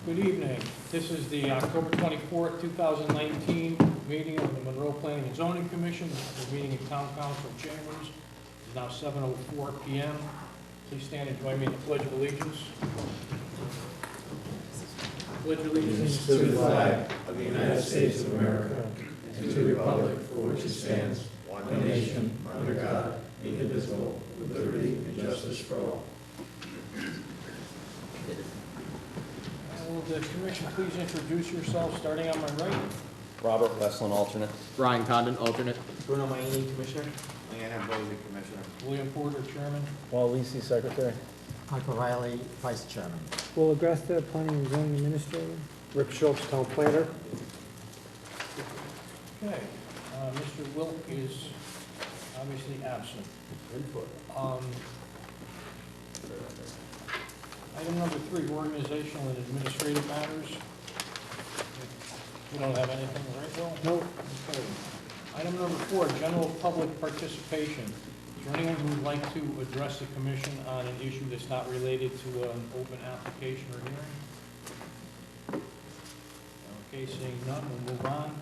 Good evening. This is the October 24th, 2019 meeting of the Monroe Planning and Zoning Commission. We're meeting in Town Council Chambers. It's now 7:04 p.m. Please stand and join me in the Pledge of Allegiance. Pledge allegiance To the flag of the United States of America and to the republic for which it stands, one nation, under God, indivisible, with liberty and justice for all. Will the commission please introduce yourself, starting on my right? Robert Westland, alternate. Brian Condon, alternate. Bruno Maini, Commissioner. Leanne Ambrosi, Commissioner. William Porter, Chairman. Paul Lisi, secretary. Michael Riley, Vice Chairman. Will Augusta, Planning and Zoning Administrator. Rick Schultz, Town Planner. Okay. Mr. Wilk is obviously absent. Item number 3, organizational and administrative matters. We don't have anything, right, Will? No. Okay. Item number 4, general public participation. Is there anyone who would like to address the commission on an issue that's not related to an open application or hearing? Okay, seeing none, we'll move on.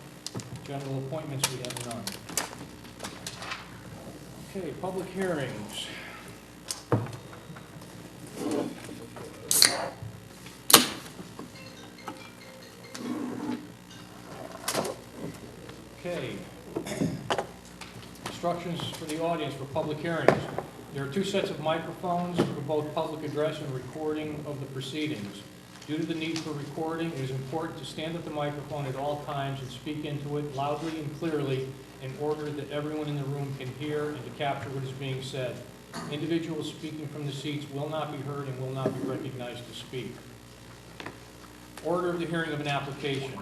General appointments, we have none. Okay, public hearings. Okay. Instructions for the audience for public hearings. There are 2 sets of microphones for both public address and recording of the proceedings. Due to the need for recording, it is important to stand at the microphone at all times and speak into it loudly and clearly in order that everyone in the room can hear and to capture what is being said. Individuals speaking from the seats will not be heard and will not be recognized to speak. Order of the hearing of an application.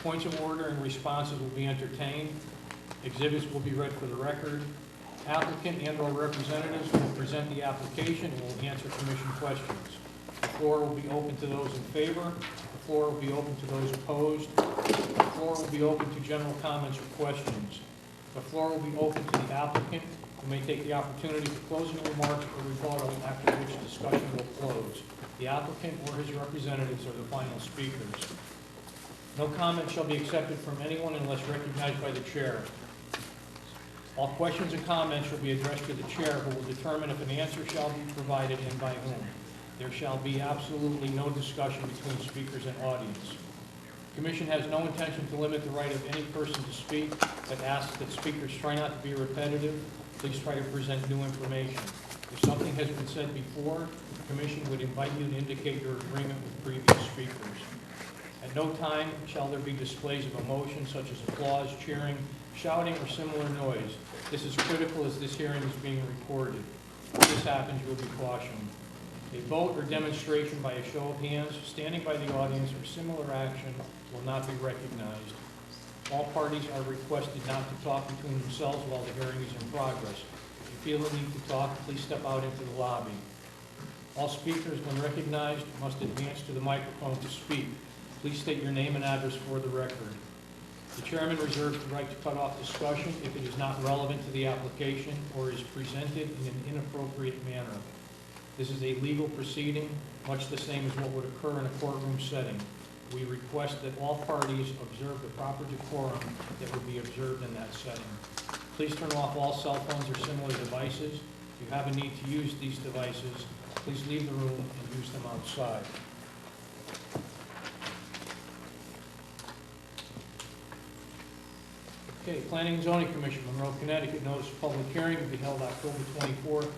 Points of order and responses will be entertained. Exhibits will be read for the record. Applicant and/or representatives will present the application and will answer commission questions. The floor will be open to those in favor. The floor will be open to those opposed. The floor will be open to general comments or questions. The floor will be open to the applicant, who may take the opportunity for closing remarks or rebuttal, after which discussion will close. The applicant or his representatives are the final speakers. No comment shall be accepted from anyone unless recognized by the chair. All questions and comments shall be addressed to the chair, who will determine if an answer shall be provided and by whom. There shall be absolutely no discussion between speakers and audience. The Commission has no intention to limit the right of any person to speak, but asks that speakers try not to be repetitive. Please try to present new information. If something has been said before, the Commission would invite you to indicate your agreement with previous speakers. At no time shall there be displays of emotion such as applause, cheering, shouting, or similar noise. This is critical as this hearing is being recorded. If this happens, you will be cautioned. A vote or demonstration by a show of hands, standing by the audience, or similar action will not be recognized. All parties are requested not to talk between themselves while the hearing is in progress. If you feel the need to talk, please step out into the lobby. All speakers, when recognized, must advance to the microphone to speak. Please state your name and address for the record. The chairman reserves the right to cut off discussion if it is not relevant to the application or is presented in an inappropriate manner. This is a legal proceeding, much the same as what would occur in a courtroom setting. We request that all parties observe the proper decorum that would be observed in that setting. Please turn off all cell phones or similar devices. If you have a need to use these devices, please leave the room and use them outside. Okay, Planning and Zoning Commission, Monroe, Connecticut, notice of public hearing will be held October 24th,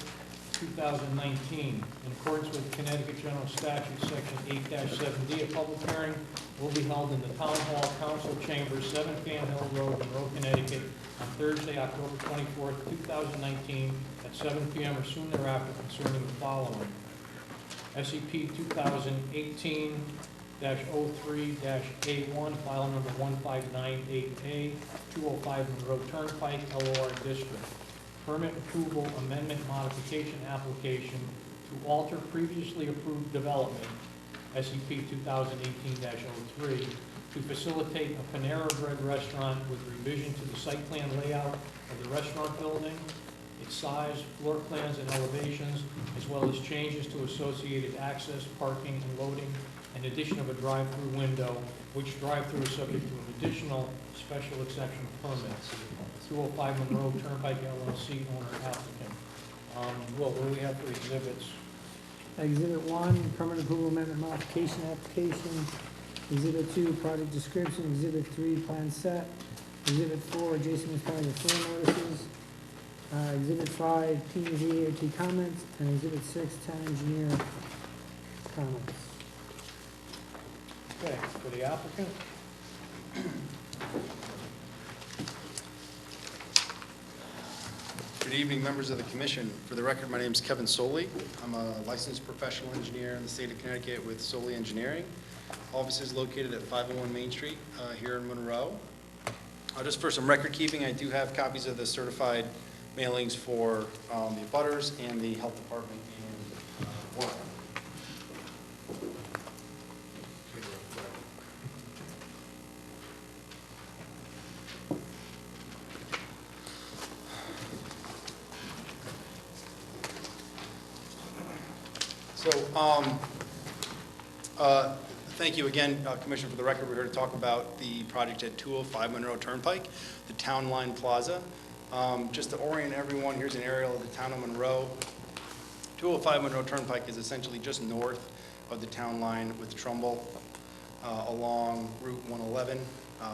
2019. In accordance with Connecticut General Statute, Section 8-7D, a public hearing will be held in the Town Hall Council Chambers, 7 Fan Hill Road, Monroe, Connecticut, on Thursday, October 24th, 2019, at 7 p.m. or soon thereafter, concerning the following: SCP 2018-03-A1, file number 1598A, 205 Monroe Turnpike, LOR District. Permit approval amendment modification application to alter previously approved development, SCP 2018-03, to facilitate a Panera Bread restaurant with revision to the site plan layout of the restaurant building, its size, floor plans, and elevations, as well as changes to associated access, parking, and loading and addition of a drive-through window, which drive-through is subject to an additional special exception permit. 205 Monroe Turnpike LLC, owner applicant. Will, what do we have for exhibits? Exhibit 1, permit approval amendment modification application. Exhibit 2, project description. Exhibit 3, plan set. Exhibit 4, Jason responding to floor notices. Exhibit 5, P&Z AOT comments. And Exhibit 6, town engineer comments. Okay, for the applicant? Good evening, members of the commission. For the record, my name is Kevin Soley. I'm a licensed professional engineer in the state of Connecticut with Soley Engineering. Office is located at 501 Main Street here in Monroe. Just for some record keeping, I do have copies of the certified mailings for the abutters and the health department and Warren. So, thank you again, Commissioner. For the record, we're here to talk about the project at 205 Monroe Turnpike, the Town Line Plaza. Just to orient everyone, here's an aerial of the town of Monroe. 205 Monroe Turnpike is essentially just north of the town line with Trumbull along Route 111,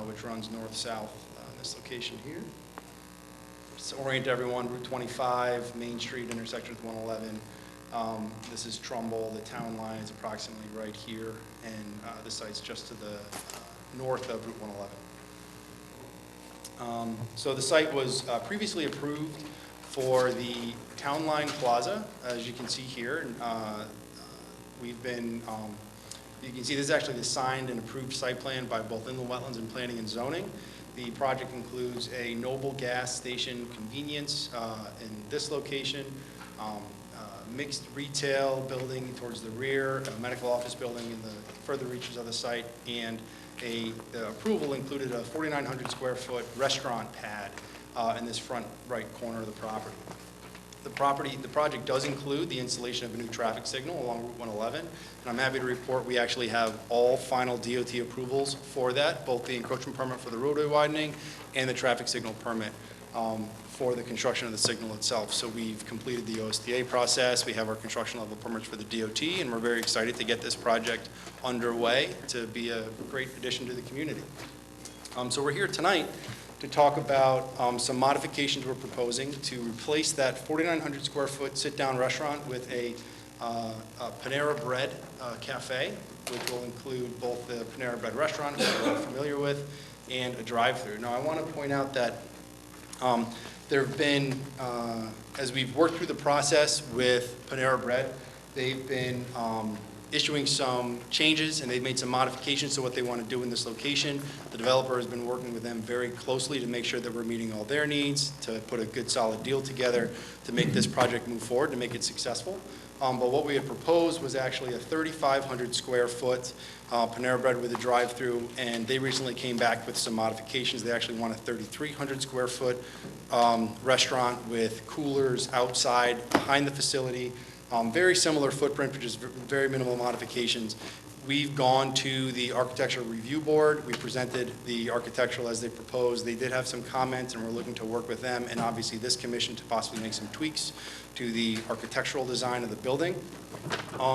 which runs north-south in this location here. Just to orient everyone, Route 25, Main Street intersection with 111. This is Trumbull. The town line is approximately right here, and the site's just to the north of Route 111. So the site was previously approved for the Town Line Plaza, as you can see here. We've been, you can see this is actually the signed and approved site plan by both Inland Wetlands and Planning and Zoning. The project includes a Noble gas station convenience in this location, mixed retail building towards the rear, a medical office building in the further reaches of the site, and the approval included a 4,900 square foot restaurant pad in this front right corner of the property. The project does include the installation of a new traffic signal along Route 111, and I'm happy to report we actually have all final DOT approvals for that, both the encroachment permit for the roadway widening and the traffic signal permit for the construction of the signal itself. So we've completed the OSDA process, we have our construction level permits for the DOT, and we're very excited to get this project underway to be a great addition to the community. So we're here tonight to talk about some modifications we're proposing to replace that 4,900 square foot sit-down restaurant with a Panera Bread cafe, which will include both the Panera Bread restaurant, which we're all familiar with, and a drive-through. Now I want to point out that there have been, as we've worked through the process with Panera Bread, they've been issuing some changes and they've made some modifications to what they want to do in this location. The developer has been working with them very closely to make sure that we're meeting all their needs, to put a good solid deal together, to make this project move forward, to make it successful. But what we had proposed was actually a 3,500 square foot Panera Bread with a drive-through, and they recently came back with some modifications. They actually want a 3,300 square foot restaurant with coolers outside behind the facility. Very similar footprint, but just very minimal modifications. We've gone to the Architectural Review Board. We presented the architectural as they proposed. They did have some comments, and we're looking to work with them, and obviously this commission to possibly make some tweaks to the architectural design of the building.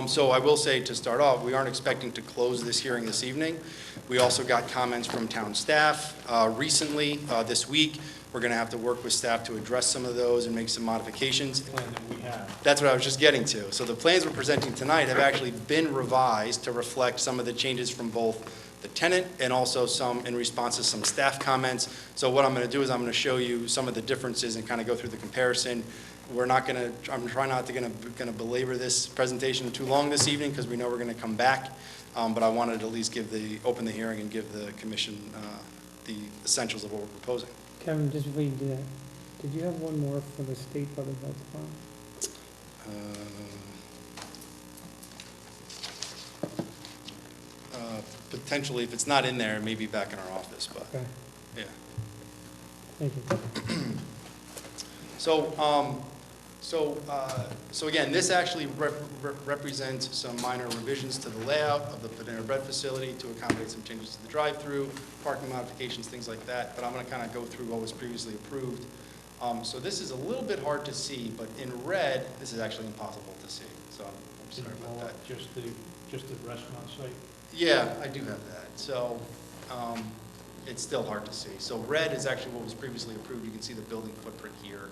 So I will say, to start off, we aren't expecting to close this hearing this evening. We also got comments from town staff recently, this week. We're going to have to work with staff to address some of those and make some modifications. Plan that we have. That's what I was just getting to. So the plans we're presenting tonight have actually been revised to reflect some of the changes from both the tenant and also some in response to some staff comments. So what I'm going to do is I'm going to show you some of the differences and kind of go through the comparison. We're not going to, I'm trying not to going to belabor this presentation too long this evening because we know we're going to come back. But I wanted to at least open the hearing and give the commission the essentials of what we're proposing. Kevin, just before you do that, did you have one more for the state public health department? Potentially, if it's not in there, it may be back in our office, but Okay, yeah. thank you. So, So again, this actually represents some minor revisions to the layout of the Panera Bread facility to accommodate some changes to the drive-through, parking modifications, things like that. But I'm going to kind of go through what was previously approved. So this is a little bit hard to see, but in red, this is actually impossible to see. So I'm Did sorry you about blow that. up just the restaurant site? Yeah, I do have that. So it's still hard to see. So red is actually what was previously approved. You can see the building footprint here.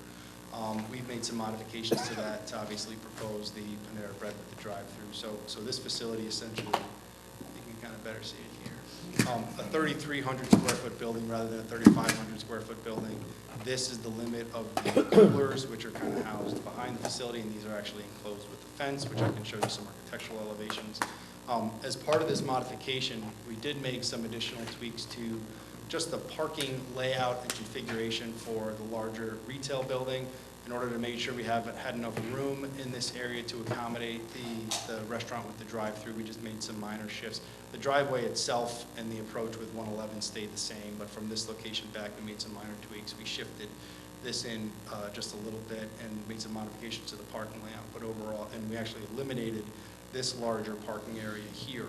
We've made some modifications to that to obviously propose the Panera Bread with the drive-through. So this facility essentially, you can kind of better see it here. A 3,300 square foot building rather than a 3,500 square foot building. This is the limit of the coolers, which are kind of housed behind the facility, and these are actually enclosed with the fence, which I can show you some architectural elevations. As part of this modification, we did make some additional tweaks to just the parking layout and configuration for the larger retail building in order to make sure we had enough room in this area to accommodate the restaurant with the drive-through. We just made some minor shifts. The driveway itself and the approach with 111 stayed the same, but from this location back, we made some minor tweaks. We shifted this in just a little bit and made some modifications to the parking layout, but overall, and we actually eliminated this larger parking area here.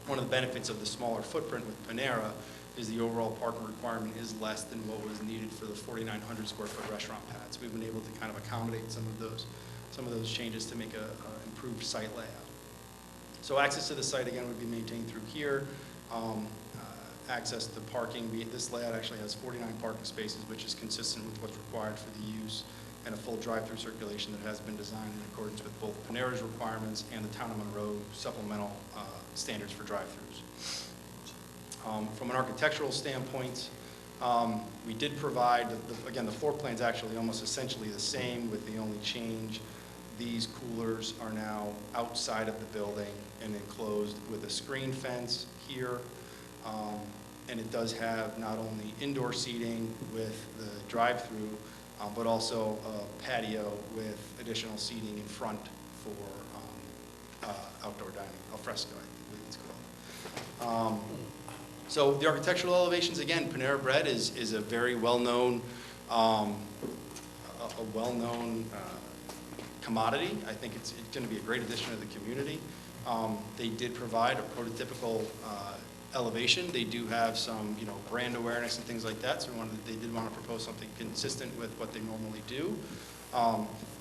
One of the benefits of the smaller footprint with Panera is the overall parking requirement is less than what was needed for the 4,900 square foot restaurant pad. So we've been able to kind of accommodate some of those changes to make a improved site layout. So access to the site again would be maintained through here. Access to parking, this layout actually has 49 parking spaces, which is consistent with what's required for the use, and a full drive-through circulation that has been designed in accordance with both Panera's requirements and the Town of Monroe supplemental standards for drive-throughs. From an architectural standpoint, we did provide, again, the floor plan's actually almost essentially the same, with the only change. These coolers are now outside of the building and enclosed with a screen fence here. And it does have not only indoor seating with the drive-through, but also a patio with additional seating in front for outdoor dining, al fresco, I believe it's called. So the architectural elevations, again, Panera Bread is a very well-known, commodity. I think it's going to be a great addition to the community. They did provide a prototypical elevation. They do have some, brand awareness and things like that. So they did want to propose something consistent with what they normally do.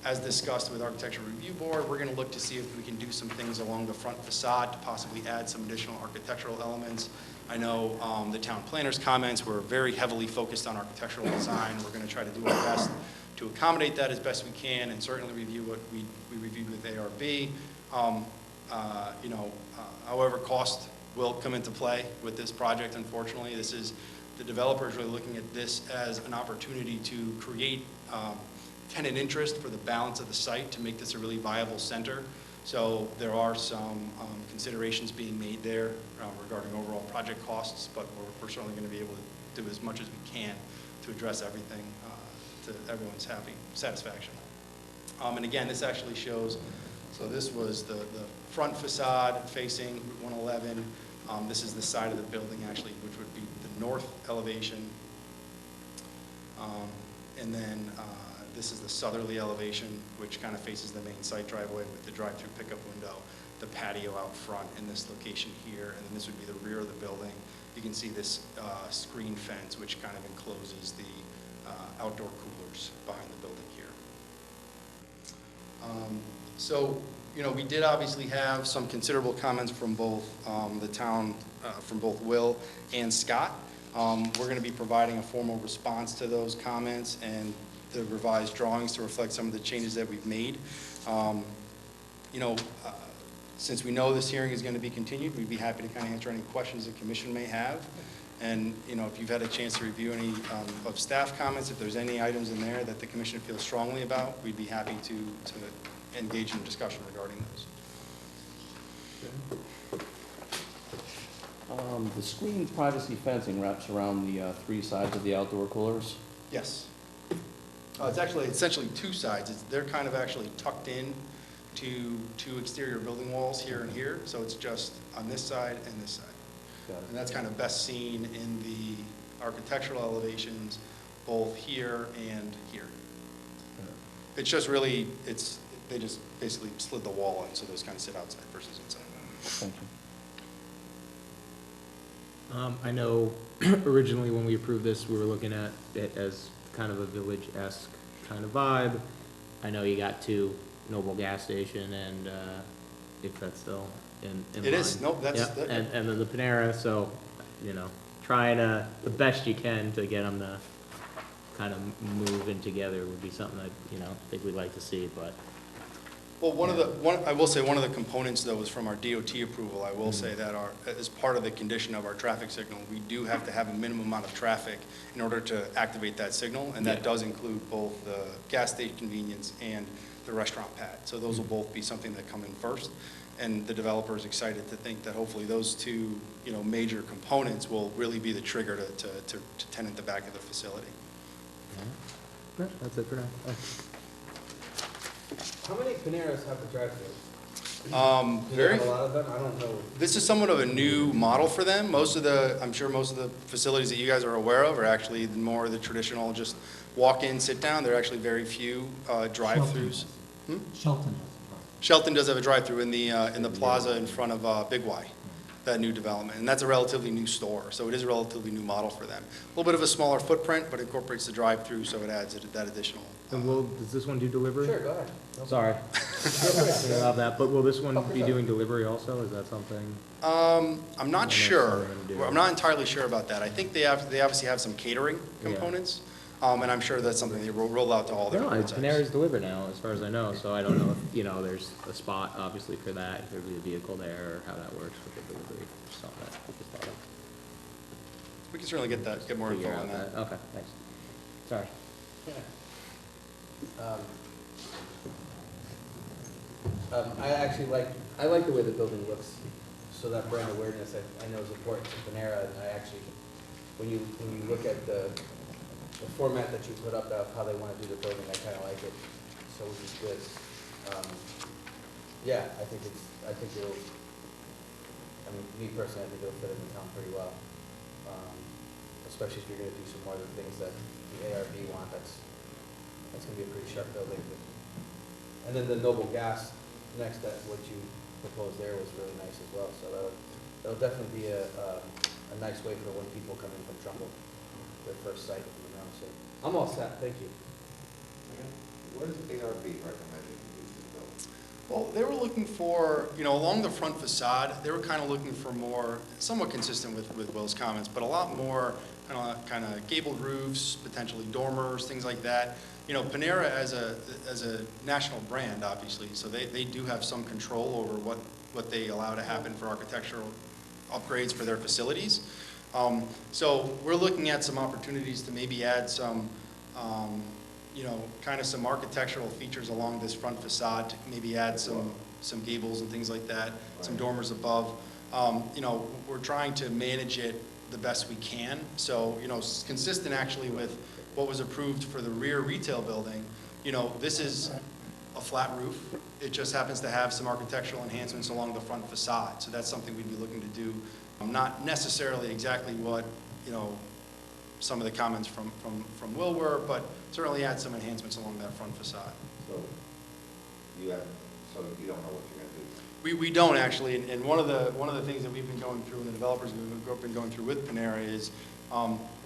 As discussed with Architectural Review Board, we're going to look to see if we can do some things along the front facade to possibly add some additional architectural elements. I know the town planner's comments were very heavily focused on architectural design. We're going to try to do our best to accommodate that as best we can, and certainly review what we reviewed with ARB. However, cost will come into play with this project, unfortunately. The developer is really looking at this as an opportunity to create tenant interest for the balance of the site to make this a really viable center. So there are some considerations being made there regarding overall project costs, but we're certainly going to be able to do as much as we can to address everything to everyone's satisfaction. And again, this actually shows, so this was the front facade facing Route 111. This is the side of the building actually, which would be the north elevation. And then this is the southerly elevation, which kind of faces the main site driveway with the drive-through pickup window, the patio out front in this location here, and then this would be the rear of the building. You can see this screen fence, which kind of encloses the outdoor coolers behind the building here. So, we did obviously have some considerable comments from both the town, from both Will and Scott. We're going to be providing a formal response to those comments and the revised drawings to reflect some of the changes that we've made. Since we know this hearing is going to be continued, we'd be happy to kind of answer any questions the commission may have. And, if you've had a chance to review any of staff comments, if there's any items in there that the commission feels strongly about, we'd be happy to engage in discussion regarding those. The screen privacy fencing wraps around the 3 sides of the outdoor coolers. Yes. It's actually essentially 2 sides. They're kind of actually tucked in to 2 exterior building walls here and here. So it's just on this side and this side. Got it. And that's kind of best seen in the architectural elevations, both here and here. It's just really, they just basically slid the wall in, so those kind of sit outside versus inside. Thank you. I know originally when we approved this, we were looking at it as kind of a village-esque kind of vibe. I know you got to Noble gas station and, if that's still in line. It is, nope, that's, Yep, and then the Panera, so, trying the best you can to get them to kind of move in together would be something that, I think we'd like to see, but. well, I will say, one of the components, though, is from our DOT approval. I will say that as part of the condition of our traffic signal, we do have to have a minimum amount of traffic in order to activate that signal, and that Yeah. does include both the gas station convenience and the restaurant pad. So those will both be something that come in first, and the developer is excited to think that hopefully those two, major components will really be the trigger to tenant the back of the facility. That's it for now. How many Paneras have the drive-through? Do you Very. have a lot of them? I don't know. This is somewhat of a new model for them. I'm sure most of the facilities that you guys are aware of are actually more the traditional, just walk in, sit down. There are actually very few drive-throughs. Shelton has Shelton does have a drive-through in the plaza in front of Big Y, that new development, and that's a relatively new store, so it is a relatively new model for them. A little bit of a smaller footprint, but incorporates the drive-through, so it adds that additional. And does this one do delivery? Sure, go ahead. Sorry. I love that, but will this one be doing delivery also? Is that something? I'm not sure. what they're gonna do. I'm not entirely sure about that. I think they obviously have some catering Yeah. components, and I'm sure that's something they roll out to all their No, prototypes. Panera's delivered now, as far as I know, so I don't know if, there's a spot, obviously, for that, if there'd be a vehicle there, or how that works with the delivery, something that I just thought of. We can certainly get more info Figure on out that. Okay, thanks. Sorry. I like the way the building looks, so that brand awareness I know is important to Panera, and I actually, when you look at the format that you put up of how they want to do the building, I kind of like it, so which is good. Yeah, I think it'll, me personally, I think it'll fit in the town pretty well. Especially if you're gonna do some more of the things that the ARB want, that's gonna be a pretty sharp building. And then the Noble Gas, next, that what you proposed there was really nice as well, so that'll definitely be a nice way for when people come in from Trumbull, their first sight, so. I'm all set, thank you. What is ARB recommending use this building? Well, they were looking for, along the front facade, they were kind of looking for more, somewhat consistent with Will's comments, but a lot more kind of gabled roofs, potentially dormers, things like that. Panera as a national brand, obviously, so they do have some control over what they allow to happen for architectural upgrades for their facilities. So we're looking at some opportunities to maybe add some, kind of some architectural features along this front facade, to maybe add some gables and things like that, some dormers above. We're trying to manage it the best we can. So, it's consistent actually with what was approved for the rear retail building. This is a flat roof. It just happens to have some architectural enhancements along the front facade. So that's something we'd be looking to do. Not necessarily exactly what, some of the comments from Will were, but certainly add some enhancements along that front facade. So you don't know what you're gonna do? We don't actually, and one of the things that we've been going through, and the developers have been going through with Panera is,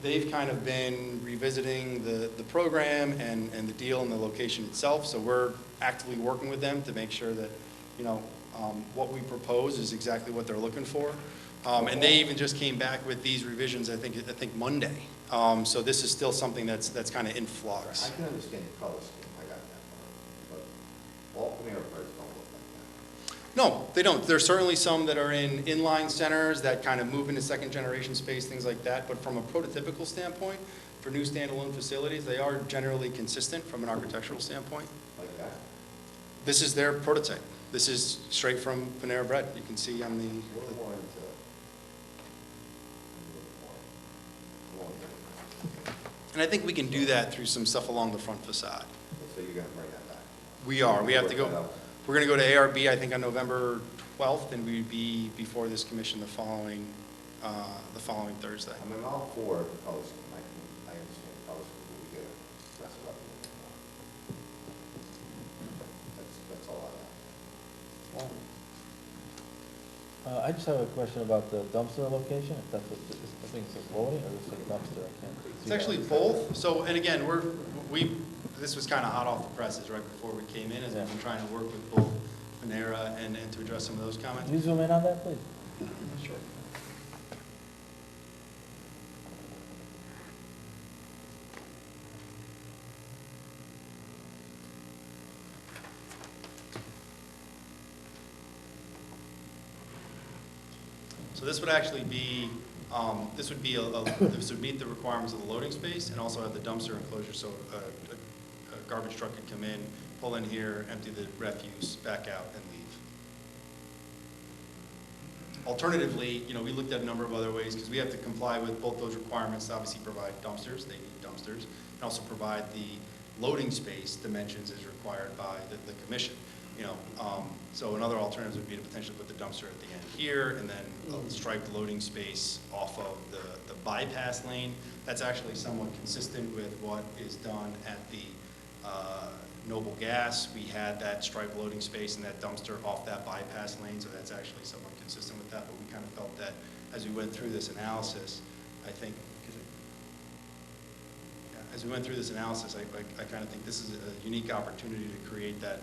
they've kind of been revisiting the program and the deal and the location itself, so we're actively working with them to make sure that, what we propose is exactly what they're looking for. And they even just came back with these revisions, I think Monday. So this is still something that's kind of in flux. I can understand the color scheme, I got that part, but all Panera Breads don't look like that. No, they don't. There's certainly some that are in inline centers that kind of move into second generation space, things like that. But from a prototypical standpoint, for new standalone facilities, they are generally consistent from an architectural standpoint. Like that? This is their prototype. This is straight from Panera Bread. You can see on A little more into, and I think we can do that through some stuff along the front facade. so you're gonna bring that back? We are. We have to Work that go. out. We're going to go to ARB, I think, on November 12th, and we'd be before this commission the following Thursday. I mean, all for the color scheme, I understand the color scheme, but we gotta dress it up a little bit more. I just have a question about the dumpster location, if that's what, I think it says loading, or does it say dumpster, I can't see. It's actually both. So, and again, this was kind of hot off the presses right before we came in, as we've been trying to work with both Panera and to address some of those comments. Can you zoom in on that, please? Sure. So this would actually be, this would meet the requirements of the loading space and also have the dumpster enclosure, so a garbage truck could come in, pull in here, empty the refuse, back out, and leave. Alternatively, we looked at a number of other ways, because we have to comply with both those requirements to obviously provide dumpsters, they need dumpsters, and also provide the loading space dimensions as required by the commission. So another alternative would be to potentially put the dumpster at the end here, and then a striped loading space off of the bypass lane. That's actually somewhat consistent with what is done at the Noble Gas. We had that striped loading space and that dumpster off that bypass lane, so that's actually somewhat consistent with that. But we kind of felt that as we went through this analysis, I think, as we went through this analysis, I kind of think this is a unique opportunity to create that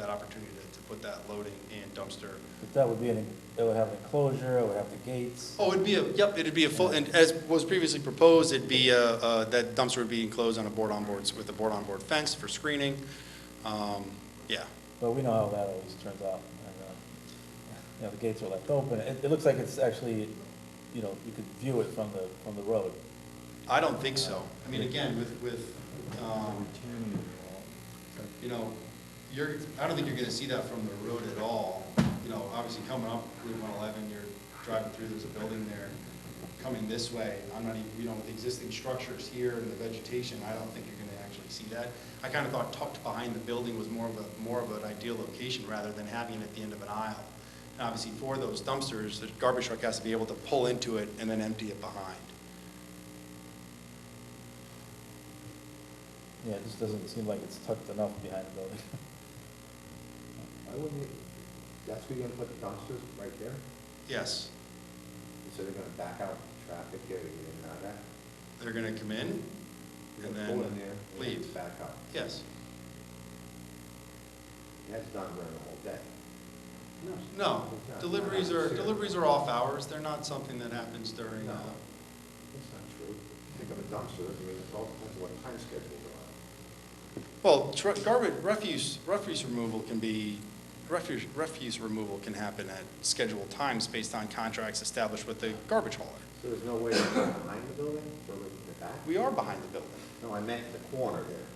opportunity to put that loading and dumpster. But that would be, it would have an enclosure, it would have the gates. Oh, it'd be a full, and as was previously proposed, it'd be that dumpster would be enclosed on a with a board-on-board fence for screening. Yeah. But we know how that always turns out. And, the gates are left open. It looks like it's actually, you could view it from the road. I don't think so. I mean, again, I don't think you're going to see that from the road at all. Obviously coming up Route 111, you're driving through, there's a building there. Coming this way, I'm not even, with the existing structures here and the vegetation, I don't think you're going to actually see that. I kind of thought tucked behind the building was more of an ideal location rather than having it at the end of an aisle. And obviously for those dumpsters, the garbage truck has to be able to pull into it and then empty it behind. Yeah, it just doesn't seem like it's tucked enough behind the building. Why wouldn't you, that's where you're gonna put the dumpsters, right there? Yes. So they're gonna back out traffic, get in and out of that? They're going to come in You're and gonna then pull in there, and leave. it's back out. Yes. That's done during the whole day. No, It's not. deliveries are off hours. They're not something that happens during. No. That's not true. Think of a dumpster, I mean, it all depends on what time schedule they're on. Well, refuse removal can happen at scheduled times based on contracts established with the garbage hauler. So there's no way to go behind the building, so in the back? We are behind the building, No, I meant the corner there,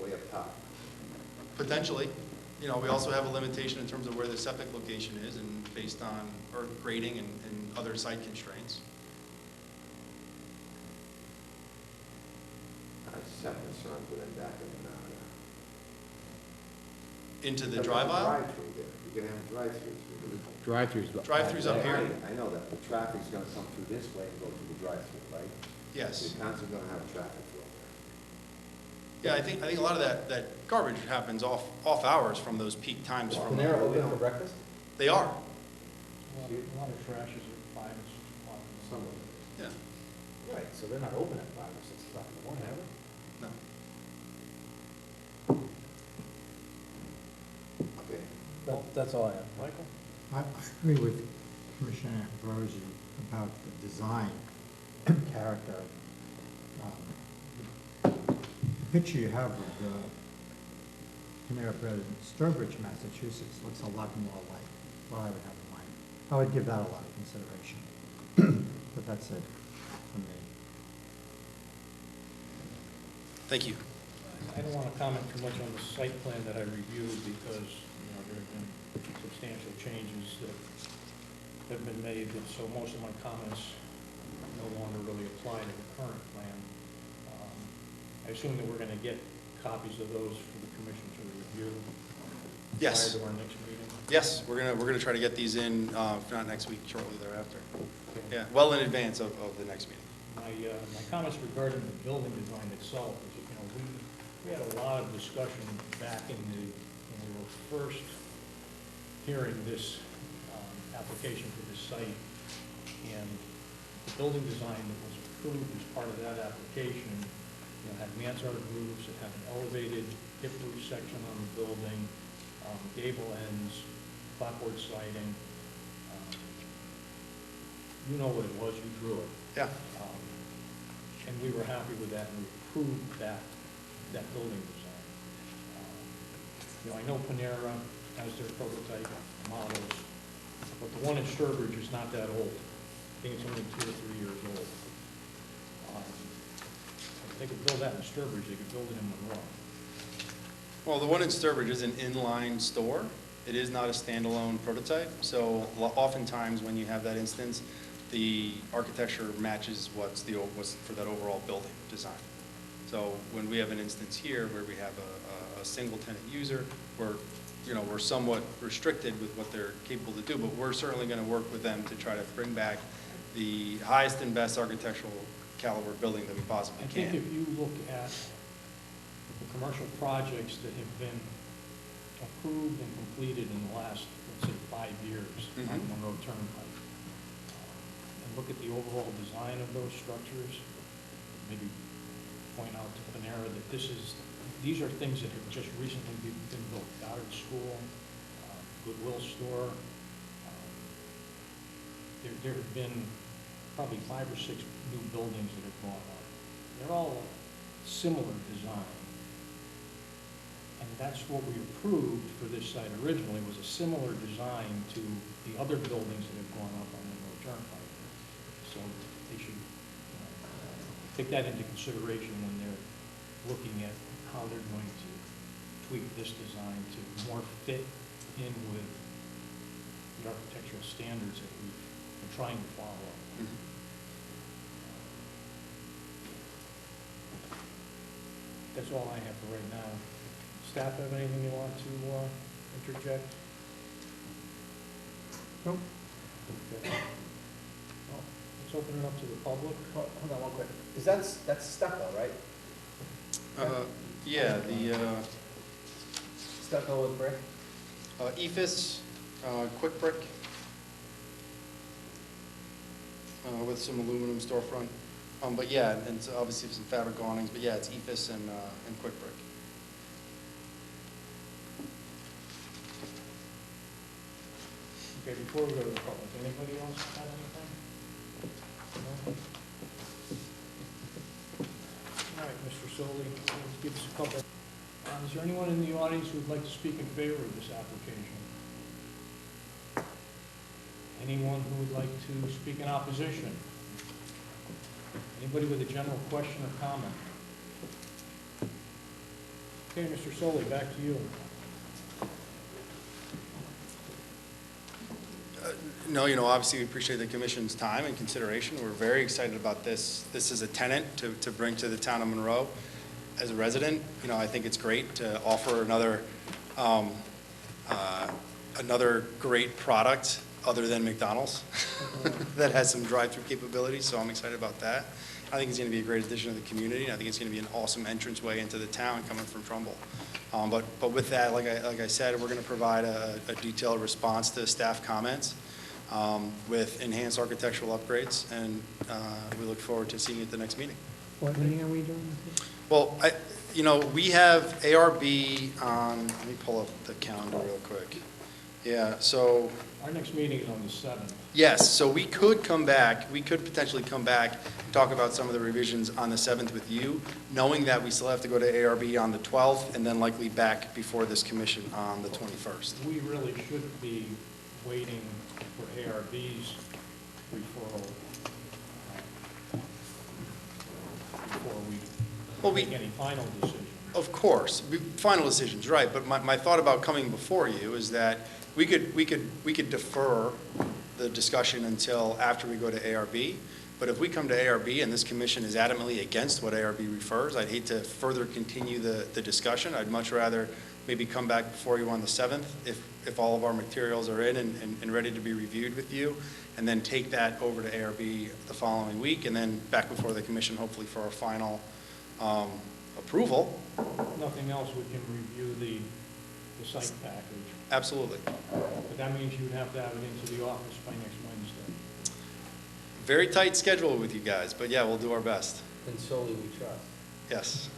way up top. potentially. We also have a limitation in terms of where the septic location is and based on earth grading and other site constraints. I just have concerns with them backing in Into the drive aisle? Drive-through there, you're gonna have drive-throughs. Drive-throughs. Drive-throughs up here? I know that, the traffic's gonna come through this way and go through the drive-through, right? Yes. You're constantly gonna have traffic flow there. Yeah, I think a lot of that garbage happens off hours from those peak times. From Panera open for breakfast? They are. A lot of trash is at 5 and 6 o'clock. Some of it. Yeah. Right, so they're not open at 5 or 6 o'clock in the morning, ever? No. Okay. That's all I have. Michael? I agree with Commissioner Ambrosi about the design character. The picture you have of the Panera Bread in Sturbridge, Massachusetts, looks a lot more like what I would have in mind. I would give that a lot of consideration. But that's it for me. Thank you. I don't want to comment too much on the site plan that I reviewed because, there have been substantial changes that have been made, and so most of my comments no longer really apply to the current plan. I assume that we're going to get copies of those for the commission to review Yes. prior to our next meeting. Yes, we're gonna try to get these in, if not next week, shortly thereafter. Yeah, well in advance of the next meeting. My comments regarding the building design itself is, we had a lot of discussion back when we were first hearing this application for this site. And the building design that was approved as part of that application, you know, had mansard roofs, it had an elevated hip roof section on the building, gable ends, clapboard siding. You know what it was, you drew it. Yeah. And we were happy with that, and we approved that building design. You know, I know Panera has their prototype models, but the one in Sturbridge is not that old. I think it's only 2 or 3 years old. If they could build that in Sturbridge, they could build it in Monroe. Well, the one in Sturbridge is an inline store. It is not a standalone prototype, so oftentimes when you have that instance, the architecture matches what's for that overall building design. So when we have an instance here where we have a single tenant user, we're somewhat restricted with what they're capable to do, but we're certainly going to work with them to try to bring back the highest and best architectural caliber building that we possibly I think can. if you look at the commercial projects that have been approved and completed in the last, let's say, 5 years on the Monroe Turnpike, and look at the overall design of those structures, maybe point out to Panera that these are things that have just recently been built. Goddard School, Goodwill Store. There have been probably 5 or 6 new buildings that have gone up. They're all similar design. And that's what we approved for this site originally, was a similar design to the other buildings that have gone up on the Monroe Turnpike. So they should take that into consideration when they're looking at how they're going to tweak this design to more fit in with the architectural standards that we've been trying to follow. That's all I have for right now. Staff have anything you want to interject? Nope. Okay. Well, let's open it up to the public. Hold on one quick. That's stucco, right? Yeah, the Stucco with brick? EFIS, quick brick, with some aluminum storefront. But yeah, and so obviously some fabric awnings, but yeah, it's EFIS and quick brick. Okay, before we go to the public, anybody else have anything? No? All right, Mr. Solly, give us a couple. Is there anyone in the audience who would like to speak in favor of this application? Anyone who would like to speak in opposition? Anybody with a general question or comment? Okay, Mr. Solly, back to you. No, obviously we appreciate the commission's time and consideration. We're very excited about this. This is a tenant to bring to the town of Monroe. As a resident, I think it's great to offer another great product other than McDonald's that has some drive-through capabilities, so I'm excited about that. I think it's going to be a great addition to the community, and I think it's going to be an awesome entranceway into the town coming from Trumbull. But with that, like I said, we're going to provide a detailed response to staff comments with enhanced architectural upgrades, and we look forward to seeing you at the next meeting. What meeting are we doing? Well, we have ARB on, let me pull up the calendar real quick. Yeah, so. Our next meeting is on the 7th. Yes, so we could potentially come back and talk about some of the revisions on the 7th with you, knowing that we still have to go to ARB on the 12th, and then likely back before this commission on the 21st. We really should be waiting for ARB's referral before we make any final decision. Of course, final decisions, right, but my thought about coming before you is that we could defer the discussion until after we go to ARB, but if we come to ARB and this commission is adamantly against what ARB refers, I'd hate to further continue the discussion. I'd much rather maybe come back before you on the 7th if all of our materials are in and ready to be reviewed with you, and then take that over to ARB the following week, and then back before the commission hopefully for our final approval. Nothing else, we can review the the site package. Absolutely. But that means you'd have to have it into the office by next Wednesday. Very tight schedule with you guys, but yeah, we'll do our best. And solely we trust. Yes.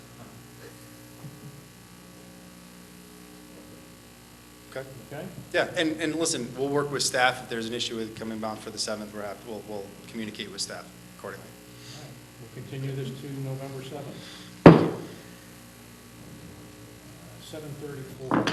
Okay. Okay? Yeah, and listen, we'll work with staff. If there's an issue with coming bound for the 7th, we'll communicate with staff accordingly. All right. We'll continue this to November 7th. 7:34.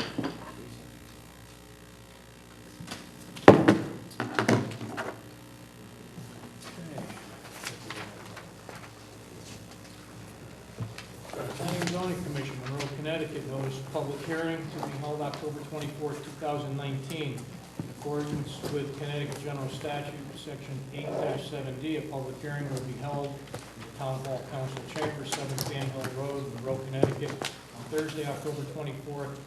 Planning and Zoning Commission, Monroe, Connecticut, notice of public hearing to be held October 24th, 2019. In accordance with Connecticut General Statute, Section 8-7D, a public hearing will be held in the Town Hall Council Chamber, 7 Fan Hill Road, Monroe, Connecticut, on Thursday, October 24th,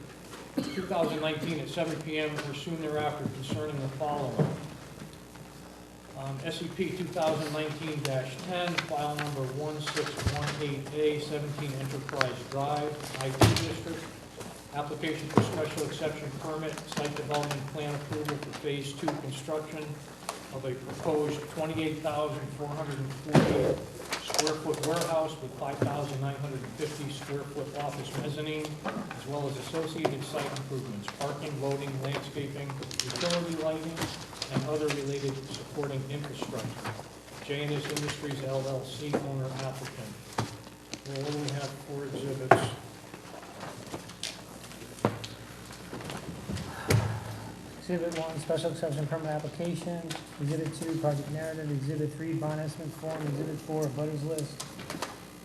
2019, at 7 p.m. or soon thereafter, concerning the following. SCP 2019-10, file number 1618A, 17 Enterprise Drive, IT District. Application for special exception permit, site development plan approval for Phase 2 construction of a proposed 28,448 square foot warehouse with 5,950 square foot office mezzanine, as well as associated site improvements, parking, loading, landscaping, utility lighting, and other related supporting infrastructure. J&S Industries LLC, owner applicant. Well, what do we have for exhibits? Exhibit 1, special exception permit application. Exhibit 2, project narrative. Exhibit 3, bond estimate form. Exhibit 4, butters list.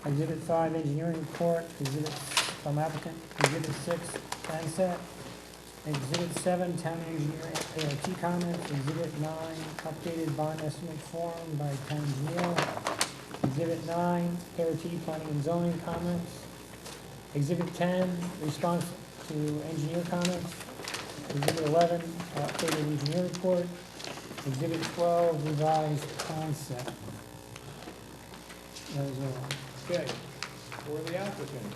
Exhibit 5, engineering report. Exhibit from applicant. Exhibit 6, plan set. Exhibit 7, town engineer ART comments. Exhibit 9, updated bond estimate form by town engineer. Exhibit 9, ART planning and zoning comments. Exhibit 10, response to engineer comments. Exhibit 11, updated engineer report. Exhibit 12, revised concept. That is all. Okay, for the applicant.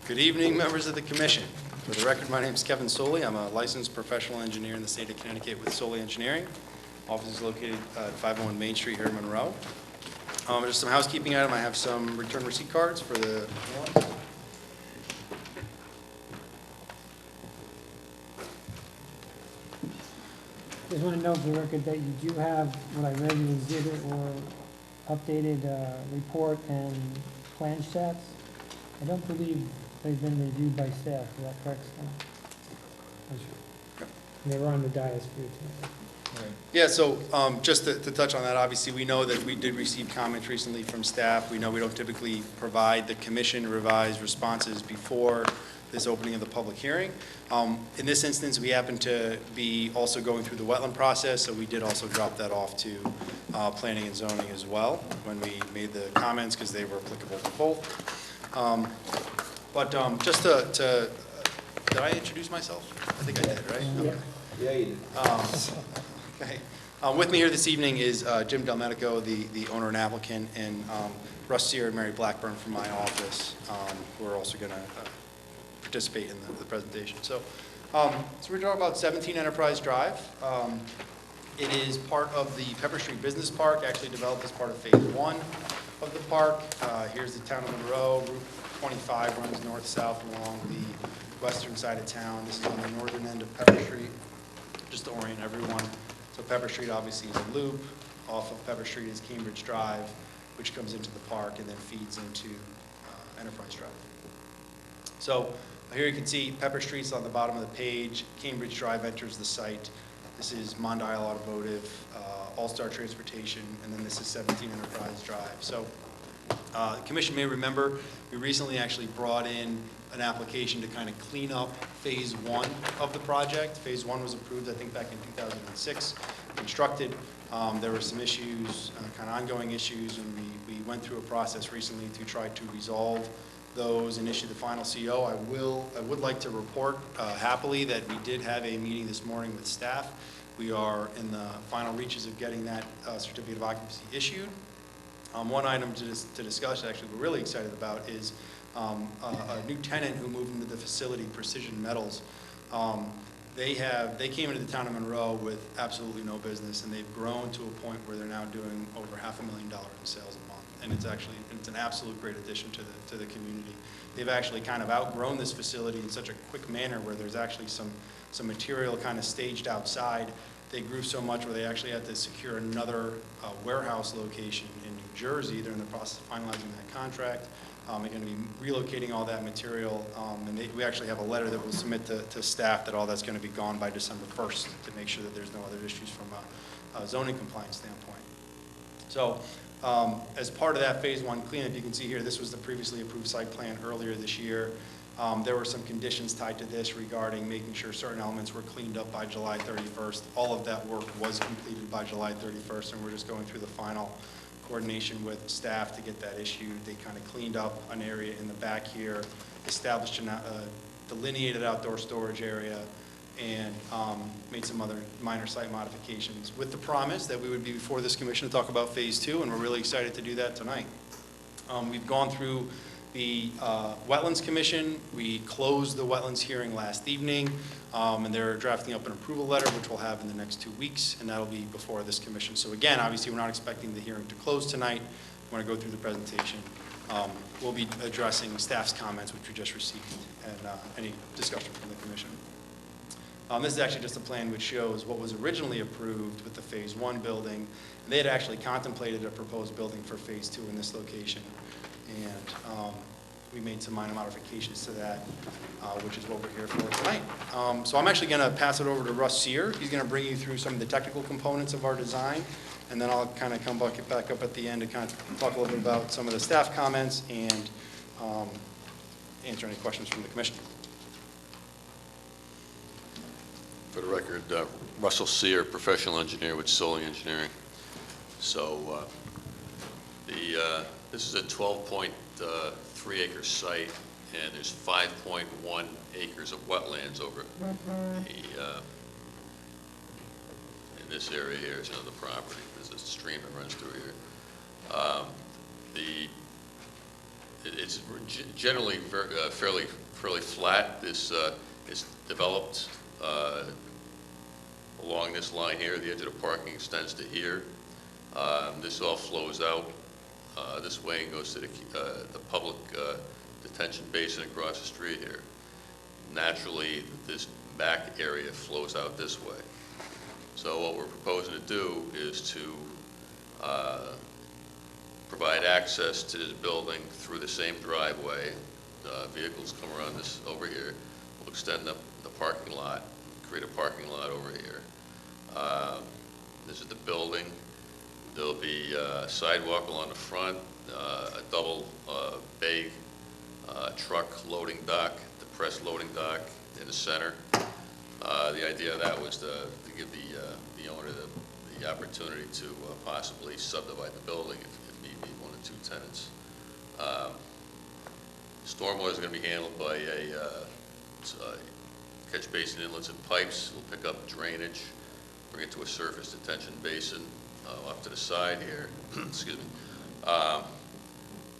Good evening, members of the commission. For the record, my name is Kevin Soley. I'm a licensed professional engineer in the state of Connecticut with Soley Engineering. Office is located at 501 Main Street here in Monroe. Just some housekeeping item. I have some return receipt cards for the mailing. Just want to note for the record that you do have what I read in the exhibit or updated report and plan sets. I don't believe they've been reviewed by staff, is that correct, Scott? They were on the dais for you tonight. Yeah, so just to touch on that, obviously, we know that we did receive comments recently from staff. We know we don't typically provide the commission revised responses before this opening of the public hearing. In this instance, we happen to be also going through the wetland process, so we did also drop that off to planning and zoning as well when we made the comments, because they were applicable to both. Just to did I introduce myself? I think I did, right? Yeah. Yeah, you did. Okay. With me here this evening is Jim Delmedico, the owner and applicant, and Russ Sear and Mary Blackburn from my office, who are also going to participate in the presentation. So we're talking about 17 Enterprise Drive. It is part of the Pepper Street Business Park, actually developed as part of Phase 1 of the park. Here's the town of Monroe. Route 25 runs north-south along the western side of town. This is on the northern end of Pepper Street, just to orient everyone. So Pepper Street obviously is a loop. Off of Pepper Street is Cambridge Drive, which comes into the park and then feeds into Enterprise Drive. So here you can see Pepper Street's on the bottom of the page. Cambridge Drive enters the site. This is Mondial Automotive, All-Star Transportation, and then this is 17 Enterprise Drive. So the commission may remember we recently actually brought in an application to kind of clean up Phase 1 of the project. Phase 1 was approved, I think, back in 2006, constructed. There were some issues, kind of ongoing issues, and we went through a process recently to try to resolve those and issue the final CO. I would like to report happily that we did have a meeting this morning with staff. We are in the final reaches of getting that certificate of occupancy issued. One item to discuss, actually, we're really excited about is a new tenant who moved into the facility, Precision Metals. They came into the town of Monroe with absolutely no business, and they've grown to a point where they're now doing over $500,000 in sales a month. And it's an absolute great addition to the community. They've actually kind of outgrown this facility in such a quick manner where there's actually some material kind of staged outside. They grew so much where they actually had to secure another warehouse location in New Jersey. They're in the process of finalizing that contract. They're going to be relocating all that material, and we actually have a letter that we'll submit to staff that all that's going to be gone by December 1st to make sure that there's no other issues from a zoning compliance standpoint. So as part of that phase 1 cleanup, you can see here, this was the previously approved site plan earlier this year. There were some conditions tied to this regarding making sure certain elements were cleaned up by July 31st. All of that work was completed by July 31st, and we're just going through the final coordination with staff to get that issued. They kind of cleaned up an area in the back here, established a delineated outdoor storage area, and made some other minor site modifications with the promise that we would be before this commission to talk about phase 2, and we're really excited to do that tonight. We've gone through the Wetlands Commission. We closed the wetlands hearing last evening, and they're drafting up an approval letter, which we'll have in the next 2 weeks, and that'll be before this commission. So again, obviously, we're not expecting the hearing to close tonight. We want to go through the presentation. We'll be addressing staff's comments, which we just received, and any discussion from the commission. This is actually just a plan which shows what was originally approved with the phase 1 building. They had actually contemplated a proposed building for phase 2 in this location, and we made some minor modifications to that, which is what we're here for tonight. So I'm actually going to pass it over to Russ Sear. He's going to bring you through some of the technical components of our design, and then I'll kind of come back up at the end to kind of talk a little bit about some of the staff comments and answer any questions from the commission. For the record, Russell Sear, professional engineer with Solely Engineering. So this is a 12.3 acre site, and there's 5.1 acres of wetlands over in this area here is another property. There's a stream that runs through here. It's generally fairly flat. This is developed along this line here. The edge of the parking extends to here. This all flows out this way and goes to the public detention basin across the street here. Naturally, this back area flows out this way. So what we're proposing to do is to provide access to this building through the same driveway. Vehicles come around this over here. We'll extend the parking lot, create a parking lot over here. This is the building. There'll be a sidewalk along the front, a double bay truck loading dock, depressed loading dock in the center. The idea of that was to give the owner the opportunity to possibly subdivide the building if need be, 1 or 2 tenants. Stormwater is going to be handled by a catch basin inlets and pipes. We'll pick up drainage, bring it to a surface detention basin off to the side here. Excuse me.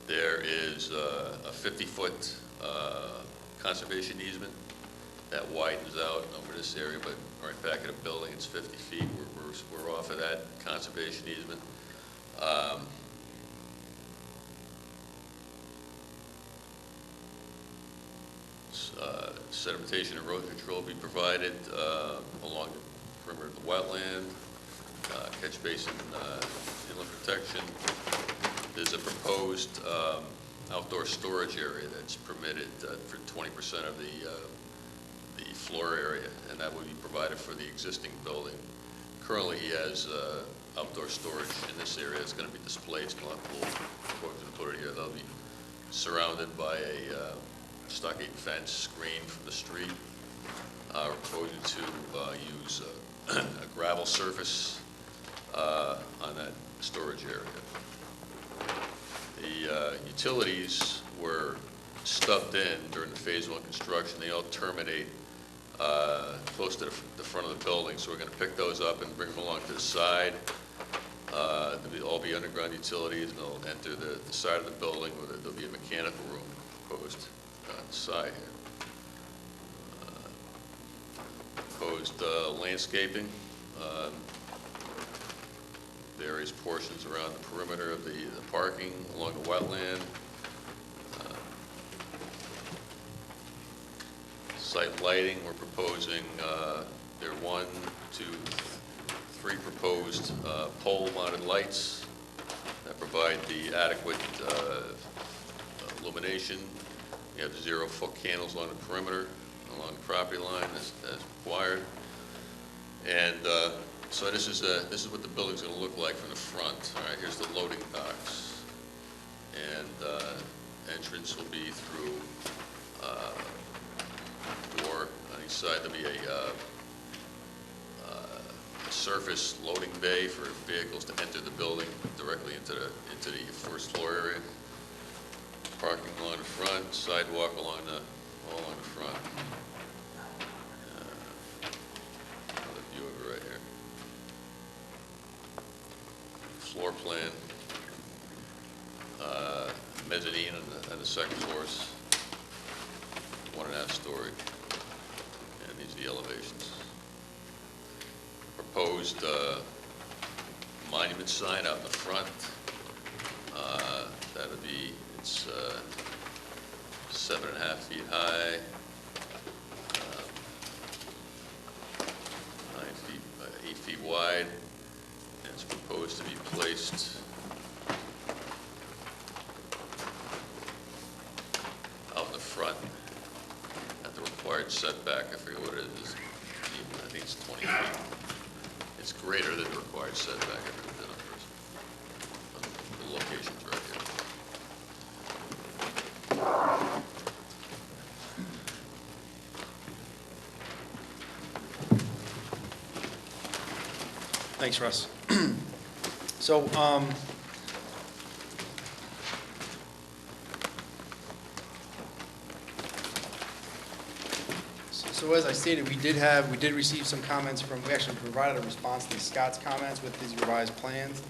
There is a 50-foot conservation easement that widens out over this area, but right back at the building, it's 50 feet. We're off of that conservation easement. Sedimentation and erosion control will be provided along the perimeter of the wetland, catch basin inlet protection. There's a proposed outdoor storage area that's permitted for 20% of the floor area, and that will be provided for the existing building. Currently, he has outdoor storage in this area. It's going to be displaced. We'll put it here. They'll be surrounded by a stockade fence screened from the street. We're proposing to use a gravel surface on that storage area. The utilities were stubbed in during the phase 1 construction. They all terminate close to the front of the building, so we're going to pick those up and bring them along to the side. They'll all be underground utilities, and they'll enter the side of the building where there'll be a mechanical room. proposed on the side here. Proposed landscaping, various portions around the perimeter of the parking along the wetland. Site lighting, we're proposing, there are 1, 2, 3 proposed pole-mounted lights that provide the adequate illumination. We have 0-foot candles along the perimeter, along the property line as required. And so this is what the building's going to look like from the front. All right, here's the loading docks. And entrance will be through door on each side. There'll be a surface loading bay for vehicles to enter the building directly into the first floor area. Parking along the front, sidewalk all along the front. Another view of it right here. Floor plan. Mezzanine on the second floors. 1.5 story. And these are the elevations. Proposed monument sign out in the front. That'll be, it's 7.5 feet high, 8 feet wide, and it's proposed to be placed out in the front at the required setback. I forget what it is. I think it's 20 feet. It's greater than the required setback. I forget the numbers. The location's right here. Thanks, Russ. So, so as I stated, we did receive some comments we actually provided a response to Scott's comments with these revised plans.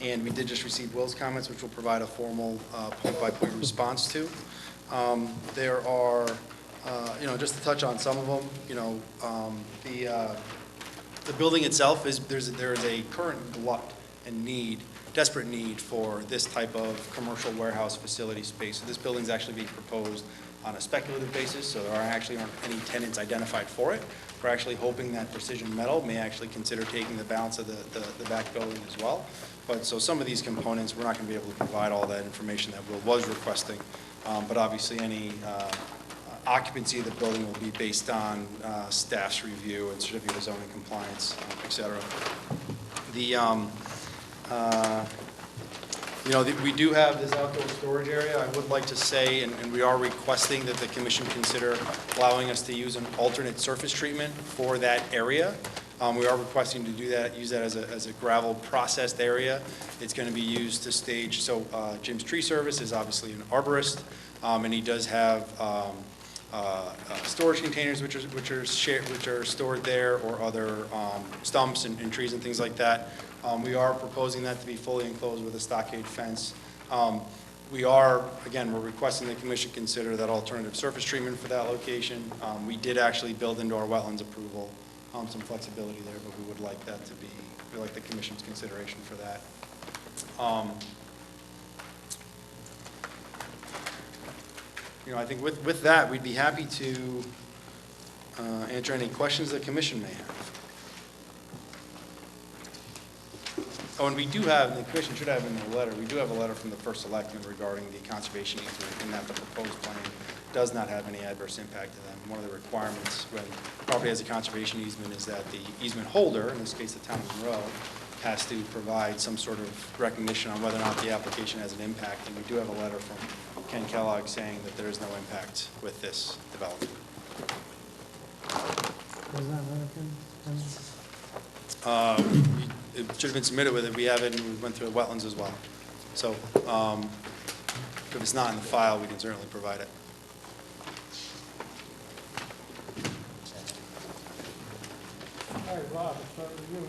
And we did just receive Will's comments, which will provide a formal point-by-point response to. There are, just to touch on some of them, the building itself there is a current glut and desperate need for this type of commercial warehouse facility space. So this building is actually being proposed on a speculative basis, so there aren't any tenants identified for it. We're actually hoping that Precision Metal may actually consider taking the balance of the back building as well. But so some of these components, we're not going to be able to provide all that information that Will was requesting. But obviously any occupancy of the building will be based on staff's review and certificate of zoning compliance, et cetera. We do have this outdoor storage area. I would like to say, and we are requesting that the commission consider allowing us to use an alternate surface treatment for that area. We are requesting to do that, use that as a gravel processed area. It's going to be used to stage, so Jim's tree service is obviously an arborist, and he does have storage containers which are stored there, or other stumps and trees and things like that. We are proposing that to be fully enclosed with a stockade fence. We're requesting the commission consider that alternative surface treatment for that location. We did actually build into our wetlands approval some flexibility there, but we would like that to be, we'd like the commission's consideration for that. I think with that, we'd be happy to answer any questions the commission may have. Oh, and we do have, the commission should have in the letter, we do have a letter from the first selectman regarding the conservation easement, and that the proposed plan does not have any adverse impact to them. One of the requirements when property has a conservation easement is that the easement holder, in this case the town of Monroe, has to provide some sort of recognition on whether or not the application has an impact. And we do have a letter from Ken Kellogg saying that there is no impact with this development. Was that American? It should have been submitted with it. We have it, and we went through the wetlands as well. So if it's not in the file, we can certainly provide it. All right, Bob, let's start with you.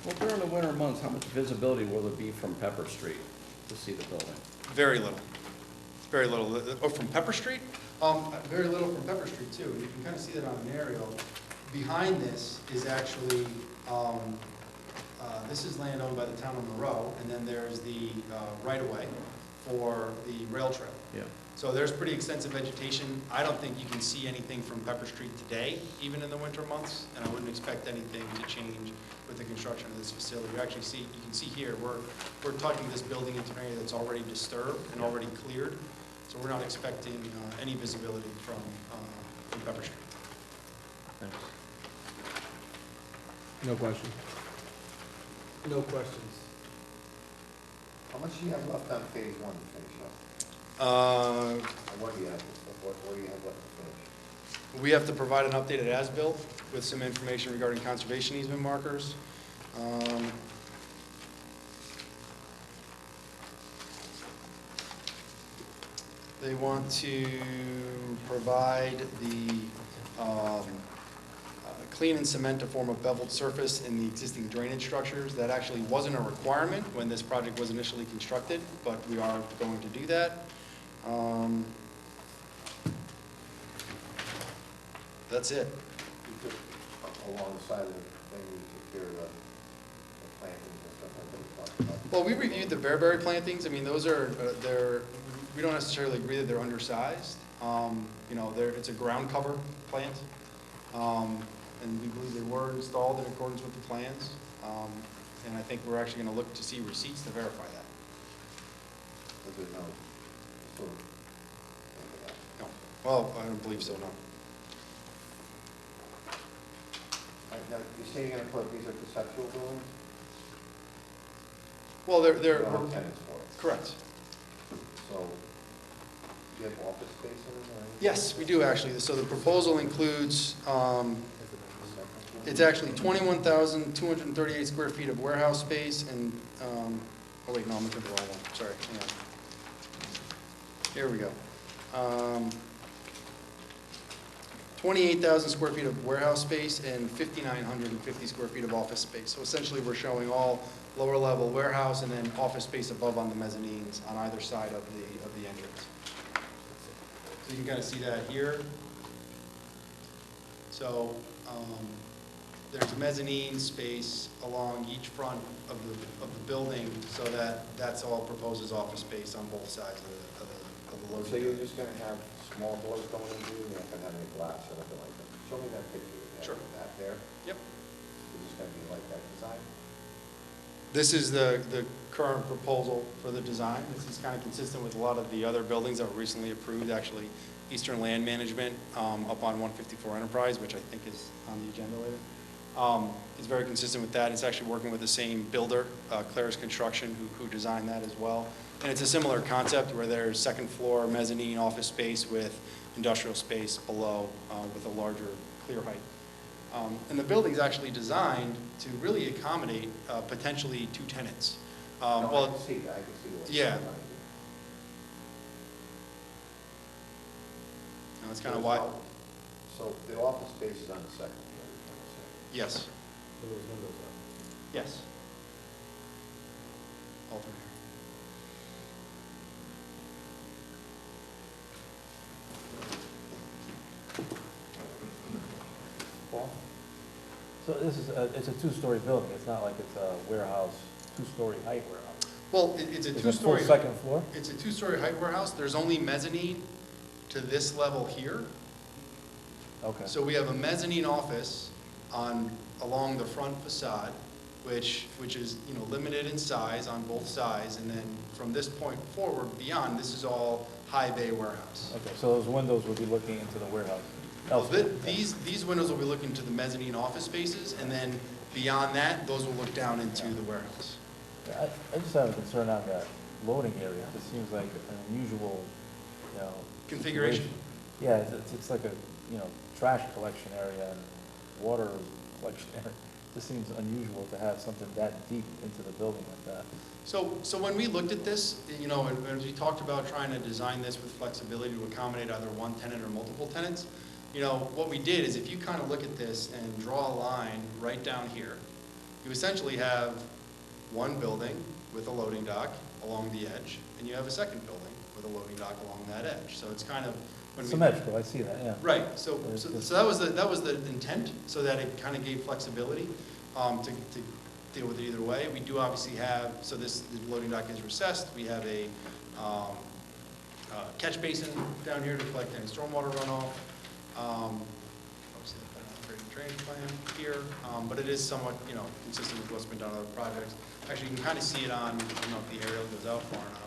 Well, during the winter months, how much visibility will there be from Pepper Street to see the building? Very little. Very little. Oh, from Pepper Street? Very little from Pepper Street, too. You can kind of see that on an aerial. Behind this is actually, this is land owned by the town of Monroe, and then there's the right-of-way for the rail trail. Yeah. So there's pretty extensive vegetation. I don't think you can see anything from Pepper Street today, even in the winter months, and I wouldn't expect anything to change with the construction of this facility. You actually see, you can see here, we're tucking this building into an area that's already disturbed and already cleared, so we're not expecting any visibility from Pepper Street. Thanks. No question. No questions. How much do you have left on phase one to finish up? And what do you have, what do you have left to finish? We have to provide an updated as-built with some information regarding conservation easement markers. They want to provide the clean and cement to form a beveled surface in the existing drainage structures. That actually wasn't a requirement when this project was initially constructed, but we are going to do that. That's it. You took, along the side of the thing, you took care of the plantings and stuff like that we talked about. Well, we reviewed the bearberry plantings. I mean, those are, we don't necessarily agree that they're undersized. You know, it's a ground cover plant. And we believe they were installed in accordance with the plans. And I think we're actually going to look to see receipts to verify that. Was there no sort of, No. Well, I don't believe so, no. now, you say you're gonna put, these are conceptual buildings? Well, You don't have tenants for it, correct. so, do you have office space in it or anything? Yes, we do actually. So the proposal includes, it's actually 21,238 square feet of warehouse space and, oh wait, no, I'm looking at the wrong one, sorry, hang on. Here we go. 28,000 square feet of warehouse space and 5,950 square feet of office space. So essentially, we're showing all lower level warehouse and then office space above on the mezzanines on either side of the entrance. So you can kind of see that here. So there's mezzanine space along each front of the building, so that's all proposed as office space on both sides of the loading. So you're just gonna have small doors going into, you're not gonna have any glass or anything like that? Show me that picture you have Sure. of that there. Yep. It's just gonna be like that design? This is the current proposal for the design. This is kind of consistent with a lot of the other buildings that were recently approved, actually. Eastern Land Management up on 154 Enterprise, which I think is on the agenda later. It's very consistent with that. It's actually working with the same builder, Claris Construction, who designed that as well. And it's a similar concept where there's second floor mezzanine office space with industrial space below with a larger clear height. And the building's actually designed to really accommodate potentially two tenants. No, I can see that, I can see what you're yeah. trying to do. That's kind of why. So the office space is on the second floor, you're trying to say? Yes. Those windows up. Yes. Alternate. Paul? So this is, it's a two-story building, it's not like it's a warehouse, two-story height warehouse? Well, it's a Is it two-story. full second floor? It's a two-story height warehouse. There's only mezzanine to this level here. Okay. So we have a mezzanine office along the front facade, which is, you know, limited in size on both sides, and then from this point forward, beyond, this is all high bay warehouse. Okay, so those windows would be looking into the warehouse? Well, elsewhere, okay. these windows will be looking to the mezzanine office spaces, and then beyond that, those will look down into the warehouse. Yeah, I just have a concern on that loading area. It seems like an unusual, you know. Configuration? situation. Yeah, it's like a, you know, trash collection area and water collection area. It just seems unusual to have something that deep into the building like that. So when we looked at this, you know, and as we talked about trying to design this with flexibility to accommodate either one tenant or multiple tenants, you know, what we did is if you kind of look at this and draw a line right down here, you essentially have one building with a loading dock along the edge, and you have a second building with a loading dock along that edge. So it's kind of, when we. Symmetrical, I see that, yeah. Right, so that was the intent, so that it kind of gave flexibility to deal with it either way. We do obviously have, so the loading dock is recessed. We have a catch basin down here to collect any stormwater runoff. Obviously, the drainage plan here, but it is somewhat, consistent with what's been done on other projects. Actually, you can kind of see it on, I don't know if the aerial goes out far enough.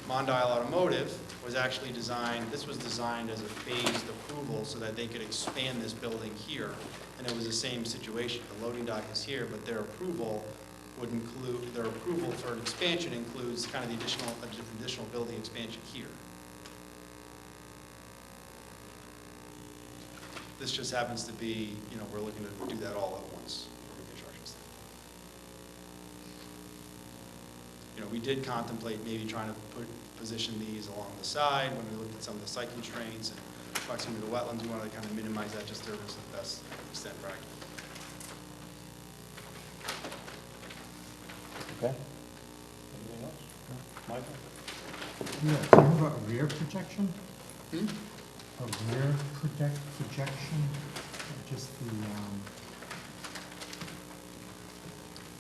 Mondial Automotive was actually designed, this was designed as a phased approval so that they could expand this building here. And it was the same situation. The loading dock is here, but their approval would include, their approval for an expansion includes kind of the additional building expansion here. This just happens to be, we're looking to do that all at once from a construction standpoint. We did contemplate maybe trying to position these along the side when we looked at some of the site constraints and proximity to wetlands. We wanted to kind of minimize that disturbance to the best extent practical. Okay. Anything else? Michael? Yeah, do you have a rear projection? Hmm? A rear projection? Just the,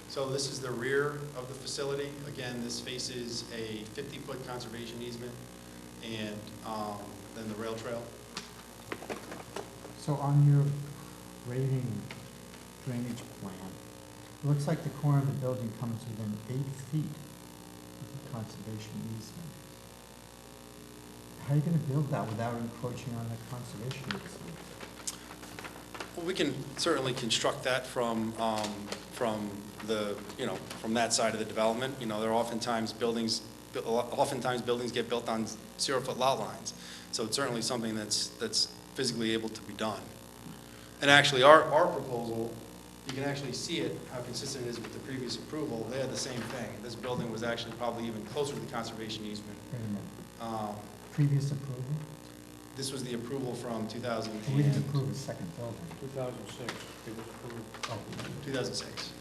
So this is the rear of the facility. Again, this faces a 50-foot conservation easement and then the rail trail. so on your grading drainage plan, it looks like the corner of the building comes within 8 feet of the conservation easement. How are you gonna build that without encroaching on the conservation easement? Well, we can certainly construct that from the, from that side of the development. There are oftentimes buildings get built on 0-foot lot lines. So it's certainly something that's physically able to be done. And actually, our proposal, you can actually see it, how consistent it is with the previous approval. They had the same thing. This building was actually probably even closer to the conservation easement. Wait a minute. Previous approval? This was the approval from 2000 We didn't approve a second building. 2006, it was approved. Oh, 2006.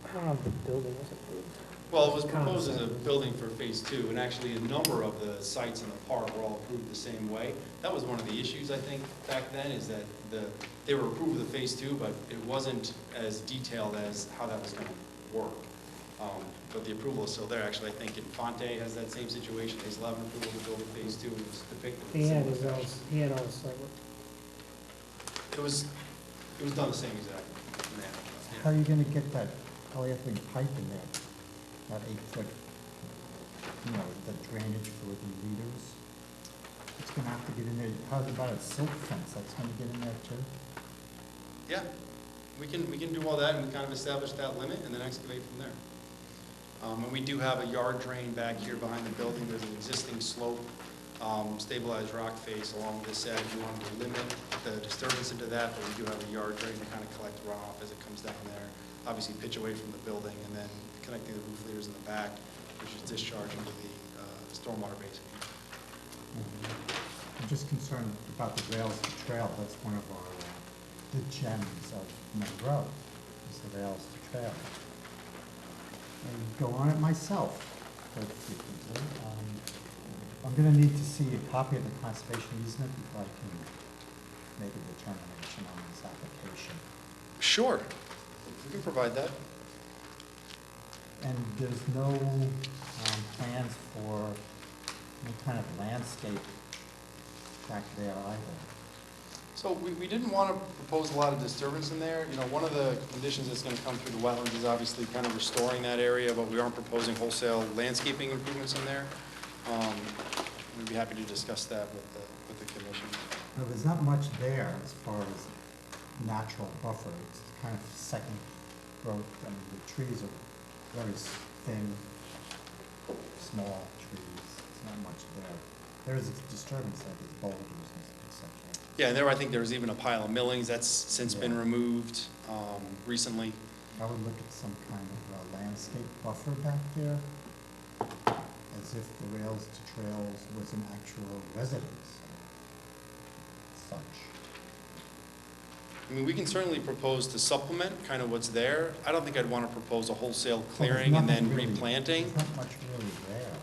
I don't know if the building was approved. Well, it was proposed as a building for phase 2, and actually a number of the sites in the park were all approved the same way. That was one of the issues, I think, back then, is that they were approved with the phase 2, but it wasn't as detailed as how that was going to work. But the approval is still there. Actually, I think Infante has that same situation. He's allowed approval to build a phase 2, and it's depicted. He had all his site work. It was done the same exact manner. how are you gonna get that polyethylene pipe in there? That 8-foot, the drainage for the leaders? It's gonna have to get in there. How's about a silk fence? That's gonna get in there too? Yeah, we can do all that and kind of establish that limit and then excavate from there. And we do have a yard drain back here behind the building. There's an existing slope, stabilized rock face along this edge. We wanted to limit the disturbance into that, but we do have a yard drain to kind of collect runoff as it comes down there. Obviously pitch away from the building and then connecting the roof leaders in the back, which is discharged into the stormwater basin. I'm just concerned about the rails to trail. That's one of our, the gems of Monroe, is the rails to trail. I go on it myself quite frequently. I'm gonna need to see a copy of the conservation easement before I can make a determination on this application. Sure, we can provide that. And there's no plans for any kind of landscape back there either. So we didn't want to propose a lot of disturbance in there. One of the conditions that's going to come through the wetlands is obviously kind of restoring that area, but we aren't proposing wholesale landscaping improvements in there. We'd be happy to discuss that with the commission. No, there's not much there as far as natural buffer. It's kind of second growth. I mean, the trees are very thin, small trees. There's not much there. There is a disturbance there, there's boulders and such. Yeah, and I think there was even a pile of millings that's since been removed recently. I would look at some kind of landscape buffer back there, as if the rails to trails was an actual residence, such. I mean, we can certainly propose to supplement kind of what's there. I don't think I'd want to propose a wholesale Well, there's clearing and then nothing really- replanting. There's not much really there.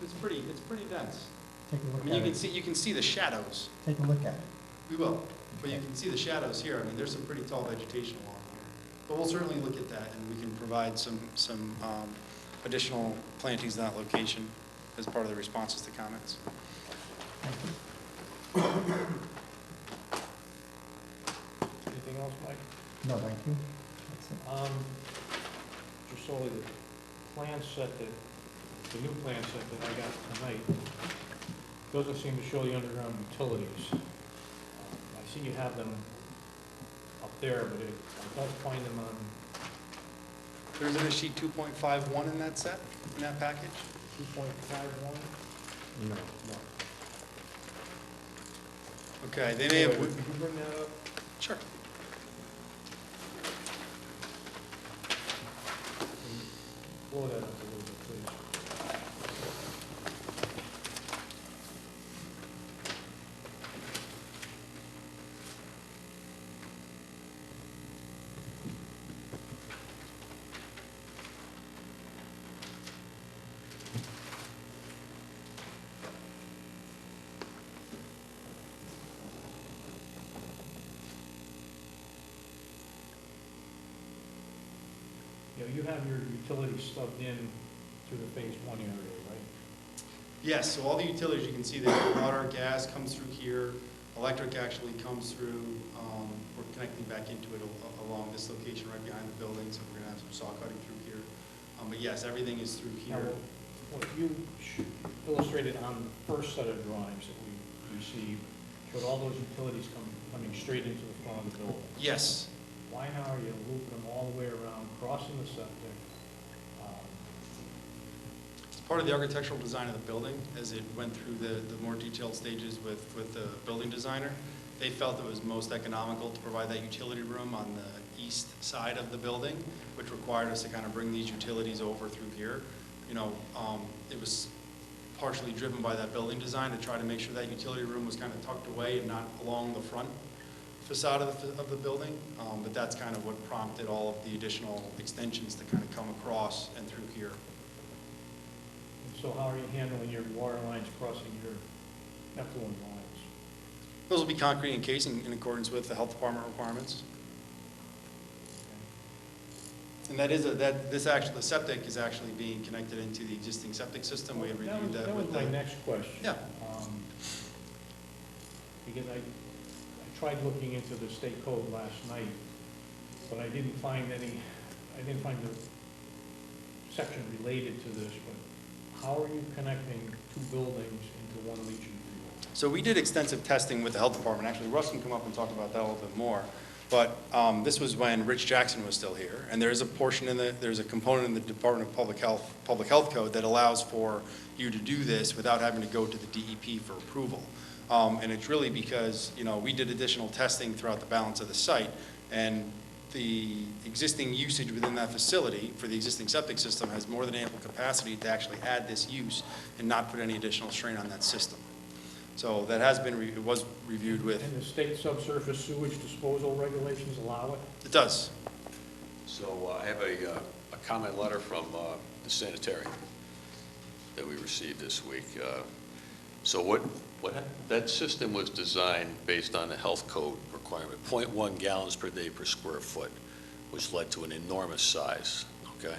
It's pretty dense. Take a I look mean, at it. you can see the shadows. Take a look at it. We will, but you can see the shadows here. I mean, there's some pretty tall vegetation along here. But we'll certainly look at that, and we can provide some additional plantings in that location as part of the responses to comments. Anything else, Mike? No, thank you. That's it. Just so the plan set that, the new plan set that I got tonight, doesn't seem to show the underground utilities. I see you have them up there, but I don't find them on There's a sheet 2.51 in that set, in that package? 2.51. No. No. Okay, they may have, Could you bring that up? sure. Blow that up a little bit, please. You know, you have your utilities stubbed in through the phase one area, right? Yes, so all the utilities, you can see that water, gas comes through here, electric actually comes through, we're connecting back into it along this location right behind the building, so we're gonna have some saw cutting through here. But yes, everything is through Now, here. what you illustrated on the first set of drawings that we received, showed all those utilities coming straight into the front of the building. Yes, Why now are you looping them all the way around, crossing the septic? it's part of the architectural design of the building, as it went through the more detailed stages with the building designer. They felt it was most economical to provide that utility room on the east side of the building, which required us to kind of bring these utilities over through here. You know, it was partially driven by that building design to try to make sure that utility room was kind of tucked away and not along the front facade of the building, but that's kind of what prompted all of the additional extensions to kind of come across and through here. And so how are you handling your water lines crossing your effluent lines? Those will be concrete encasing in accordance with the health department requirements. And that is the septic is actually being connected into the existing septic system. We had reviewed that That was with my the, next question. Yeah. Because I tried looking into the state code last night, but I didn't find the section related to this, but how are you connecting two buildings into one leaching field? so we did extensive testing with the health department. Actually, Russ can come up and talk about that a little bit more. But this was when Rich Jackson was still here, and there's a portion there's a component in the Department of Public Health Code that allows for you to do this without having to go to the DEP for approval. And it's really because, you know, we did additional testing throughout the balance of the site, and the existing usage within that facility for the existing septic system has more than ample capacity to actually add this use and not put any additional strain on that system. So that has been, it was reviewed with, And the state subsurface sewage disposal regulations allow it? it does. So I have a comment letter from the sanitarian that we received this week. So that system was designed based on the health code requirement, 0.1 gallons per day per square foot, which led to an enormous size, okay?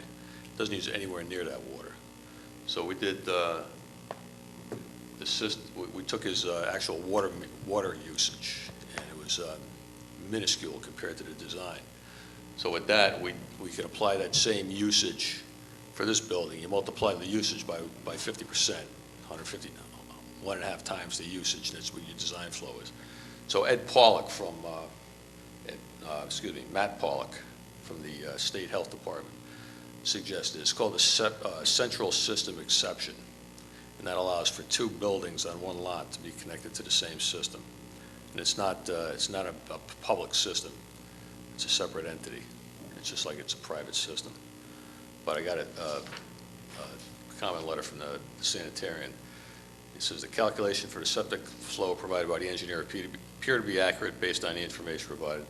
Doesn't use anywhere near that water. So we did we took his actual water usage, and it was minuscule compared to the design. So with that, we could apply that same usage for this building. You multiply the usage by 50%, 150, 1.5 times the usage. That's what your design flow is. So Matt Pollock from the State Health Department suggested it's called a central system exception. And that allows for 2 buildings on one lot to be connected to the same system. And it's not a public system. It's a separate entity. It's just like it's a private system. But I got a comment letter from the sanitarian. It says the calculation for the septic flow provided by the engineer appear to be accurate based on the information provided.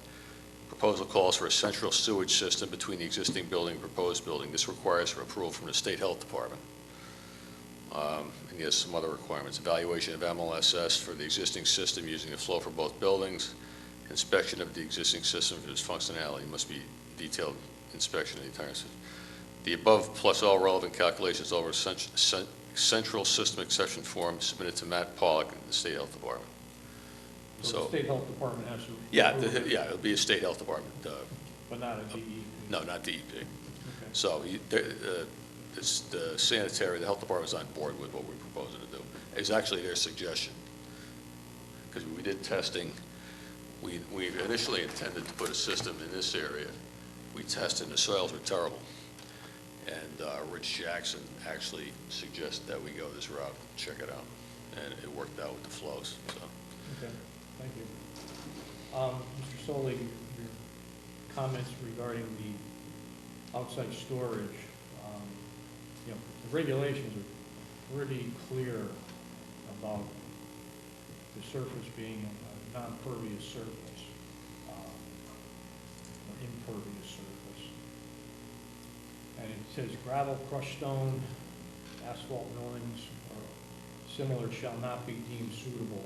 Proposal calls for a central sewage system between the existing building and proposed building. This requires for approval from the State Health Department. And he has some other requirements. Evaluation of MLSS for the existing system using the flow for both buildings. Inspection of the existing system for its functionality. Must be detailed inspection of the entire system. The above plus all relevant calculations over central system exception form submitted to Matt Pollock in the State Health Department. So the State Health Department has to. Yeah, approve it, yeah, it'll be a State Health Department. But not a DEP. No, not DEP. Okay. So the sanitary, the health department's on board with what we're proposing to do. It's actually their suggestion. Because we did testing, we initially intended to put a system in this area. We tested, the soils were terrible. And Rich Jackson actually suggested that we go this route, check it out. And it worked out with the flows, so. Okay, thank you. Mr. Solly, your comments regarding the outside storage, you know, the regulations are pretty clear about the surface being a non-pervious surface, or impervious surface. And it says gravel, crushed stone, asphalt millings, or similar shall not be deemed suitable.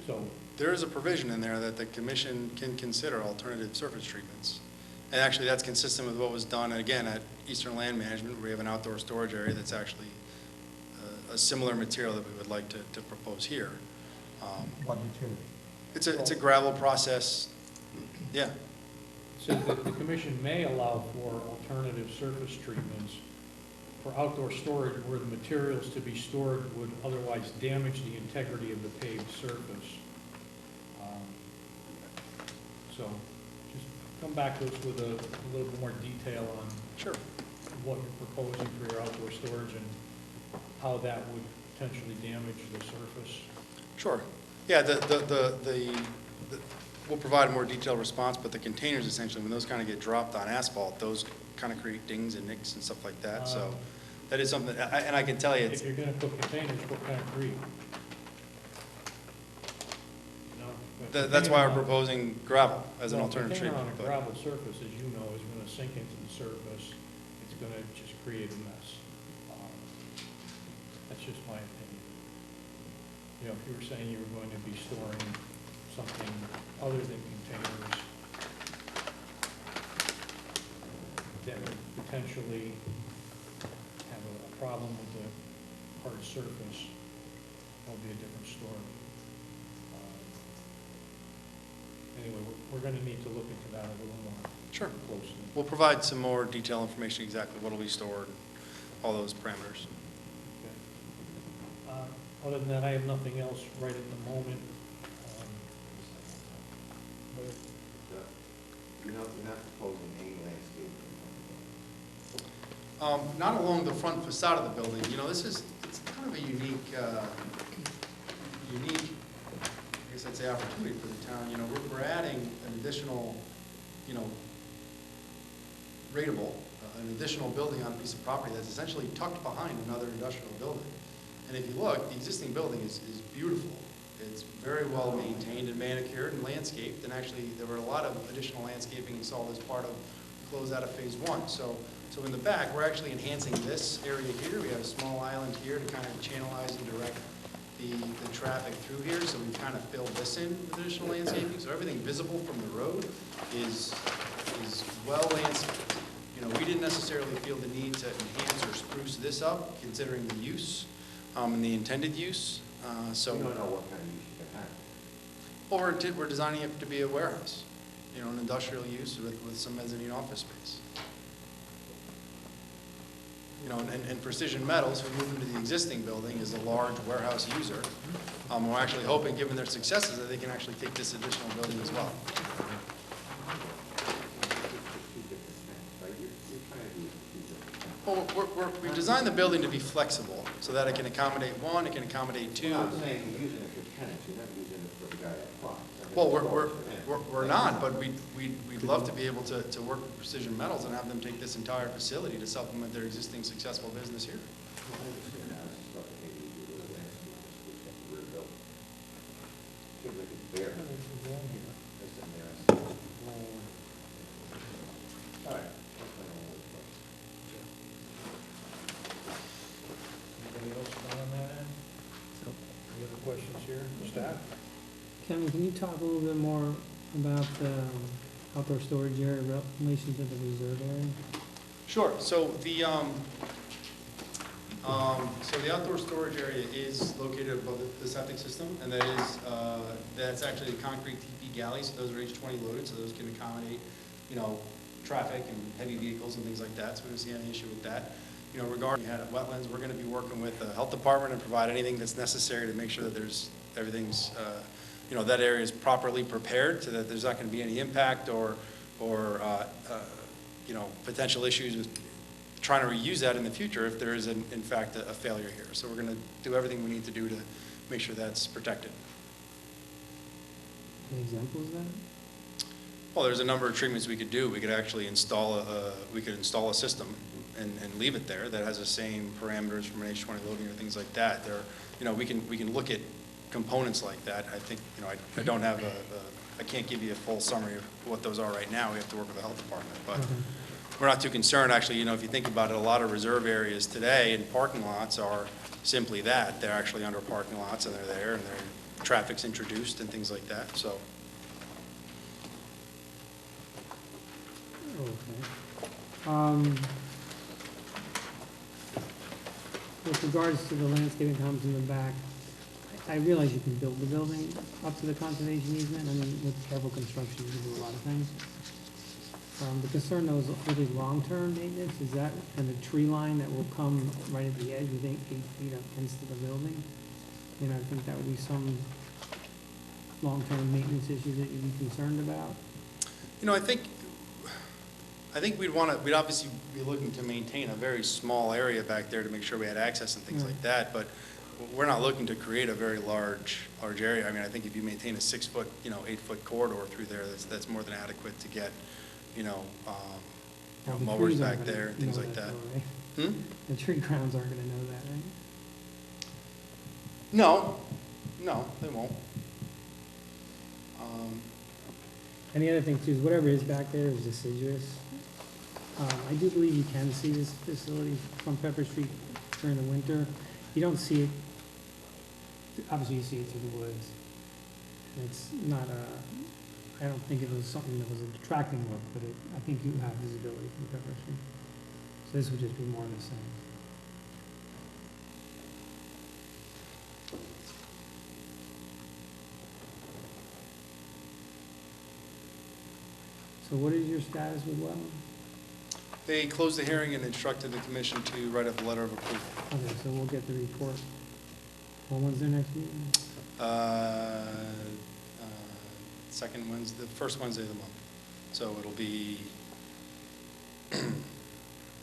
So, There is a provision in there that the commission can consider alternative surface treatments. And actually, that's consistent with what was done, again, at Eastern Land Management, where we have an outdoor storage area that's actually a similar material that we would like to propose here. What material? It's a gravel process, yeah. it says that the commission may allow for alternative surface treatments for outdoor storage where the materials to be stored would otherwise damage the integrity of the paved surface. So just come back to us with a little bit more detail on Sure. what you're proposing for your outdoor storage and how that would potentially damage the surface. Sure. Yeah, we'll provide a more detailed response, but the containers essentially, when those kind of get dropped on asphalt, those kind of create dings and nicks and stuff like that. So that is something, and I can tell you, If you're gonna put containers, put concrete. You know, that's why we're proposing gravel as an alternative container treatment. on a but- gravel surface, as you know, is gonna sink into the surface. It's gonna just create a mess. That's just my opinion. You know, if you were saying you were going to be storing something other than containers that would potentially have a problem with the hard surface, that'll be a different story. Anyway, we're going to need to look into that a little more Sure. closely. We'll provide some more detailed information, exactly what will be stored, all those parameters. Okay. Other than that, I have nothing else right at the moment. You're not proposing any landscape? Not along the front facade of the building. You know, it's kind of a unique, I guess I'd say, opportunity for the town. You know, we're adding an additional, you know, rateable, an additional building on a piece of property that's essentially tucked behind another industrial building. And if you look, the existing building is beautiful. It's very well maintained and manicured and landscaped, and actually there were a lot of additional landscaping installed as part of the closeout of phase one. So in the back, we're actually enhancing this area here. We have a small island here to kind of channelize and direct the traffic through here. So we've kind of filled this in with additional landscaping. So everything visible from the road is well landscaped. You know, we didn't necessarily feel the need to enhance or spruce this up, considering the use and the intended use. So You don't know what kind of use you can have. Well, we're designing it to be a warehouse, you know, an industrial use with some mezzanine office space. You know, and Precision Metals, who moved into the existing building, is a large warehouse user. We're actually hoping, given their successes, that they can actually take this additional building as well. Well, we've designed the building to be flexible so that it can accommodate one, it can accommodate two. Well, I'm saying you're using it for tenants, you're not using it for the guy up front. Well, we're not, but we'd love to be able to work with Precision Metals and have them take this entire facility to supplement their existing successful business here. Kevin, can you talk a little bit more about the outdoor storage area in relation to the reserve area? Sure, so the outdoor storage area is located above the septic system, and that's actually a concrete TP galley, so those are H20 loaded, so those can accommodate, traffic and heavy vehicles and things like that, so we don't see any issue with that. Regarding wetlands, we're gonna be working with the health department and provide anything that's necessary to make sure that everything's, that area is properly prepared so that there's not gonna be any impact or potential issues with trying to reuse that in the future if there is, in fact, a failure here. So we're going to do everything we need to do to make sure that's protected. An example of that? Well, there's a number of treatments we could do. We could actually install a system and leave it there that has the same parameters from an H20 loading or things like that. We can look at components like that. I think, I don't have I can't give you a full summary of what those are right now. We have to work with the health department, but. Okay. We're not too concerned, actually. If you think about it, a lot of reserve areas today and parking lots are simply that. They're actually under parking lots, and they're there, and traffic's introduced and things like that, so. Okay. With regards to the landscaping comments in the back, I realize you can build the building up to the conservation easement. I mean, with careful construction, you can do a lot of things. The concern though is really long-term maintenance, is that, and the tree line that will come right at the edge, you think 8 feet up against the building? I think that would be some long-term maintenance issues that you'd be concerned about? I think we'd obviously be looking to maintain a very small area back there to make sure we had access and things like that, but we're not looking to create a very large area. I mean, I think if you maintain a 6-foot, 8-foot corridor through there, that's more than adequate to get mowers back there and things like that. Though, right? The tree crowns aren't gonna know that, right? No, they won't. And the other thing too is whatever is back there is deciduous. I do believe you can see this facility from Pepper Street during the winter. You don't see it, obviously you see it through the woods. And it's not I don't think it was something that was a detracting look, but I think you have visibility from Pepper Street. So this would just be more of the same. So what is your status with wetland? They closed the hearing and instructed the commission to write up a letter of approval. Okay, so we'll get the report. When's their next meeting? Second Wednesday, the first Wednesday of the month. So it'll be second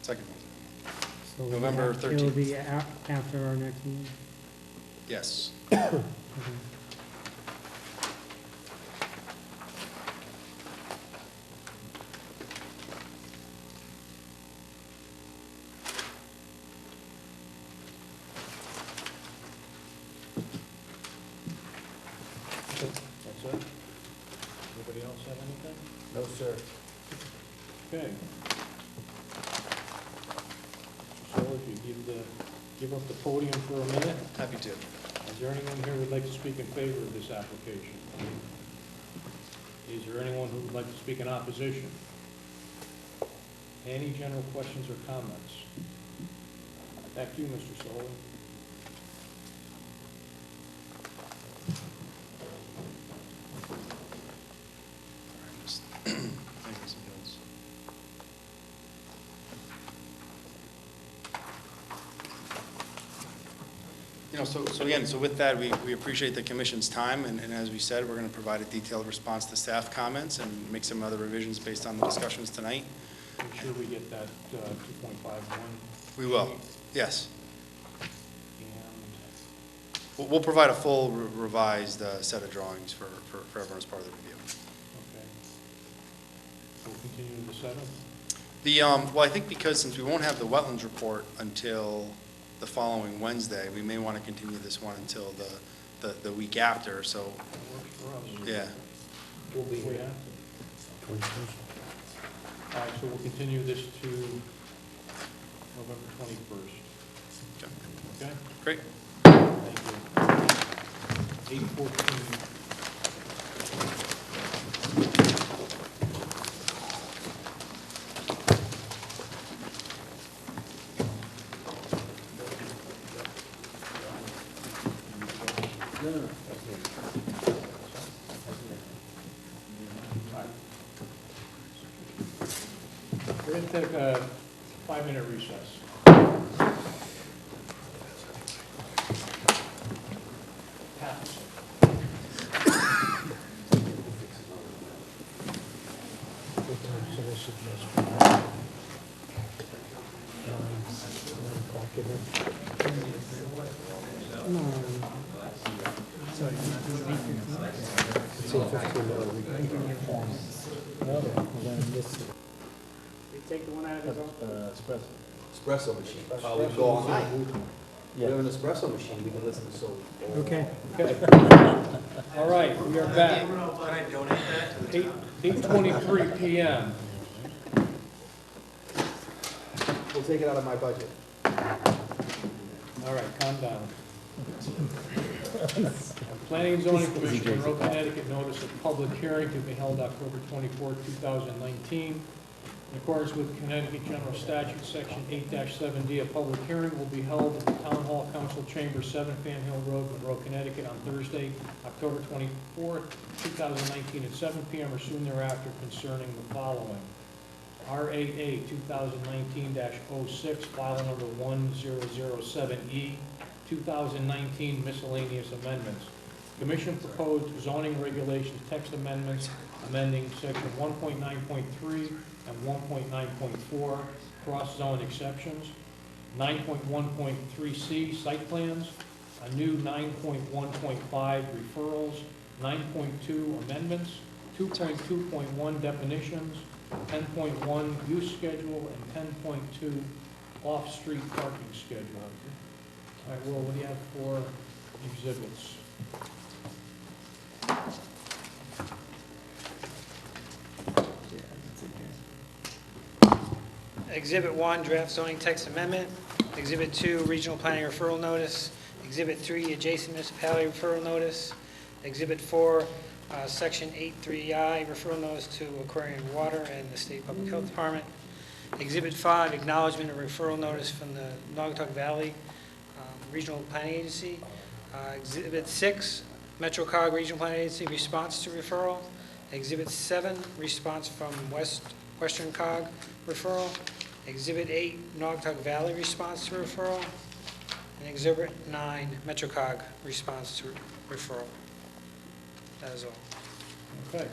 Wednesday of the month. So November 13th. It'll be after our next meeting? Yes. Okay. That's it? Anybody else have anything? No, sir. Okay. So if you give up the podium for a minute. Happy to. Is there anyone here who would like to speak in favor of this application? Is there anyone who would like to speak in opposition? Any general questions or comments? Back to you, Mr. Solly. So with that, we appreciate the commission's time, and as we said, we're going to provide a detailed response to staff comments and make some other revisions based on the discussions tonight. Make sure we get that 2.51. We will, yes. And, We'll provide a full revised set of drawings for everyone as part of the review. okay. We'll continue the setup. Well, I think because since we won't have the wetlands report until the following Wednesday, we may want to continue this one until the week after, so, That works for us. yeah. We'll be here. All right, so we'll continue this to November 21st. Okay. Okay? Great. Thank you. 8:14. to take a 5-minute recess. Pass. We take the one out of his office. Espresso machine. We go all night. We have an espresso machine, we can listen to so. Okay. Okay. All right, we are back. 8:23 PM. We'll take it out of my budget. All right, calm down. Planning and Zoning Commission, Monroe, Connecticut, notice of public hearing to be held October 24, 2019. In accordance with Connecticut General Statute, Section 8-7D, a public hearing will be held at the Town Hall Council Chamber, 7 Fan Hill Road, Monroe, Connecticut, on Thursday, October 24, 2019, at 7 p.m. or soon thereafter concerning the following. R8A 2019-06, file number 1007E, 2019 miscellaneous amendments. Commission proposed zoning regulations text amendments amending section 1.9.3 and 1.9.4 cross-zone exceptions, 9.1.3C site plans, a new 9.1.5 referrals, 9.2 amendments, 2.2.1 definitions, 10.1 use schedule, and 10.2 off-street parking schedule. All right, Will, what do you have for exhibits? Exhibit 1, draft zoning text amendment. Exhibit 2, regional planning referral notice. Exhibit 3, adjacent municipality referral notice. Exhibit 4, section 8.3I, referral notice to Aquarian Water and the State Public Health Department. Exhibit 5, acknowledgement of referral notice from the Naugatuck Valley Regional Planning Agency. Exhibit 6, MetroCog Regional Planning Agency, response to referral. Exhibit 7, response from Western Cog referral. Exhibit 8, Naugatuck Valley response to referral. And Exhibit 9, MetroCog response to referral. That is all. Okay.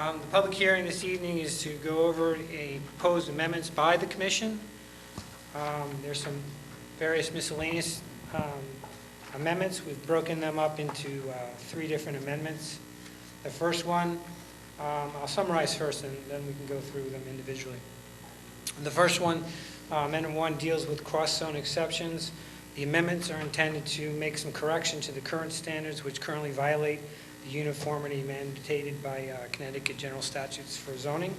The public hearing this evening is to go over a proposed amendments by the commission. There's some various miscellaneous amendments. We've broken them up into 3 different amendments. The first one, I'll summarize first and then we can go through them individually. The first one, Amendment 1, deals with cross-zone exceptions. The amendments are intended to make some correction to the current standards which currently violate the uniformity mandated by Connecticut General Statutes for zoning.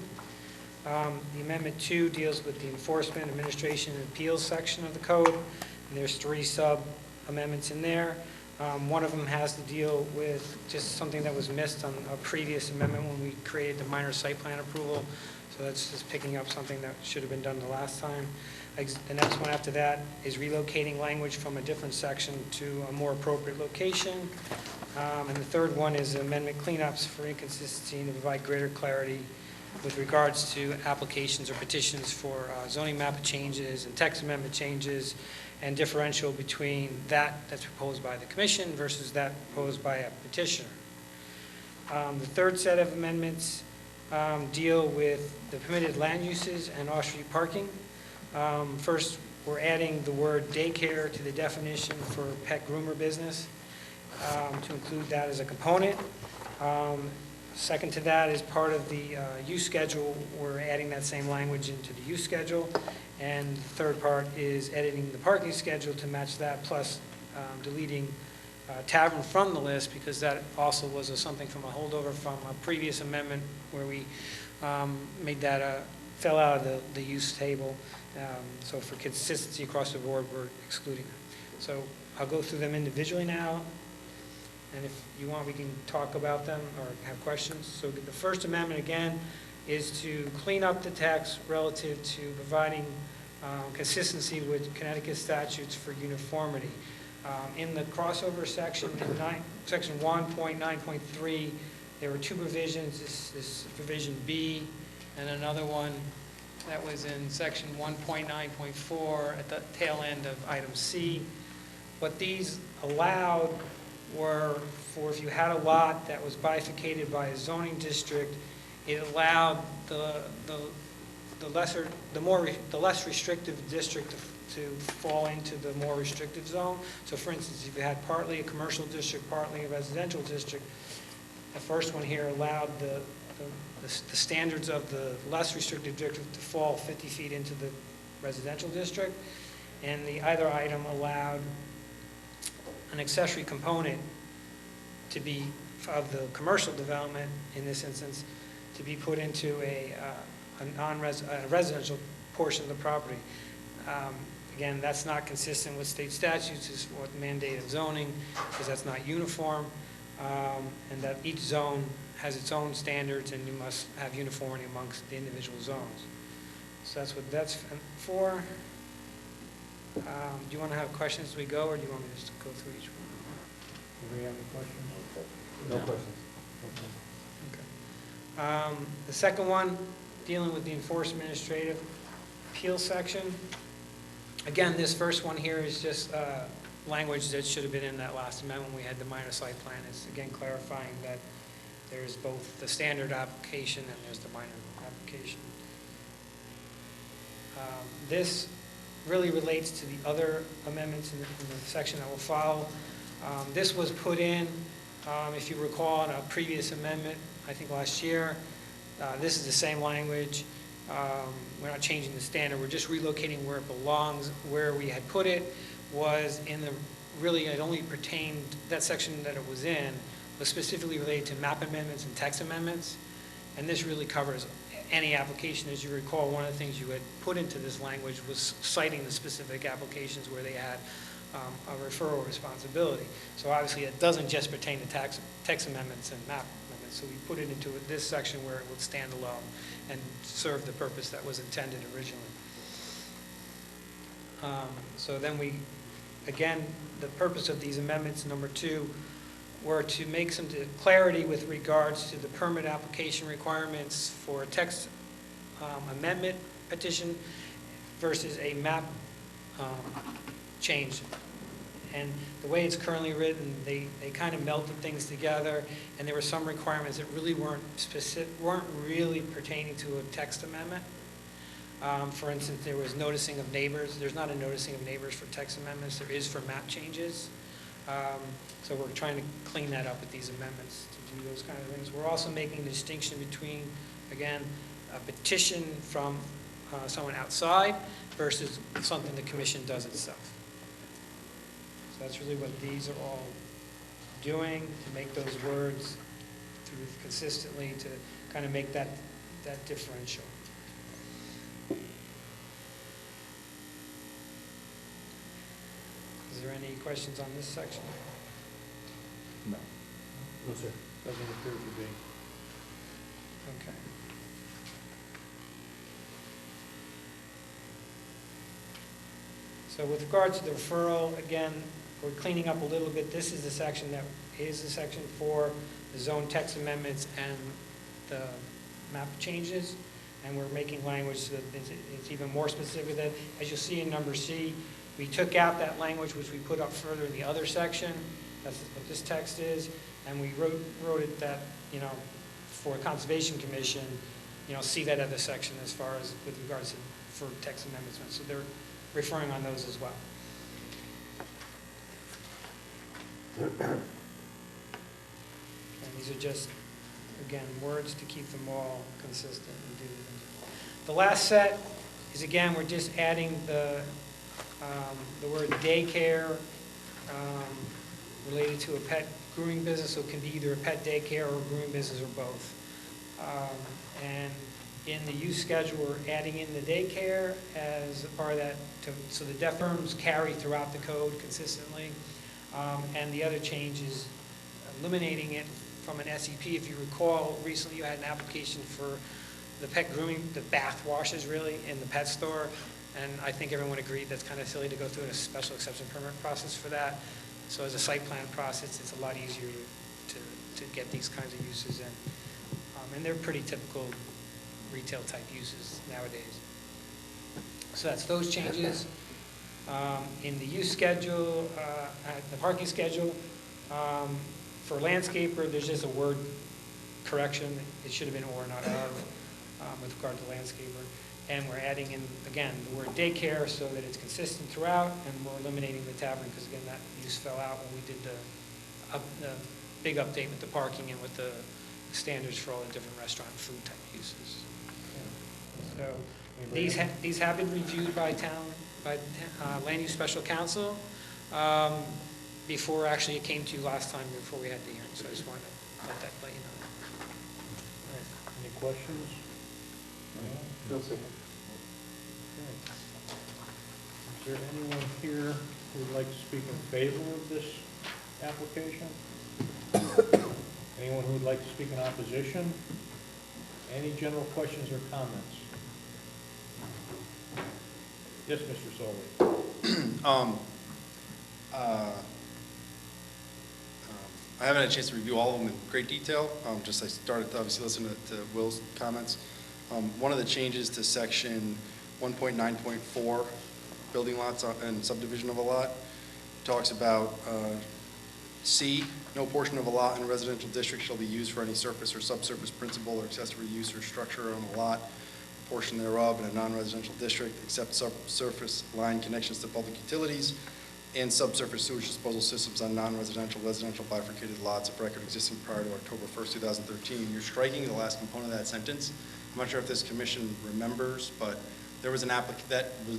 The Amendment 2 deals with the enforcement, administration, and appeals section of the code. And there's 3 sub-amendments in there. One of them has to deal with just something that was missed on a previous amendment when we created the minor site plan approval. So that's just picking up something that should have been done the last time. The next one after that is relocating language from a different section to a more appropriate location. And the third one is amendment cleanups for inconsistency and to provide greater clarity with regards to applications or petitions for zoning map changes and text amendment changes and differential between that's proposed by the commission versus that proposed by a petitioner. The third set of amendments deal with the permitted land uses and off-street parking. First, we're adding the word daycare to the definition for pet groomer business to include that as a component. Second to that is part of the use schedule. We're adding that same language into the use schedule. And the third part is editing the parking schedule to match that, plus deleting tavern from the list because that also was something from a holdover from a previous amendment where we made that fell out of the use table. So for consistency across the board, we're excluding it. So I'll go through them individually now. and if you want, we can talk about them or have questions. So the First Amendment, again, is to clean up the text relative to providing consistency with Connecticut statutes for uniformity. In the crossover section, in section 1.9.3, there were two provisions. This provision B and another one that was in section 1.9.4 at the tail end of item C. What these allowed were for if you had a lot that was bifurcated by a zoning district, it allowed the less restrictive district to fall into the more restrictive zone. So for instance, if you had partly a commercial district, partly a residential district, the first one here allowed the standards of the less restrictive district to fall 50 feet into the residential district, and the other item allowed an accessory component to be, of the commercial development in this instance, to be put into a residential portion of the property. Again, that's not consistent with state statutes, is what mandated zoning, because that's not uniform, and that each zone has its own standards, and you must have uniformity amongst the individual zones. So that's what that's for. Do you want to have questions as we go, or do you want me just to go through each one? Do we have any questions? No questions. Okay. The second one, dealing with the enforcement administrative appeal section. Again, this first one here is just language that should have been in that last amendment when we had the minor site plan. It's again clarifying that there's both the standard application and there's the minor application. This really relates to the other amendments in the section that will follow. This was put in, if you recall, in a previous amendment, I think last year. This is the same language. We're not changing the standard. We're just relocating where it belongs. Where we had put it was in the, really it only pertained, that section that it was in was specifically related to map amendments and text amendments. And this really covers any application. As you recall, one of the things you had put into this language was citing the specific applications where they had a referral responsibility. So obviously it doesn't just pertain to text amendments and map amendments. So we put it into this section where it would stand alone and serve the purpose that was intended originally. So then we, again, the purpose of these amendments, number 2, were to make some clarity with regards to the permit application requirements for a text amendment petition versus a map change. And the way it's currently written, they kind of melted things together, and there were some requirements that really weren't really pertaining to a text amendment. For instance, there was noticing of neighbors. There's not a noticing of neighbors for text amendments. There is for map changes. So we're trying to clean that up with these amendments to do those kind of things. We're also making a distinction between, again, a petition from someone outside versus something the commission does itself. So that's really what these are all doing, to make those words through consistently, to kind of make that differential. Is there any questions on this section? No. No, sir. Doesn't appear to be. Okay. So with regard to the referral, again, we're cleaning up a little bit. This is the section that is the section for the zone text amendments and the map changes. And we're making language so that it's even more specific. That, as you'll see in number C, we took out that language which we put up further in the other section. That's what this text is. And we wrote it that, you know, for Conservation Commission, you know, see that other section as far as with regards to for text amendments. So they're referring on those as well. And these are just, again, words to keep them all consistent and do them. The last set is, again, we're just adding the word daycare related to a pet grooming business, so it can be either a pet daycare or a grooming business or both. And in the use schedule, we're adding in the daycare as a part of that, so the deaf terms carry throughout the code consistently. And the other change is eliminating it from an SEP. If you recall, recently you had an application for the pet grooming, the bath washes really, in the pet store. And I think everyone agreed that's kind of silly to go through a special exception permit process for that. So as a site plan process, it's a lot easier to get these kinds of uses in. And they're pretty typical retail type uses nowadays. So that's those changes. In the use schedule, the parking schedule, for landscaper, there's just a word correction. It should have been or, not of, with regard to landscaper. And we're adding in, again, the word daycare so that it's consistent throughout, and we're eliminating the tavern, because again, that use fell out when we did the big update with the parking and with the standards for all the different restaurant and food type uses. So these have been reviewed by land use special counsel before actually it came to you last time, before we had the hearing. So I just wanted to let you know. All right. Any questions? No? Okay. Is there anyone here who would like to speak in favor of this application? Anyone who would like to speak in opposition? Any general questions or comments? Yes, Mr. Solly. I haven't had a chance to review all of them in great detail. I started to obviously listen to Will's comments. One of the changes to section 1.9.4, building lots and subdivision of a lot, talks about C, no portion of a lot in a residential district shall be used for any surface or subsurface principal or accessory use or structure on a lot, portion thereof in a non-residential district, except subsurface line connections to public utilities and subsurface sewage disposal systems on non-residential, residential bifurcated lots of record existing prior to October 1st, 2013. You're striking the last component of that sentence. I'm not sure if this commission remembers, but there was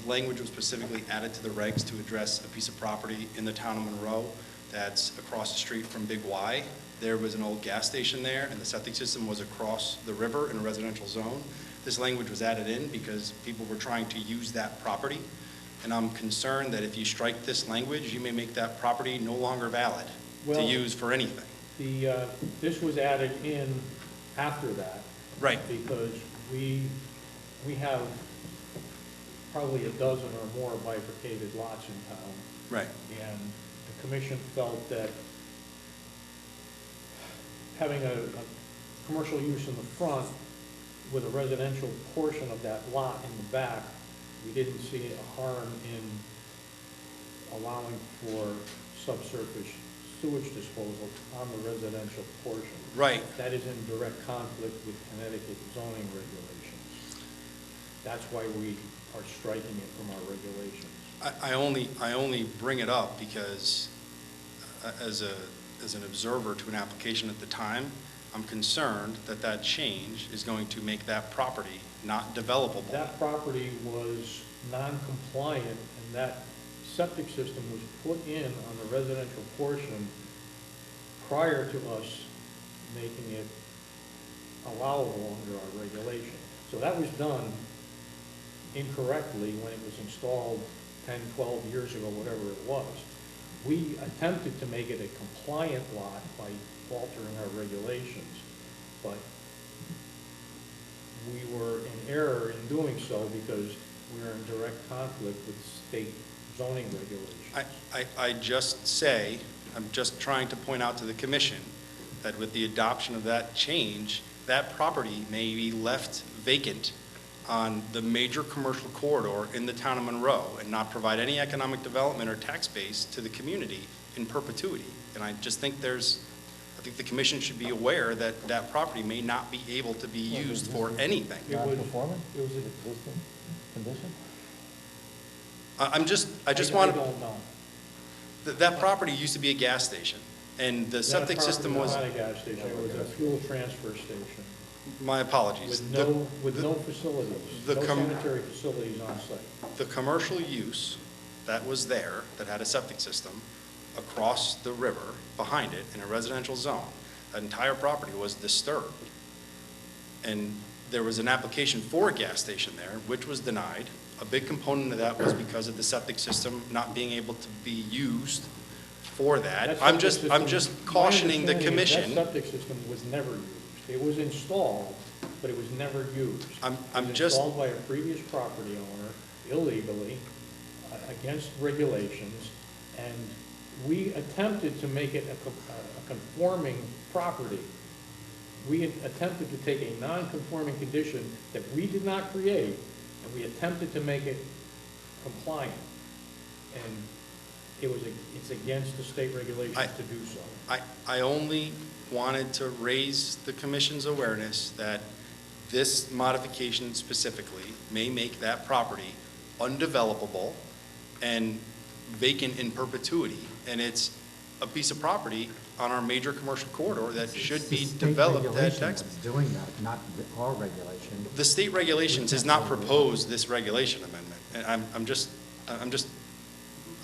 language was specifically added to the regs to address a piece of property in the town of Monroe that's across the street from Big Y. There was an old gas station there, and the septic system was across the river in a residential zone. This language was added in because people were trying to use that property. And I'm concerned that if you strike this language, you may make that property no longer valid to use for anything. This was added in after that. Right. Because we have probably a dozen or more bifurcated lots in town. Right. And the commission felt that having a commercial use in the front with a residential portion of that lot in the back, we didn't see a harm in allowing for subsurface sewage disposal on the residential portion. Right. That is in direct conflict with Connecticut zoning regulations. That's why we are striking it from our regulations. I only bring it up because as an observer to an application at the time, I'm concerned that that change is going to make that property not developable. That property was non-compliant, and that septic system was put in on the residential portion prior to us making it allowable under our regulation. So that was done incorrectly when it was installed 10, 12 years ago, whatever it was. We attempted to make it a compliant lot by altering our regulations, but we were in error in doing so because we were in direct conflict with state zoning regulations. I'm just trying to point out to the commission that with the adoption of that change, that property may be left vacant on the major commercial corridor in the town of Monroe and not provide any economic development or tax base to the community in perpetuity. And I just think I think the commission should be aware that that property may not be able to be used for anything. Non-conforming? It was an existing condition? I just want to. I don't know. That property used to be a gas station, and the septic system was. Not a gas station, it was a fuel transfer station. My apologies. With no facilities, no sanitary facilities on site. The commercial use that was there, that had a septic system, across the river, behind it, in a residential zone, that entire property was disturbed. And there was an application for a gas station there, which was denied. A big component of that was because of the septic system not being able to be used for that. That I'm septic I'm system- just my cautioning the understanding is commission. That septic system was never used. It was installed, but it was never used. I'm It was just, installed by a previous property owner illegally, against regulations, and we attempted to make it a conforming property. We had attempted to take a non-conforming condition that we did not create, and we attempted to make it compliant. And it's against the state regulations to do so. I only wanted to raise the commission's awareness that this modification specifically may make that property undevelopable and vacant in perpetuity. And it's a piece of property on our major commercial corridor that should be developed at State tax. regulation that's doing that, not our regulation. The state regulations has not proposed this regulation amendment. And I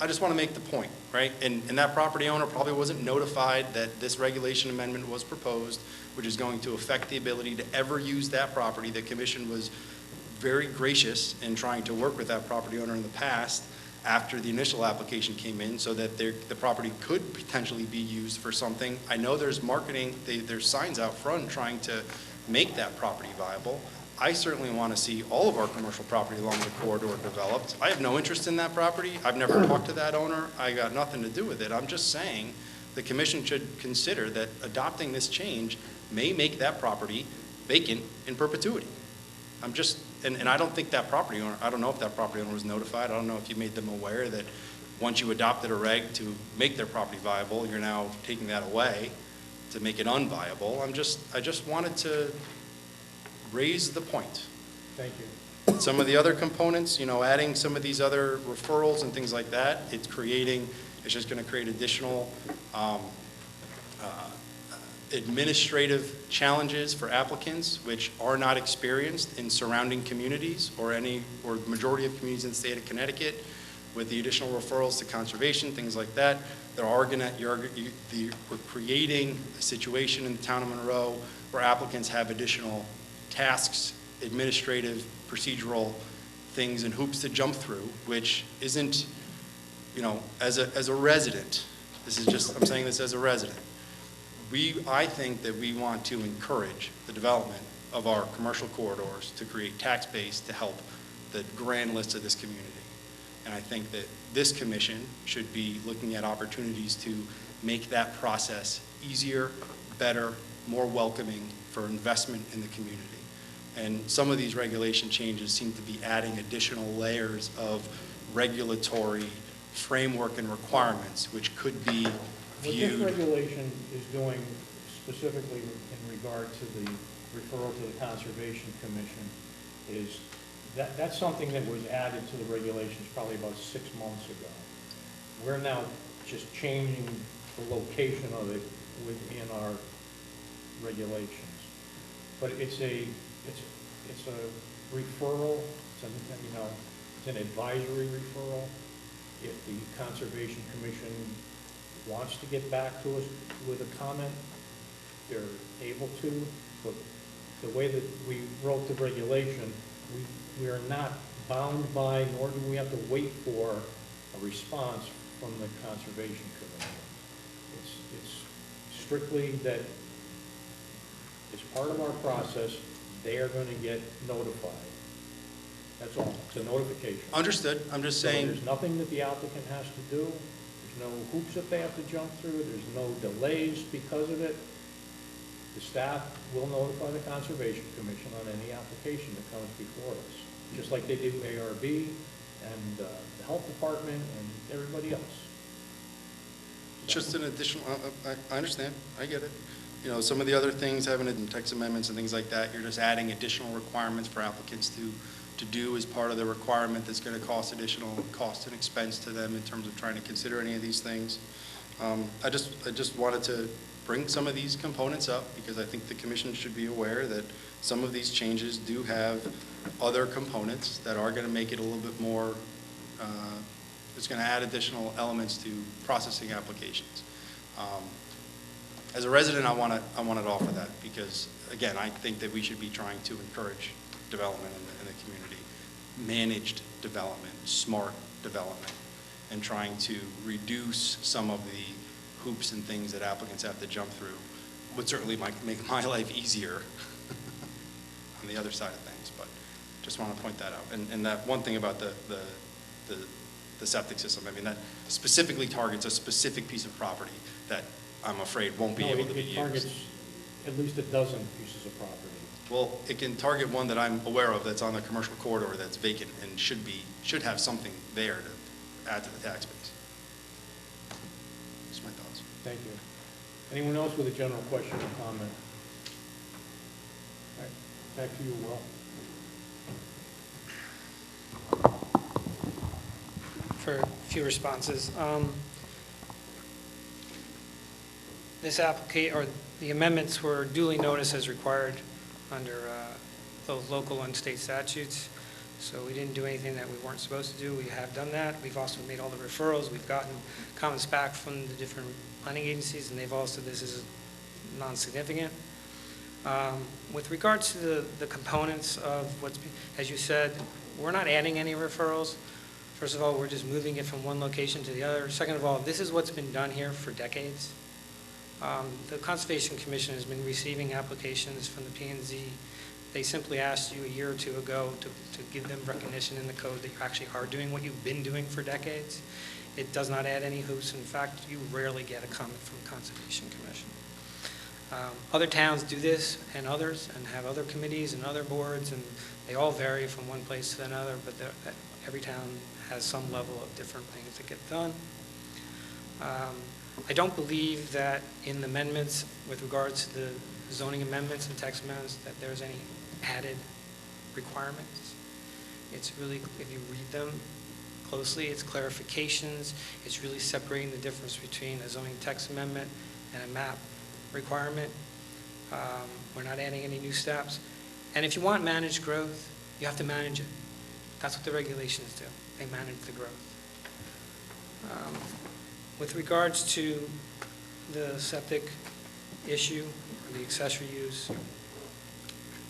just want to make the point, right? And that property owner probably wasn't notified that this regulation amendment was proposed, which is going to affect the ability to ever use that property. The commission was very gracious in trying to work with that property owner in the past after the initial application came in so that the property could potentially be used for something. I know there's marketing, there's signs out front trying to make that property viable. I certainly want to see all of our commercial property along the corridor developed. I have no interest in that property. I've never talked to that owner. I got nothing to do with it. I'm just saying the commission should consider that adopting this change may make that property vacant in perpetuity. I'm just, and I don't think that property owner, I don't know if that property owner was notified. I don't know if you made them aware that once you adopted a reg to make their property viable, you're now taking that away to make it unviable. I just wanted to raise the point. Thank you. Some of the other components, adding some of these other referrals and things like that, it's just going to create additional administrative challenges for applicants which are not experienced in surrounding communities or the majority of communities in the state of Connecticut with the additional referrals to conservation, things like that. We're creating a situation in the town of Monroe where applicants have additional tasks, administrative, procedural things and hoops to jump through, which isn't, as a resident, I'm saying this as a resident. I think that we want to encourage the development of our commercial corridors to create tax base to help the grand list of this community. And I think that this commission should be looking at opportunities to make that process easier, better, more welcoming for investment in the community. And some of these regulation changes seem to be adding additional layers of regulatory framework and requirements, which could be viewed. What this regulation is doing specifically in regard to the referral to the Conservation Commission is that's something that was added to the regulations probably about 6 months ago. We're now just changing the location of it within our regulations. But it's a referral, it's an advisory referral. If the Conservation Commission wants to get back to us with a comment, they're able to, but the way that we wrote the regulation, we are not bound by, nor do we have to wait for a response from the Conservation Commission. It's strictly that as part of our process, they are going to get notified. That's all. It's a notification. Understood. I'm just saying. So there's nothing that the applicant has to do. There's no hoops that they have to jump through. There's no delays because of it. The staff will notify the Conservation Commission on any application that comes before us, just like they do ARB and the Health Department and everybody else. Just an additional, I understand, I get it. Some of the other things, having it in text amendments and things like that, you're just adding additional requirements for applicants to do as part of the requirement that's going to cost additional cost and expense to them in terms of trying to consider any of these things. I just wanted to bring some of these components up because I think the commission should be aware that some of these changes do have other components that are going to make it a little bit more, it's going to add additional elements to processing applications. As a resident, I want to offer that because, again, I think that we should be trying to encourage development in the community, managed development, smart development, and trying to reduce some of the hoops and things that applicants have to jump through. Would certainly make my life easier on the other side of things, but just want to point that out. And that one thing about the septic system, I mean, that specifically targets a specific piece of property that I'm afraid won't be No, able to be it targets used. at least a dozen pieces of property. Well, it can target one that I'm aware of that's on the commercial corridor that's vacant and should have something there to add to the tax base. Just my thoughts. Thank you. Anyone else with a general question or comment? All right, back to you, Will. For a few responses. This or the amendments were duly noticed as required under both local and state statutes. So we didn't do anything that we weren't supposed to do. We have done that. We've also made all the referrals. We've gotten comments back from the different planning agencies, and they've all said this is non-significant. With regards to the components of as you said, we're not adding any referrals. First of all, we're just moving it from one location to the other. Second of all, this is what's been done here for decades. The Conservation Commission has been receiving applications from the P&Z. They simply asked you a year or two ago to give them recognition in the code that you actually are doing what you've been doing for decades. It does not add any hoops. In fact, you rarely get a comment from the Conservation Commission. Other towns do this, and others, and have other committees and other boards, and they all vary from one place to another, but every town has some level of different things that get done. I don't believe that in the amendments, with regards to the zoning amendments and text amendments, that there's any added requirements. It's really, if you read them closely, it's clarifications. It's really separating the difference between a zoning text amendment and a map requirement. We're not adding any new steps. And if you want managed growth, you have to manage it. That's what the regulations do. They manage the growth. With regards to the septic issue, or the accessory use,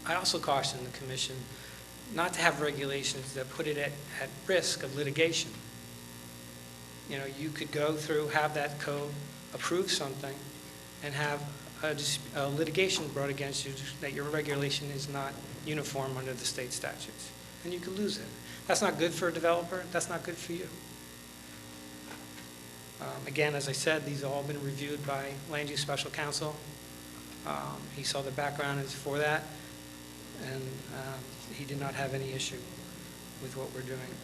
I also caution the commission not to have regulations that put it at risk of litigation. You know, you could go through, have that code approve something, and have a litigation brought against you that your regulation is not uniform under the state statutes, and you could lose it. That's not good for a developer. That's not good for you. Again, as I said, these have all been reviewed by Land Use Special Counsel. He saw the background is for that, and he did not have any issue with what we're doing.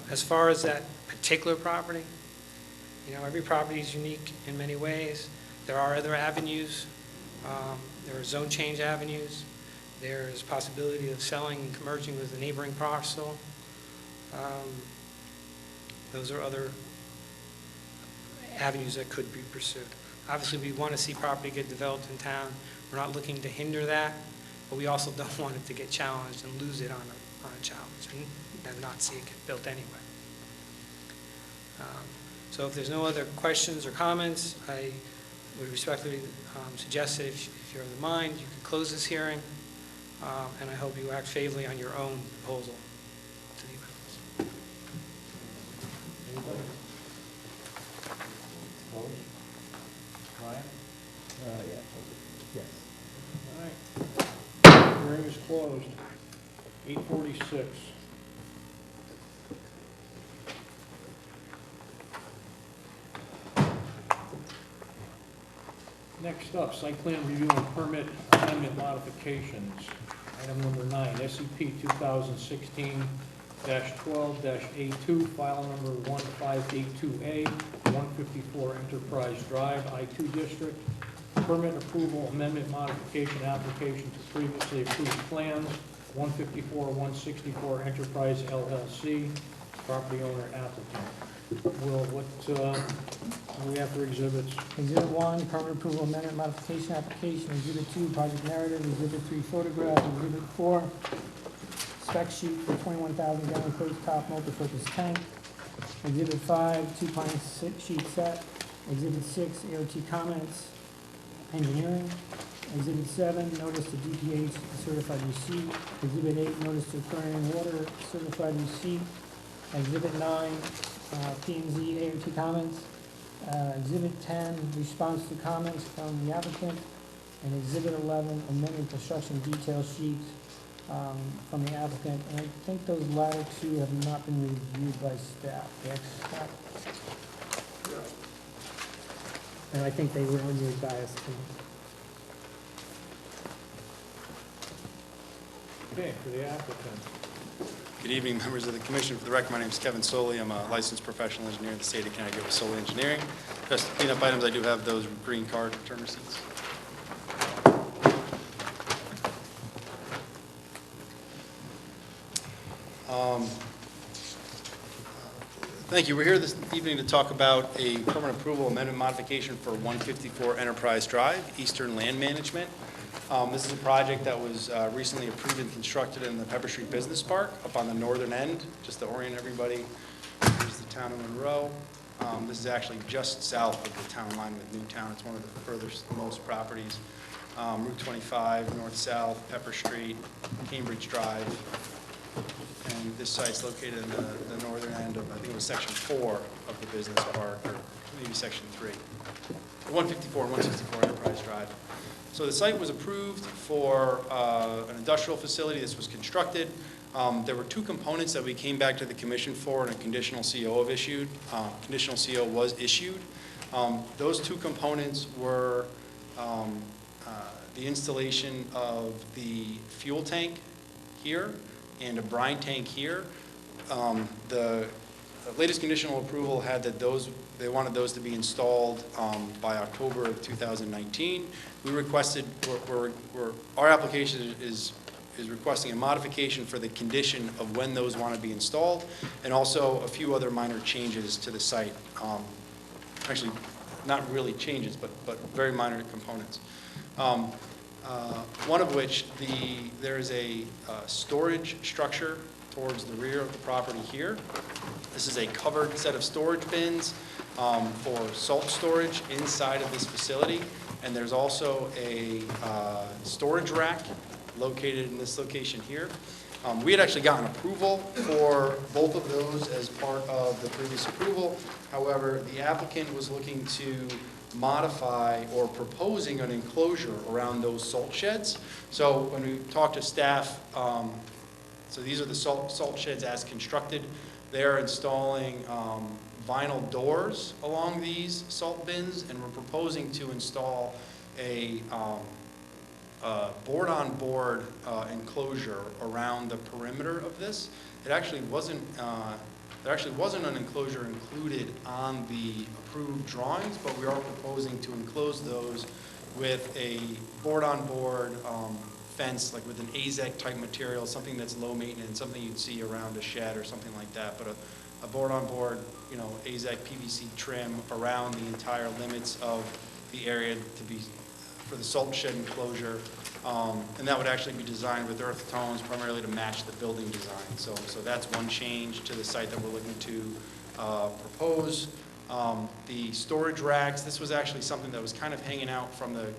As far as that particular property, you know, every property is unique in many ways. There are other avenues. There are zone change avenues. There is possibility of selling and merging with a neighboring parcel. Those are other avenues that could be pursued. Obviously, we want to see property get developed in town. We're not looking to hinder that, but we also don't want it to get challenged and lose it on a challenge and not see it get built anyway. So if there's no other questions or comments, I would respectfully suggest that if you're of the mind, you can close this hearing, and I hope you act favorably on your own proposal to the amendments. Anybody? Opposed? Ryan? Yes. All right. Hearing is closed. 8:46. Next up, site plan review and permit amendment modifications. Item number 9, SCP 2016-12-A2, file number 1582A, 154 Enterprise Drive, I-2 District. Permit approval amendment modification application to previously approved plans, 154-164 Enterprise LLC, property owner applicant. Will, what do we have for exhibits? Exhibit 1, permit approval amendment modification application. Exhibit 2, project narrative. Exhibit 3, photograph. Exhibit 4, spec sheet for 21,000 gallon closed top multipurpose tank. Exhibit 5, 2 pine sheet set. Exhibit 6, AOT comments, engineering. Exhibit 7, notice to DPH certified receipt. Exhibit 8, notice to aquarium water certified receipt. Exhibit 9, P&Z ART comments. Exhibit 10, response to comments from the applicant. And Exhibit 11, amended construction detail sheet from the applicant. And I think those latter two have not been reviewed by staff, correct, Scott? And I think they were on your dais tonight. Okay, for the applicant. Good evening, members of the commission. For the record, my name is Kevin Soley. I'm a licensed professional engineer in the state of Connecticut with Soley Engineering. Just cleanup items, I do have those green card return receipts. Thank you. We're here this evening to talk about a permanent approval amendment modification for 154 Enterprise Drive, Eastern Land Management. This is a project that was recently approved and constructed in the Pepper Street Business Park up on the northern end. Just to orient everybody, here's the town of Monroe. This is actually just south of the town line with Newtown. It's one of the furthest most properties. Route 25, north-south, Pepper Street, Cambridge Drive. And this site's located in the northern end of, I think it was section 4 of the business park, or maybe section 3. 154 and 164 Enterprise Drive. So the site was approved for an industrial facility. This was constructed. There were two components that we came back to the commission for, and a conditional CO was issued. Those two components were the installation of the fuel tank here and a brine tank here. The latest conditional approval had that they wanted those to be installed by October of 2019. We requested, our application is requesting a modification for the condition of when those want to be installed, and also a few other minor changes to the site. Actually, not really changes, but very minor components. One of which, there is a storage structure towards the rear of the property here. This is a covered set of storage bins for salt storage inside of this facility. And there's also a storage rack located in this location here. We had actually gotten approval for both of those as part of the previous approval. However, the applicant was looking to modify or proposing an enclosure around those salt sheds. So when we talked to staff, so these are the salt sheds as constructed. They're installing vinyl doors along these salt bins, and we're proposing to install a board-on-board enclosure around the perimeter of this. It actually wasn't, there actually wasn't an enclosure included on the approved drawings, but we are proposing to enclose those with a board-on-board fence, like with an AZEC type material, something that's low maintenance, something you'd see around a shed or something like that, but a board-on-board, you know, AZEC PVC trim around the entire limits of the area to be for the salt shed enclosure, and that would actually be designed with earth tones primarily to match the building design. So that's one change to the site that we're looking to propose. The storage racks, this was actually something that was kind of hanging out from the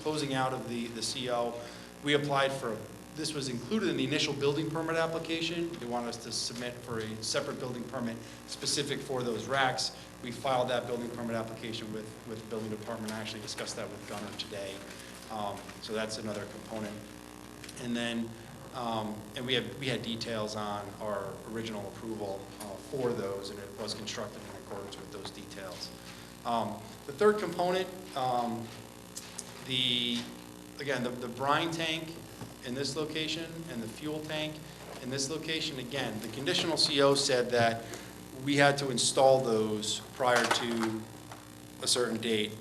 closing out of the CO. We applied for, this was included in the initial building permit application. They wanted us to submit for a separate building permit specific for those racks. We filed that building permit application with the building department. I actually discussed that with Gunnar today. So that's another component. And then, and we had details on our original approval for those, and it was constructed in accordance with those details. The third component, again, the brine tank in this location and the fuel tank in this location, again, the conditional CO said that we had to install those prior to a certain date.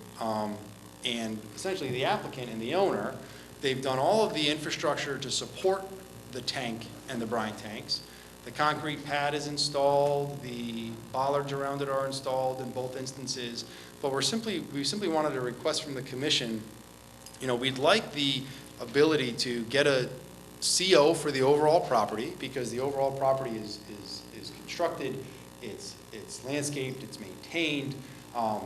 And essentially the applicant and the owner, they've done all of the infrastructure to support the tank and the brine tanks. The concrete pad is installed, the bollards around it are installed in both instances, but we simply wanted a request from the commission. You know, we'd like the ability to get a CO for the overall property, because the overall property is constructed, it's landscaped, it's maintained. I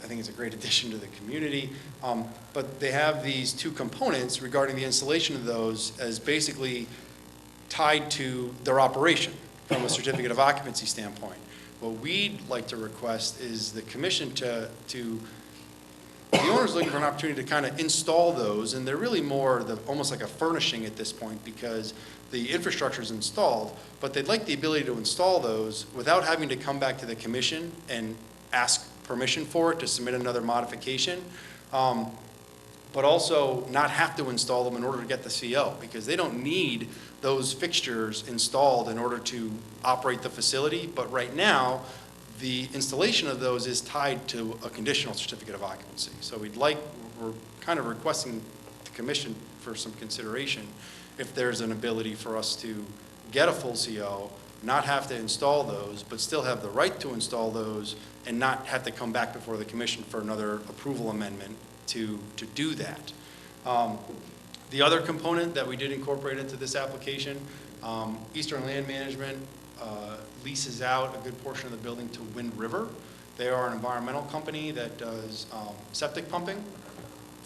think it's a great addition to the community. But they have these two components regarding the installation of those as basically tied to their operation. from a certificate of occupancy standpoint. What we'd like to request is the commission the owner's looking for an opportunity to kind of install those, and they're really more almost like a furnishing at this point because the infrastructure is installed, but they'd like the ability to install those without having to come back to the commission and ask permission for it to submit another modification, but also not have to install them in order to get the CO, because they don't need those fixtures installed in order to operate the facility. But right now, the installation of those is tied to a conditional certificate of occupancy. So we're kind of requesting the commission for some consideration if there's an ability for us to get a full CO, not have to install those, but still have the right to install those and not have to come back before the commission for another approval amendment to do that. The other component that we did incorporate into this application, Eastern Land Management leases out a good portion of the building to Wind River. They are an environmental company that does septic pumping.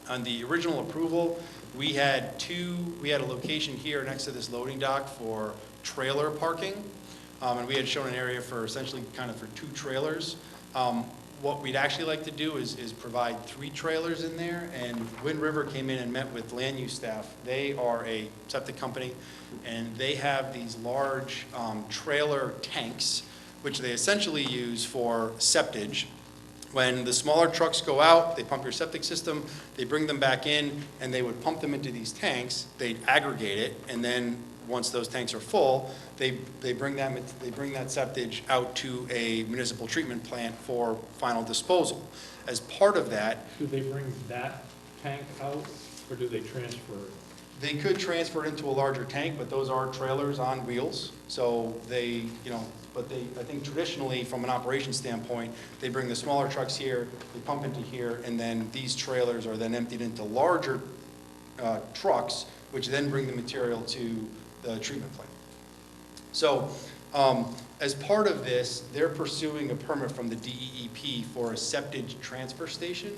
On the original approval, we had a location here next to this loading dock for trailer parking, and we had shown an area for essentially kind of for 2 trailers. What we'd actually like to do is provide 3 trailers in there, and Wind River came in and met with land use staff. They are a septic company, and they have these large trailer tanks, which they essentially use for septage. When the smaller trucks go out, they pump your septic system, they bring them back in, and they would pump them into these tanks, they'd aggregate it, and then once those tanks are full, they bring that septage out to a municipal treatment plant for final disposal. As part of that, Do they bring that tank out, or do they transfer it? they could transfer it into a larger tank, but those are trailers on wheels. So I think traditionally, from an operation standpoint, they bring the smaller trucks here, they pump into here, and then these trailers are then emptied into larger trucks, which then bring the material to the treatment plant. So as part of this, they're pursuing a permit from the DEEP for a septage transfer station.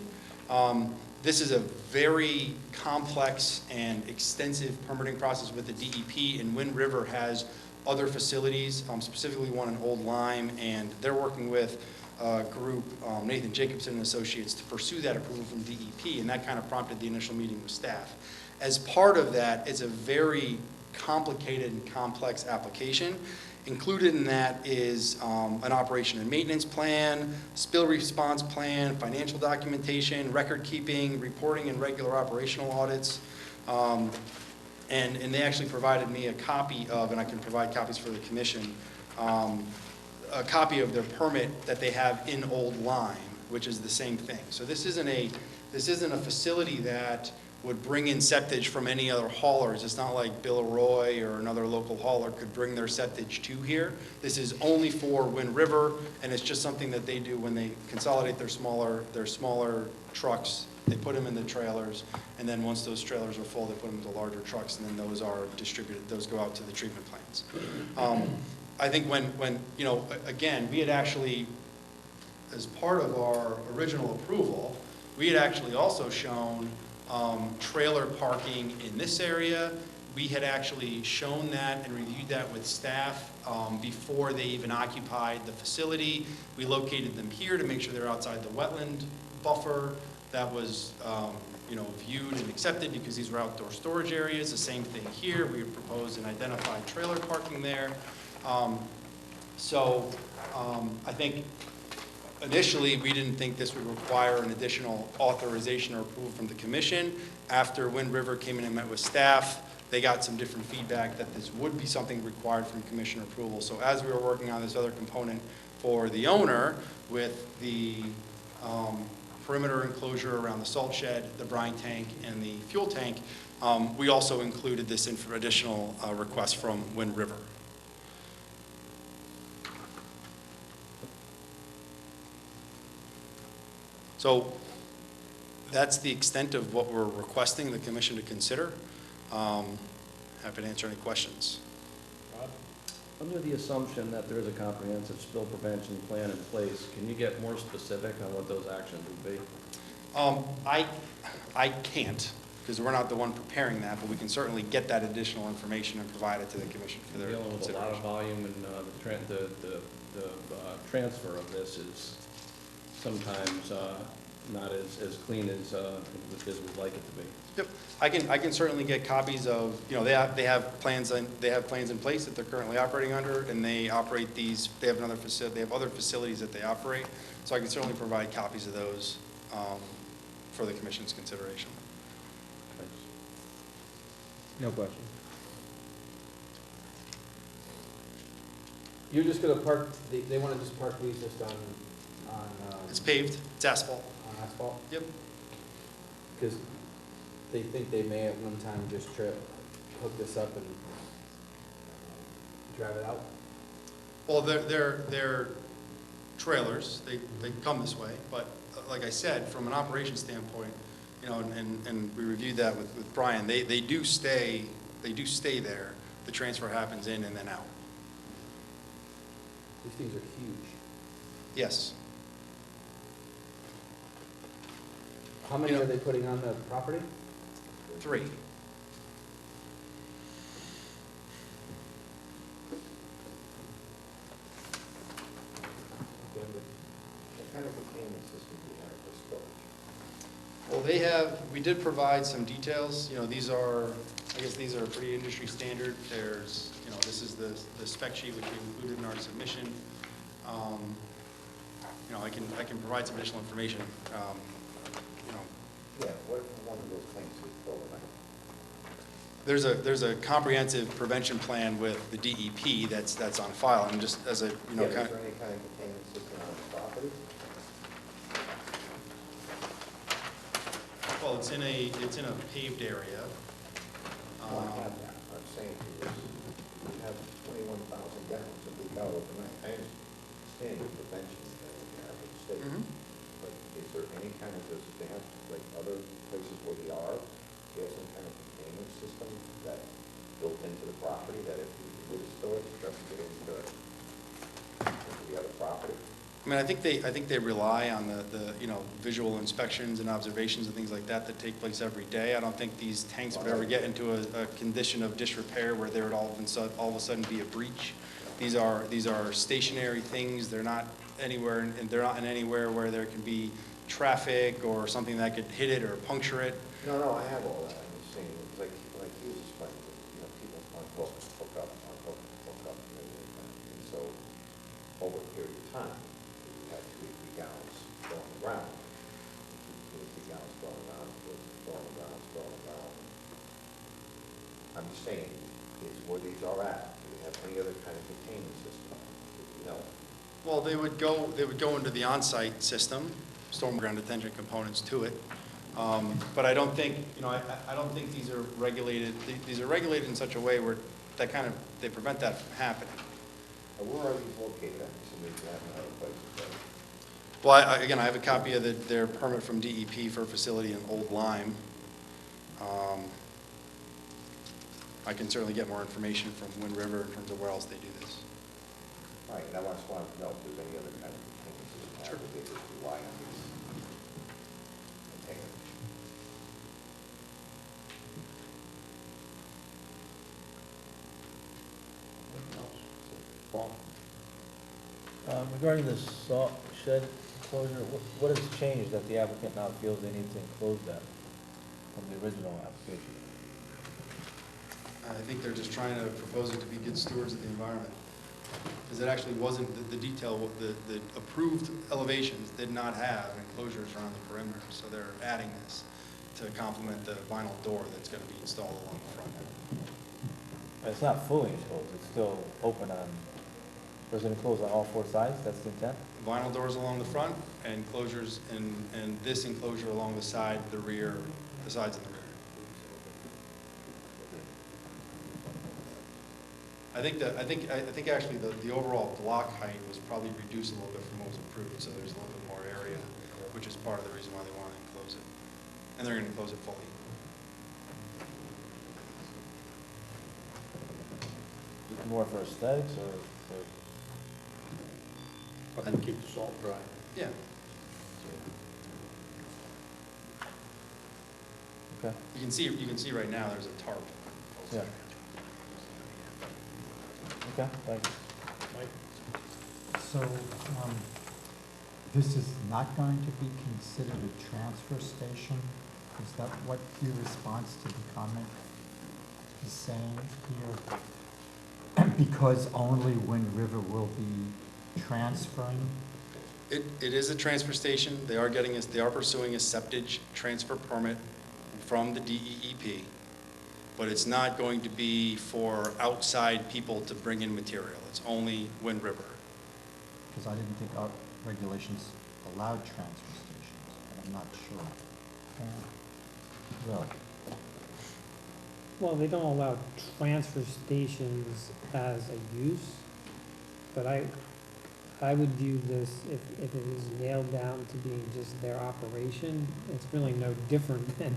This is a very complex and extensive permitting process with the DEP, and Wind River has other facilities, specifically one in Old Lyme, and they're working with a group, Nathan Jacobson and Associates, to pursue that approval from DEP, and that kind of prompted the initial meeting with staff. As part of that, it's a very complicated and complex application. Included in that is an operation and maintenance plan, spill response plan, financial documentation, record keeping, reporting and regular operational audits. And they actually provided me a copy of, and I can provide copies for the commission, a copy of their permit that they have in Old Lyme, which is the same thing. So this isn't a facility that would bring in septage from any other haulers. It's not like Bill Roy or another local hauler could bring their septage to here. This is only for Wind River, and it's just something that they do when they consolidate their smaller trucks. They put them in the trailers, and then once those trailers are full, they put them into larger trucks, and then those are distributed. Those go out to the treatment plants. I think when again, we had actually, as part of our original approval, we had actually also shown trailer parking in this area. We had actually shown that and reviewed that with staff before they even occupied the facility. We located them here to make sure they're outside the wetland buffer. That was viewed and accepted because these were outdoor storage areas. The same thing here. We proposed and identified trailer parking there. I think initially, we didn't think this would require an additional authorization or approval from the commission. After Wind River came in and met with staff, they got some different feedback that this would be something required from commission approval. So as we were working on this other component for the owner with the perimeter enclosure around the salt shed, the brine tank, and the fuel tank, we also included this additional request from Wind River. So that's the extent of what we're requesting the commission to consider. Happy to answer any questions. Under the assumption that there is a comprehensive spill prevention plan in place, can you get more specific on what those actions would be? I can't, because we're not the one preparing that, but we can certainly get that additional information and provide it to the commission for their Dealing with a lot of consideration. volume, and the transfer of this is sometimes not as clean as we'd like it to be. Yep, I can certainly get copies of, they have plans in place that they're currently operating under, and they operate these, they have other facilities that they operate, so I can certainly provide copies of those for the commission's consideration. No question. You're just gonna park, they wanna just park these just on, It's paved, it's asphalt. on asphalt? Yep. Because they think they may at one time just hook this up and drive it out? Well, they're trailers, they come this way, but like I said, from an operations standpoint, and we reviewed that with Brian, they do stay there. The transfer happens in and then out. These things are huge. Yes. How many are they putting on the property? 3. What kind of containment system do you have for storage? Well, we did provide some details. I guess these are pretty industry standard. There's, this is the spec sheet which we included in our submission. I can provide some additional information. Yeah, what if one of those tanks is full of that? There's a comprehensive prevention plan with the DEP that's on file, and just as a, Is there any kind of containment system on the property? well, it's in a paved area. Oh, I have that. I'm saying to you, we have 21,000 gallons of leak out overnight. I understand your prevention that we have in the state. Mhm. But is there any kind of, does they have, like other places where they are, do you have some kind of containment system that built into the property that if you do the storage, it doesn't get into the other property? I mean, I think they rely on the visual inspections and observations and things like that take place every day. I don't think these tanks would ever get into a condition of disrepair where there would all of a sudden be a breach. These are stationary things. They're not anywhere, and they're not in anywhere where there can be traffic or something that could hit it or puncture it. No, I have all that. I'm just saying, like he was explaining, people unhook, hook up, and so over a period of time, you have 2 or 3 gallons going around. 2 or 3 gallons going around. I'm just saying, is where these are at, do they have any other kind of containment system? No. Well, they would go into the on-site system, storm ground detention components to it. But I don't think, I don't think these are regulated. These are regulated in such a way where they prevent that from happening. Where are these located at? So maybe they have in other places, right? Well, again, I have a copy of their permit from DEP for a facility in Old Lyme. I can certainly get more information from Wind River in terms of where else they do this. Right, and I just wanted to know if there's any other kind of containment system that they just rely on these containers. Paul? Regarding the salt shed closure, what has changed that the applicant now feels they need to enclose that from the original application? I think they're just trying to propose it to be good stewards of the environment. Because it actually wasn't, the detail, the approved elevations did not have enclosures around the perimeter. So they're adding this to complement the vinyl door that's going to be installed along the front. It's not fully enclosed, it's still open on, or is it enclosed on all 4 sides? That's the intent? Vinyl doors along the front and enclosures and this enclosure along the side, the rear, the sides and the rear. I think actually the overall block height was probably reduced a little bit from what was approved, so there's a little bit more area, which is part of the reason why they want to enclose it. And they're going to enclose it fully. More for aesthetics or for? And keep the salt dry. Yeah. Okay. You can see right now, there's a tarp. Yeah. Okay, thank you. So, this is not going to be considered a transfer station? Is that what your response to the comment is saying here? Because only Wind River will be transferring? It is a transfer station. They are pursuing a septage transfer permit from the DEEP, but it's not going to be for outside people to bring in material. It's only Wind River. Because I didn't think our regulations allowed transfer stations, and I'm not sure. Really? Well, they don't allow transfer stations as a use, but I would view this, if it is nailed down to being just their operation, it's really no different than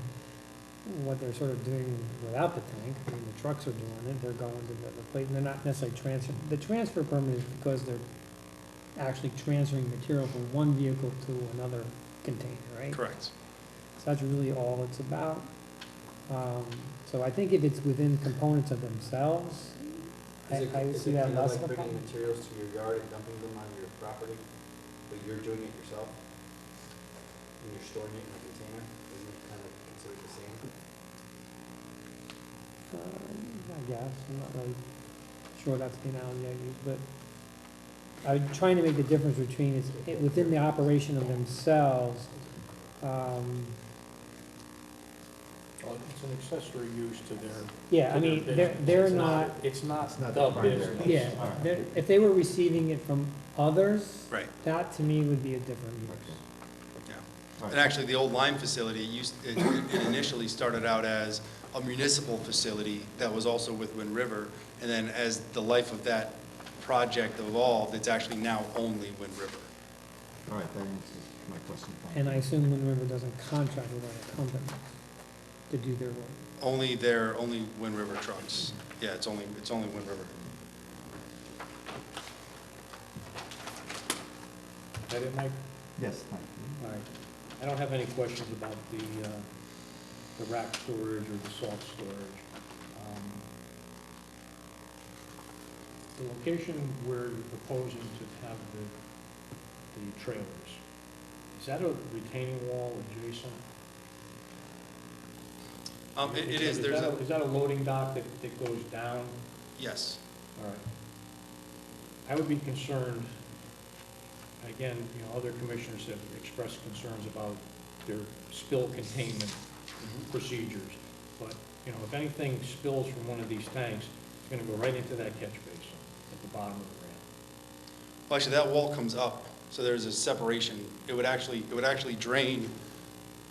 what they're sort of doing without the tank. I mean, the trucks are doing it, they're going to the plate, and they're not necessarily transferring. The transfer permit is because they're actually transferring material from one vehicle to another container, right? Correct. So that's really all it's about. So I think if it's within components of themselves, I see that Is it kind of less like of a bringing problem. materials to your yard and dumping them on your property, but you're doing it yourself? And you're storing it in a container? Isn't it kind of considered the same? I guess, I'm not really sure that's the analogy I use, but I'm trying to make the difference between within the operation of themselves. Well, it's an accessory use to their. Yeah, I to their mean, business. they're It's not, It's not It's not the the primary. business. yeah, All right. if they were receiving it from others, Right. that to me would be a different use. Yeah. All right. And actually, the old lime facility it initially started out as a municipal facility that was also with Wind River, and then as the life of that project evolved, it's actually now only Wind River. All right, that answers my question. Thank And you. I assume Wind River doesn't contract with other companies to do their work. Only Wind River trucks. Yeah, it's only Wind River. Is that it, Mike? Yes, thank you. All right. I don't have any questions about the rack storage or the salt storage. The location where you're proposing to have the trailers, is that a retaining wall adjacent? It is, there's Is that a loading dock that goes down? yes. All right. I would be concerned, again, other commissioners have expressed concerns about their spill containment procedures. But, if anything spills from one of these tanks, it's gonna go right into that catch basin at the bottom of the ramp. Well, actually, that wall comes up, so there's a separation. It would actually drain,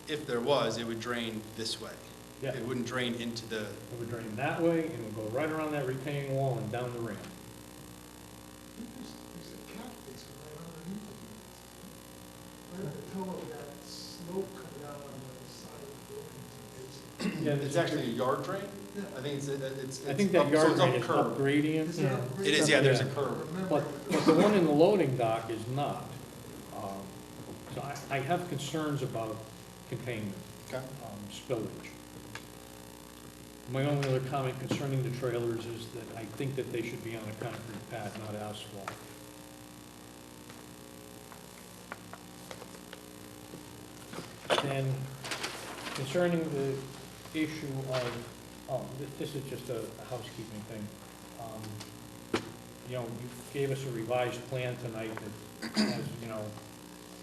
if there was, it would drain this way. Yeah. It wouldn't drain into the, It would drain that way, and it would go right around that retaining wall and down the ramp. There's a cap that's right underneath it. Right at the toe of that slope coming out on the side of the building. Yeah, it's actually a yard drain. Yeah. I think it's I think that up- so yard it's up drain is curb. up gradient. Is that Yeah. It is, yeah, there's a Yeah. curb. Remember, But the one in the loading dock is not. So I have concerns about containment, Okay. spillage. My only other comment concerning the trailers is that I think that they should be on a concrete pad, not asphalt. And concerning the issue of, this is just a housekeeping thing. You gave us a revised plan tonight that has,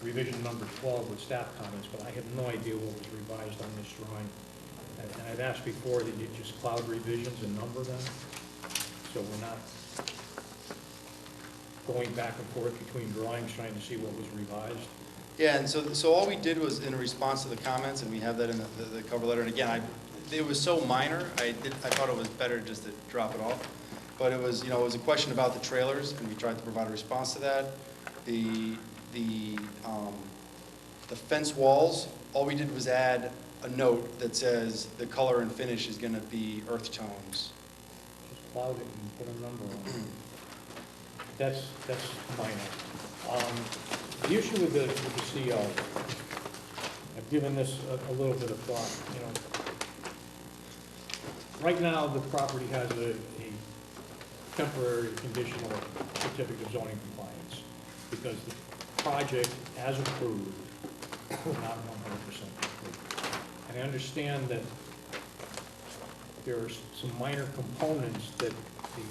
revision number 12 with staff comments, but I have no idea what was revised on this drawing. And I've asked before that you just cloud revisions and number them, so we're not going back and forth between drawings trying to see what was revised. Yeah, and so all we did was in response to the comments, and we have that in the cover letter, and again, it was so minor, I thought it was better just to drop it off. But it was, it was a question about the trailers, and we tried to provide a response to that. The fence walls, all we did was add a note that says the color and finish is gonna be earth tones. Just cloud it and put a number on it. That's minor. The issue with the CO, I've given this a little bit of thought, right now, the property has a temporary conditional certificate of zoning compliance because the project, as approved, is not 100% complete. And I understand that there are some minor components that the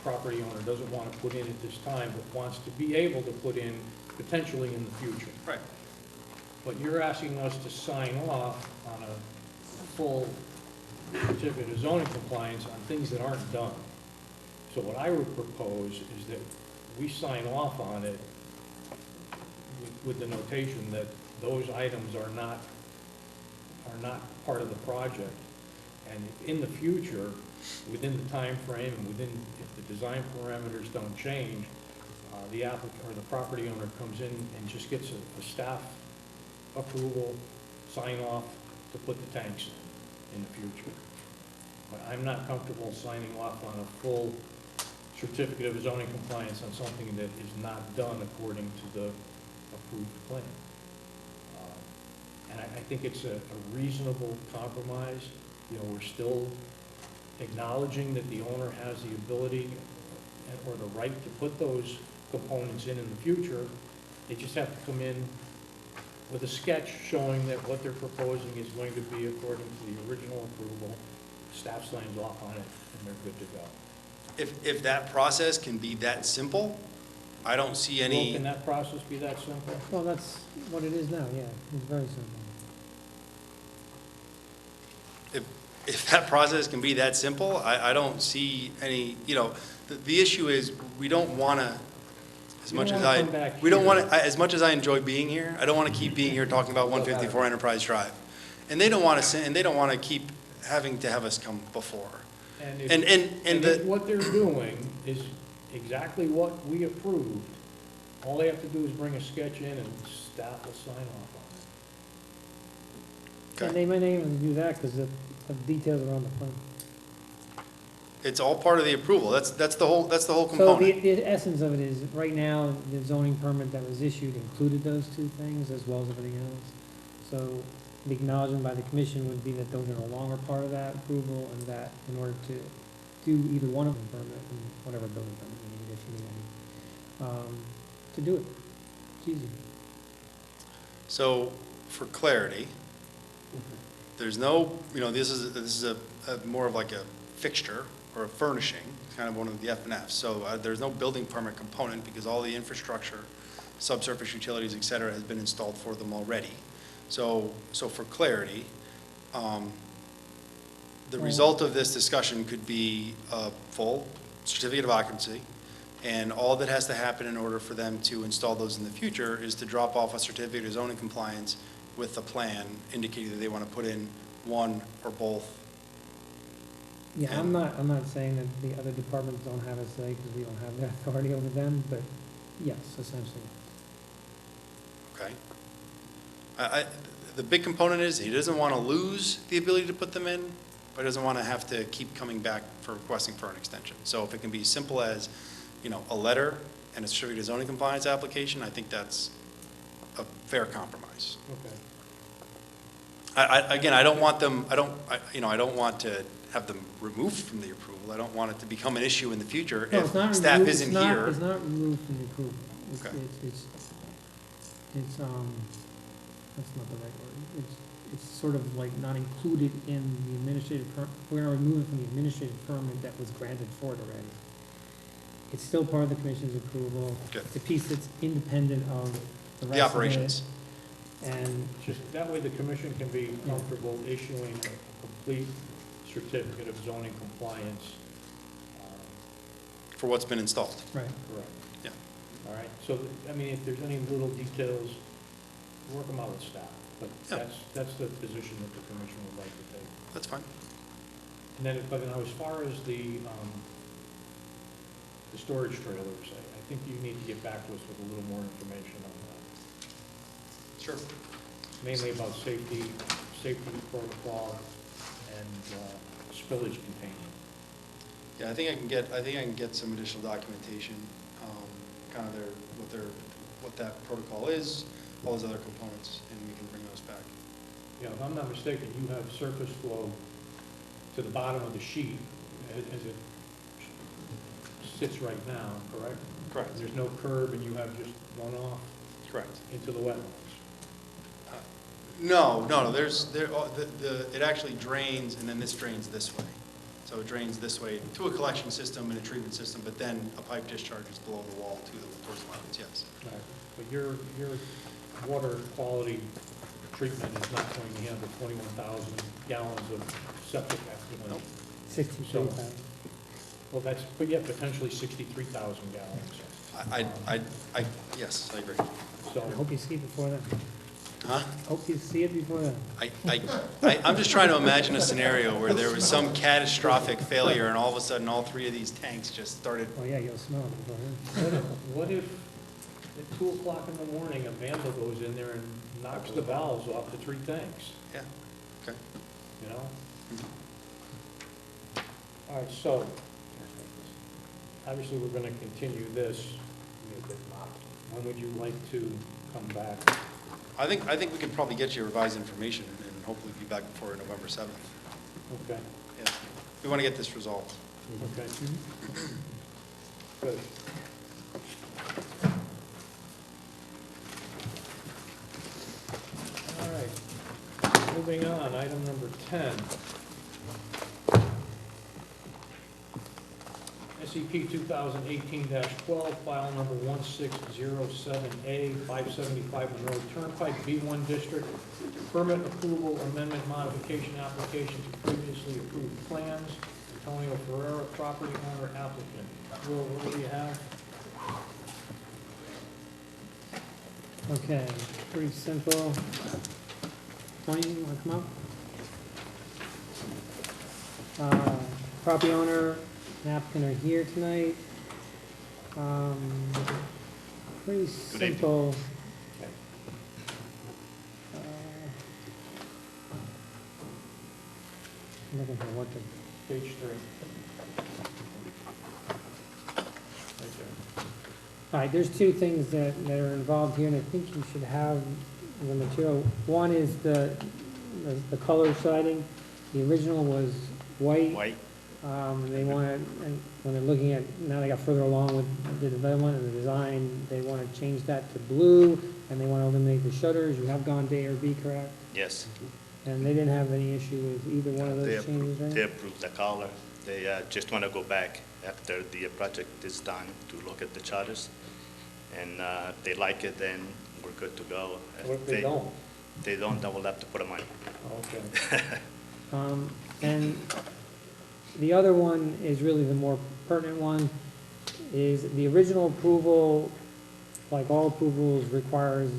property owner doesn't want to put in at this time, but wants to be able to put in potentially in the future. Right. But you're asking us to sign off on a full certificate of zoning compliance on things that aren't done. So what I would propose is that we sign off on it with the notation that those items are not part of the project. And in the future, within the time frame and within, if the design parameters don't change, the applicant or the property owner comes in and just gets a staff approval, sign off to put the tanks in the future. But I'm not comfortable signing off on a full certificate of zoning compliance on something that is not done according to the approved plan. And I think it's a reasonable compromise. You know, we're still acknowledging that the owner has the ability or the right to put those components in the future. They just have to come in with a sketch showing that what they're proposing is going to be according to the original approval. Staff signs off on it, and they're good to go. If that process can be that simple, I don't see any. Well, can that process be that simple? Well, that's what it is now, yeah, it's very simple. If that process can be that simple, I don't see any, you know, the issue is, we don't want to, as much as as much as I enjoy being here, I don't want to keep being here talking about 154 Enterprise Drive. And they don't want to keep having to have us come before. And if what they're doing is exactly what we approved, all they have to do is bring a sketch in and staff will sign off on it. And they may not even do that because the details are on the plan. It's all part of the approval. That's the whole So component. the essence of it is, right now, the zoning permit that was issued included those two things as well as everything else. So the acknowledgement by the commission would be that those are no longer part of that approval, and that in order to do either one of them permit, and whatever building permit you need, if you need any, to do it. It's easy. So, for clarity, there's no, you know, this is a more of like a fixture or a furnishing, kind of one of the F and Fs. So there's no building permit component because all the infrastructure, subsurface utilities, et cetera, has been installed for them already. So for clarity, the result of this discussion could be a full certificate of occupancy, and all that has to happen in order for them to install those in the future is to drop off a certificate of zoning compliance with a plan indicating that they want to put in one or both. Yeah, I'm not saying that the other departments don't have a say because we don't have that authority over them, but yes, essentially. Okay. The big component is he doesn't want to lose the ability to put them in, but doesn't want to have to keep coming back for requesting for an extension. So if it can be as simple as, you know, a letter and a certificate of zoning compliance application, I think that's a fair compromise. Okay. Again, I don't want them, I don't want to have them removed from the approval. I don't want it to become an issue in the future No, if it's not staff removed- isn't it's not- here. It's not removed from the approval. It's, Okay. it's, that's not the right word. It's sort of like not included in the administrative we're gonna remove it from the administrative permit that was granted for it already. It's still part of the commission's approval. Good. It's a piece that's independent of the rest The of it. operations. And Just that way the commission can be comfortable issuing a complete certificate of zoning compliance. For what's been installed. right. Correct. Yeah. All right, so, I mean, if there's any little details, work them out with staff. But Yeah. that's the position that the commission would like to take. That's fine. And then, but now, as far as the storage trailers, I think you need to get back to us with a little more information on that. Sure. Mainly about safety protocol and spillage containment. Yeah, I think I can get some additional documentation, kind of what that protocol is, all those other components, and we can bring those back. Yeah, if I'm not mistaken, you have surface flow to the bottom of the sheet as it sits right now, correct? Correct. There's no curb and you have just runoff Correct. into the wetlands. No, it actually drains, and then this drains this way. So it drains this way to a collection system and a treatment system, but then a pipe discharges below the wall towards the wetlands, yes. Right. But your water quality treatment is not going to handle 21,000 gallons of septic effluent. Nope. 63,000. Well, but yet potentially 63,000 gallons. Yes, I agree. So, I hope you see it before then. Huh? Hope you see it before then. I'm just trying to imagine a scenario where there was some catastrophic failure and all of a sudden all three of these tanks just started. Oh, yeah, you'll smell it before then. what if at 2 o'clock in the morning, a vandal goes in there and knocks the valves off the 3 tanks, Yeah, okay. you know? Mhm. All right, so, obviously, we're gonna continue this. When would you like to come back? I think we can probably get you revised information and hopefully be back before November 7th. Okay, Yeah. We want to get this resolved. okay. Good. All right, moving on, item number 10. SCP 2018-12, file number 1607A, 575 Monroe Turnpike, B1 District, permit approval amendment modification application to previously approved plans. Antonio Ferrera, property owner, applicant. Will, what do you have? Okay, pretty simple. Tony, you want to come up? Property owner and applicant are here tonight. Pretty simple. I'm looking for what the, Page 3. Right there. all right, there's 2 things that are involved here, and I think you should have the material. One is the color siding. The original was white. White. They wanted, and when they're looking at, now they got further along with the development and the design, they want to change that to blue, and they want to eliminate the shutters. You have gone to ARB, correct? Yes. And they didn't have any issue with either one of those changes, They right? approved the color. They just want to go back after the project is done to look at the charters. And they like it, then we're good to go. What if they don't? They don't, then we'll have to put them on. Okay. And the other one is really the more pertinent one, is the original approval, like all approvals, requires,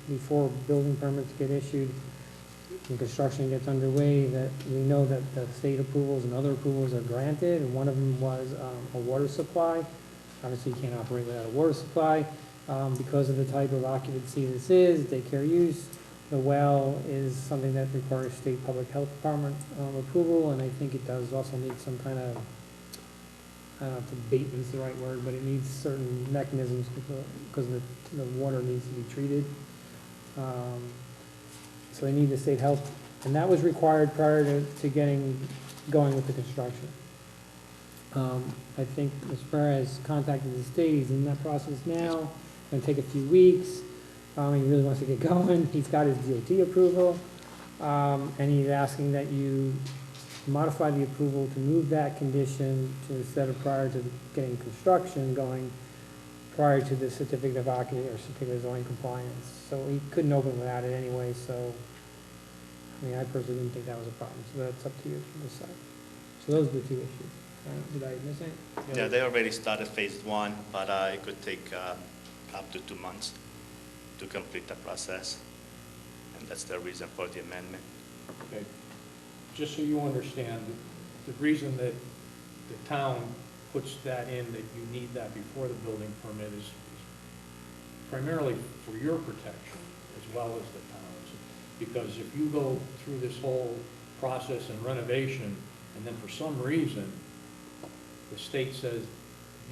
before building permits get issued and construction gets underway, that we know that the state approvals and other approvals are granted, and one of them was a water supply. Obviously, you can't operate without a water supply because of the type of occupancy this is, daycare use. The well is something that requires state public health department approval, and I think it does also need some kind of, I don't know if abatement's the right word, but it needs certain mechanisms because the water needs to be treated. So they need the state health, and that was required prior to going with the construction. I think as far as contacting the state, he's in that process now. It's gonna take a few weeks. He really wants to get going. He's got his DOT approval, and he's asking that you modify the approval to move that condition to instead of prior to getting construction going, prior to the certificate of occupancy or certificate of zoning compliance. So he couldn't open without it anyway, so, I mean, I personally didn't think that was a problem, so that's up to you to decide. So those are the 2 issues. Did I miss anything? Yeah, they already started phase 1, but it could take up to 2 months to complete the process. And that's the reason for the amendment. Okay. Just so you understand, the reason that the town puts that in, that you need that before the building permit is primarily for your protection as well as the town's. Because if you go through this whole process and renovation, and then for some reason, the state says,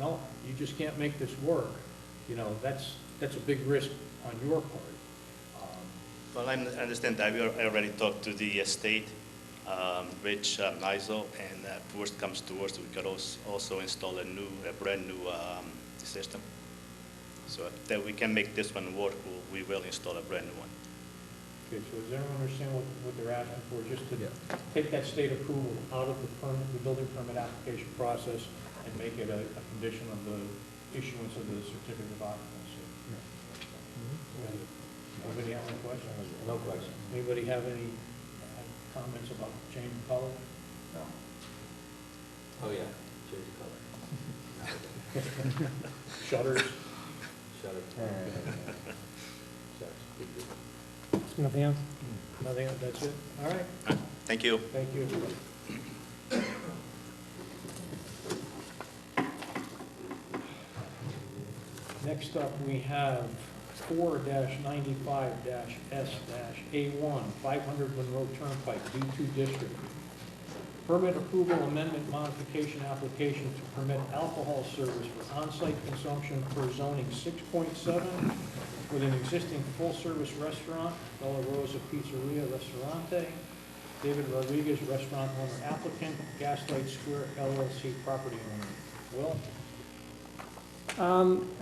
no, you just can't make this work, you know, that's a big risk on your part. Well, I understand that. I already talked to the state, which ISO, and if worst comes to worst, we could also install a brand new system. So if that we can make this one work, we will install a brand new one. Okay, so does everyone understand what they're asking for? Just to take that state approval out of the permit, the building permit application process, and make it a condition of the issuance of the certificate of occupancy. Anybody have any questions? No question. Anybody have any comments about change of color? No. Oh, yeah, change of color. Shutters? Shutter. Shutters, big deal. Nothing else? Nothing else, that's it? All right, Thank you. thank you. Next up, we have 4-95-S-A1, 500 Monroe Turnpike, B2 District. Permit approval amendment modification application to permit alcohol service for on-site consumption per zoning 6.7 with an existing full-service restaurant, Bella Rosa Pizzeria Restaurante, David Rodriguez, restaurant owner applicant, Gaslight Square LLC property owner. Will?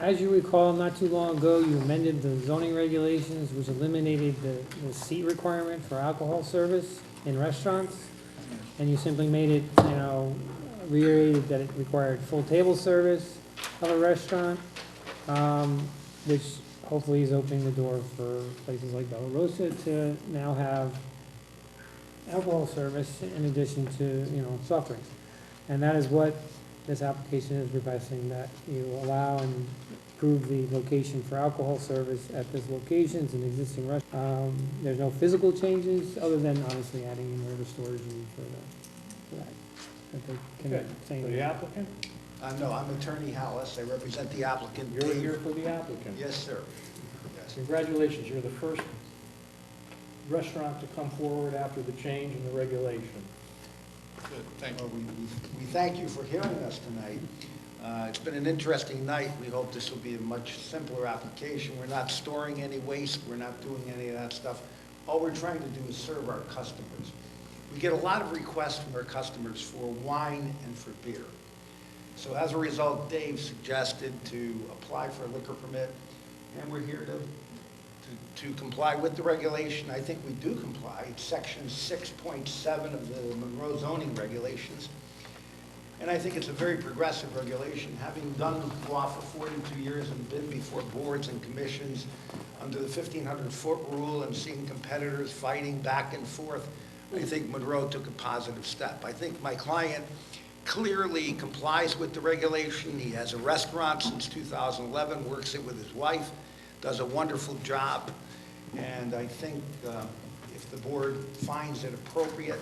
As you recall, not too long ago, you amended the zoning regulations, which eliminated the seat requirement for alcohol service in restaurants. And you simply made it, reiterated that it required full table service of a restaurant, which hopefully is opening the door for places like Bella Rosa to now have alcohol service in addition to, soft drinks. And that is what this application is requesting, that you allow and approve the location for alcohol service at this location. It's an existing restaurant. There's no physical changes, other than obviously adding in whatever storage you need for that. That they can Okay, say. for the applicant? No, I'm Attorney Hallis. I represent the applicant. You're here for the applicant? Yes, sir. Yes. Congratulations, you're the first restaurant to come forward after the change in the regulation. Good, thank you. Well, we thank you for hearing us tonight. It's been an interesting night. We hope this will be a much simpler application. We're not storing any waste. We're not doing any of that stuff. All we're trying to do is serve our customers. We get a lot of requests from our customers for wine and for beer. So as a result, Dave suggested to apply for a liquor permit, and we're here to comply with the regulation. I think we do comply. It's section 6.7 of the Monroe zoning regulations. And I think it's a very progressive regulation. Having done law for 42 years and been before boards and commissions under the 1,500-foot rule and seeing competitors fighting back and forth, I think Monroe took a positive step. I think my client clearly complies with the regulation. He has a restaurant since 2011, works it with his wife, does a wonderful job. And I think if the board finds it appropriate,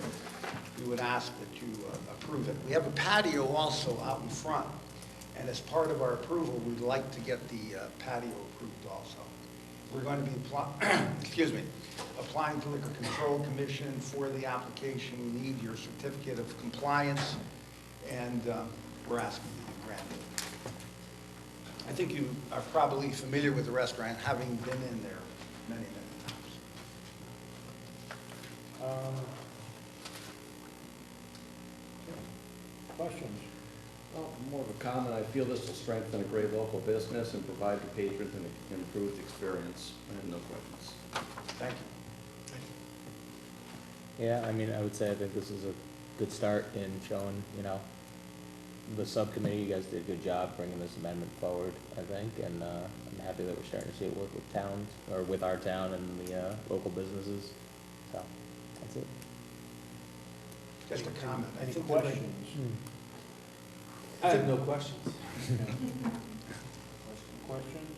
we would ask that you approve it. We have a patio also out in front, and as part of our approval, we'd like to get the patio approved also. We're going to be applying to Liquor Control Commission for the application. We need your certificate of compliance, and we're asking you to grant it. I think you are probably familiar with the restaurant, having been in there many, many times. Questions? Well, more of a comment. I feel this will strengthen a great local business and provide the patrons an improved experience. I have no questions. Thank you. Yeah, I mean, I would say I think this is a good start in showing, the subcommittee, you guys did a good job bringing this amendment forward, I think, and I'm happy that we're starting to see it work with towns, or with our town and the local businesses. So, that's it. Just a comment. I Any think questions? I have no questions. Questions?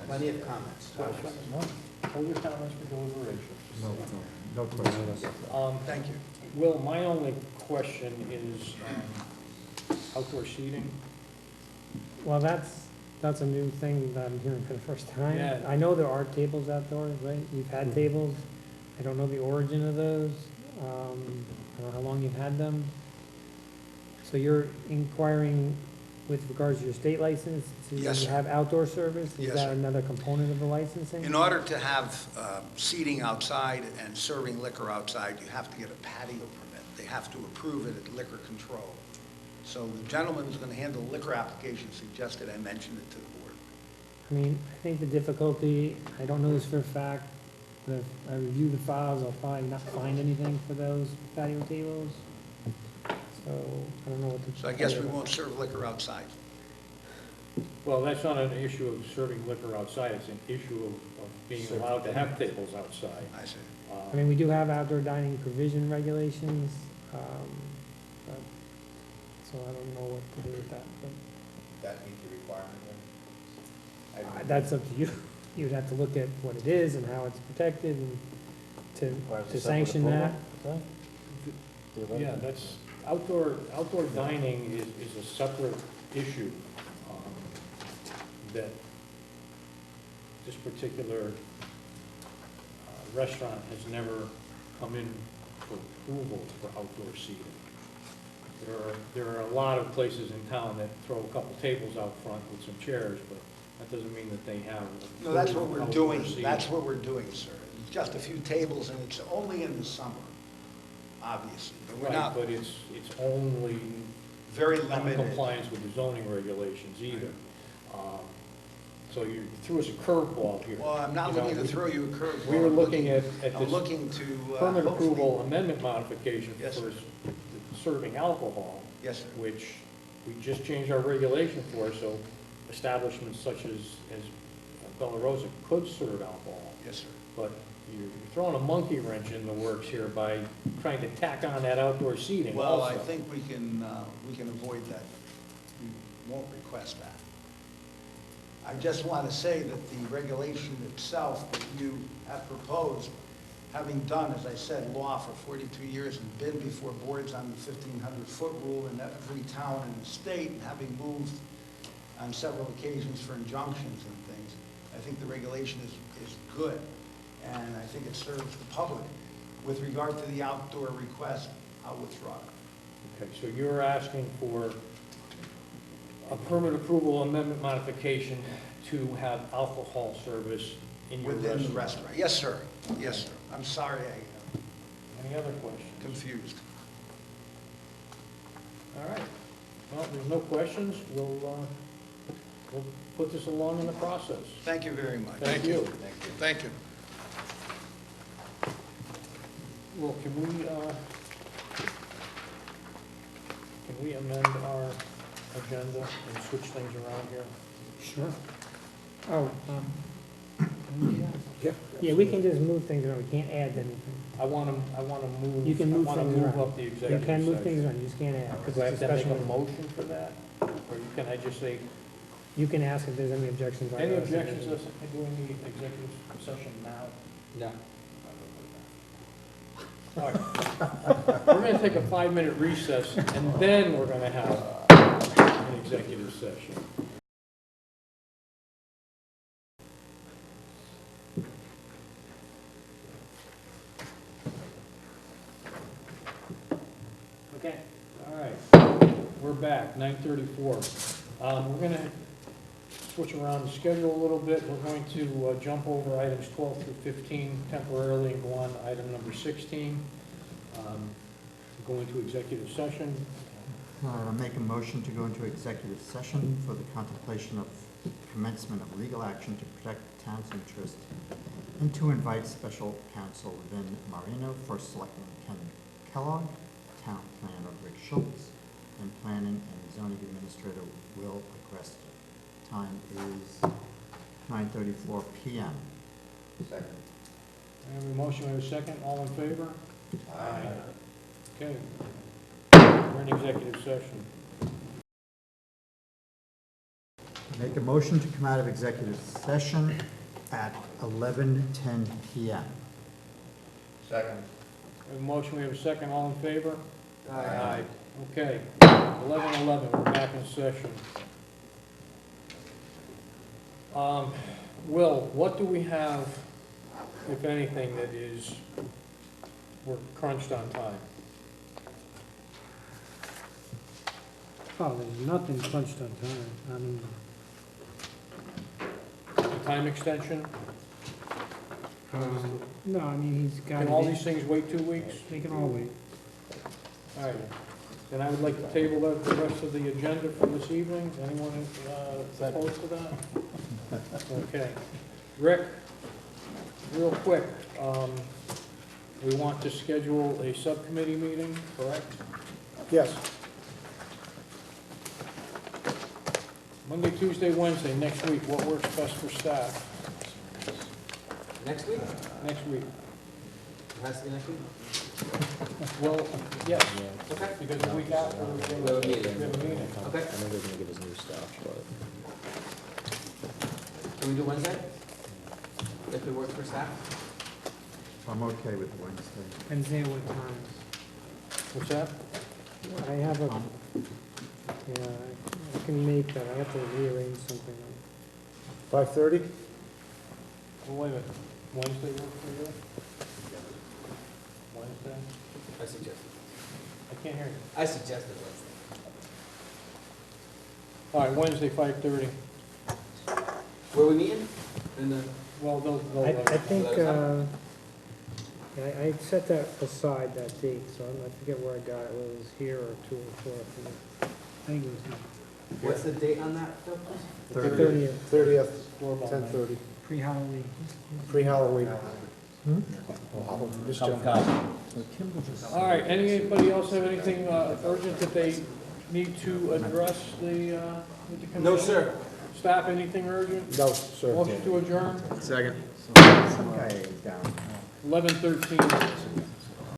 Plenty of comments. Questions? No. Hold your comments for deliberation. No questions. Thank you. Will, my only question is outdoor seating. Well, that's a new thing that I'm hearing for the first time. Yeah. I know there are tables outdoors, right? You've had tables. I don't know the origin of those. I don't know how long you've had them. So you're inquiring with regards to your state license, Yes, to sir. have outdoor service? Yes, Is that sir. another component of the licensing? In order to have seating outside and serving liquor outside, you have to get a patio permit. They have to approve it at liquor control. So the gentleman who's going to handle the liquor application suggested I mention it to the board. I mean, I think the difficulty, I don't know this for a fact, but if I review the files, I'll probably not find anything for those patio tables. So, I don't know what the. So I guess we won't serve liquor outside. Well, that's not an issue of serving liquor outside, it's an issue of being allowed to have tables outside. I see. I mean, we do have outdoor dining provision regulations, but, so I don't know what to do with that, but. That meet the requirement then? That's up to you. You'd have to look at what it is and how it's protected and Requires a to separate sanction that. approval, is that? Yeah, that's, outdoor dining is a separate issue, that this particular restaurant has never come in for approval for outdoor seating. There are a lot of places in town that throw a couple tables out front with some chairs, but that doesn't mean that they have. No, that's what we're outdoor doing. seating. That's what we're doing, sir. It's just a few tables, and it's only in the summer, obviously. But we're Right, not but it's only very not in limited. compliance with the zoning regulations either. So you threw us a curveball here. Well, I'm not You know, looking to throw you a curveball. We were I'm looking at I'm this looking to permit hopefully- approval amendment modification Yes, for sir. serving alcohol, Yes, sir. which we just changed our regulation for, so establishments such as Bella Rosa could serve alcohol. Yes, sir. But you're throwing a monkey wrench in the works here by trying to tack on that outdoor seating Well, also. I think we can avoid that. We won't request that. I just want to say that the regulation itself that you have proposed, having done, as I said, law for 42 years and been before boards on the 1,500-foot rule in every town in the state, and having moved on several occasions for injunctions and things, I think the regulation is good, and I think it serves the public. With regard to the outdoor request, I'll withdraw it. Okay, so you're asking for a permit approval amendment modification to have alcohol service in your Within restaurant? the restaurant. Yes, sir. Yes, sir. I'm sorry Any other questions? confused. All right. Well, there's no questions. We'll put this along in the process. Thank you very much. Thank you. Thank you. Well, can we amend our agenda and switch things around here? Sure. Oh, yeah, we can just move things around, we can't add anything. I want to move. You can move I want things to move around. up the You executive can move session. things around, you just can't add. 'cause Do I have it's a to make a special- motion for that? Or can I just say, You can ask if there's any objections. by any us. objections to doing the executive session now? No. All right. We're going to take a 5-minute recess, and then we're going to have an executive session. Okay. All right, we're back, 9:34. We're going to switch around the schedule a little bit. We're going to jump over items 12 through 15 temporarily and go on to item number 16. Go into executive session. I'll make a motion to go into executive session for the contemplation of commencement of legal action to protect the town's interest and to invite special counsel Vin Marino, First Selectman Ken Kellogg, Town Planner Rick Schultz, and Planning and Zoning Administrator Will Agresta. Time is 9:34 p.m. Second. I have a motion, we have a second. All in favor? Aye. Okay. We're in executive session. Make a motion to come out of executive session at 11:10 p.m. Second. We have a motion, we have a second. All in favor? Aye. Okay. 11:11, we're back in session. Will, what do we have, if anything, that is, we're crunched on time? Oh, there's nothing punched on time. I mean, Time extension? no, I mean, he's got. Can all these things wait 2 weeks? They can all wait. All right. Then I would like to table the rest of the agenda for this evening. Anyone opposed to that? Okay. Rick, real quick, we want to schedule a subcommittee meeting, correct? Yes. Monday, Tuesday, Wednesday, next week. What works best for staff? Next week? Next week. It has to be next week? Well, yes, Okay. because the week after, We have a meeting. we have a meeting. Okay. I know they're gonna give us new stuff, but. Can we do Wednesday? If it works for staff? I'm okay with Wednesday. Wednesday, what times? What's that? I have a, yeah, I can make that. I have to rearrange something. 5:30? Well, wait a minute. Wednesday work for you? Wednesday? I suggest. I can't hear you. I suggested Wednesday. All right, Wednesday, 5:30. Where are we meeting? In the, Well, I think, I set that aside, that date, so I forget where I got it, whether it was here or 2 or 4. I think it was here. what's the date on that, Phil? The 30th, 30th, Floorball 10:30. pre-Halloween. Pre-Halloween. All right, anybody else have anything urgent that they need to address the committee? No, sir. Staff, anything urgent? No, sir. Motion to adjourn, Second. Some guy is down. 11:13.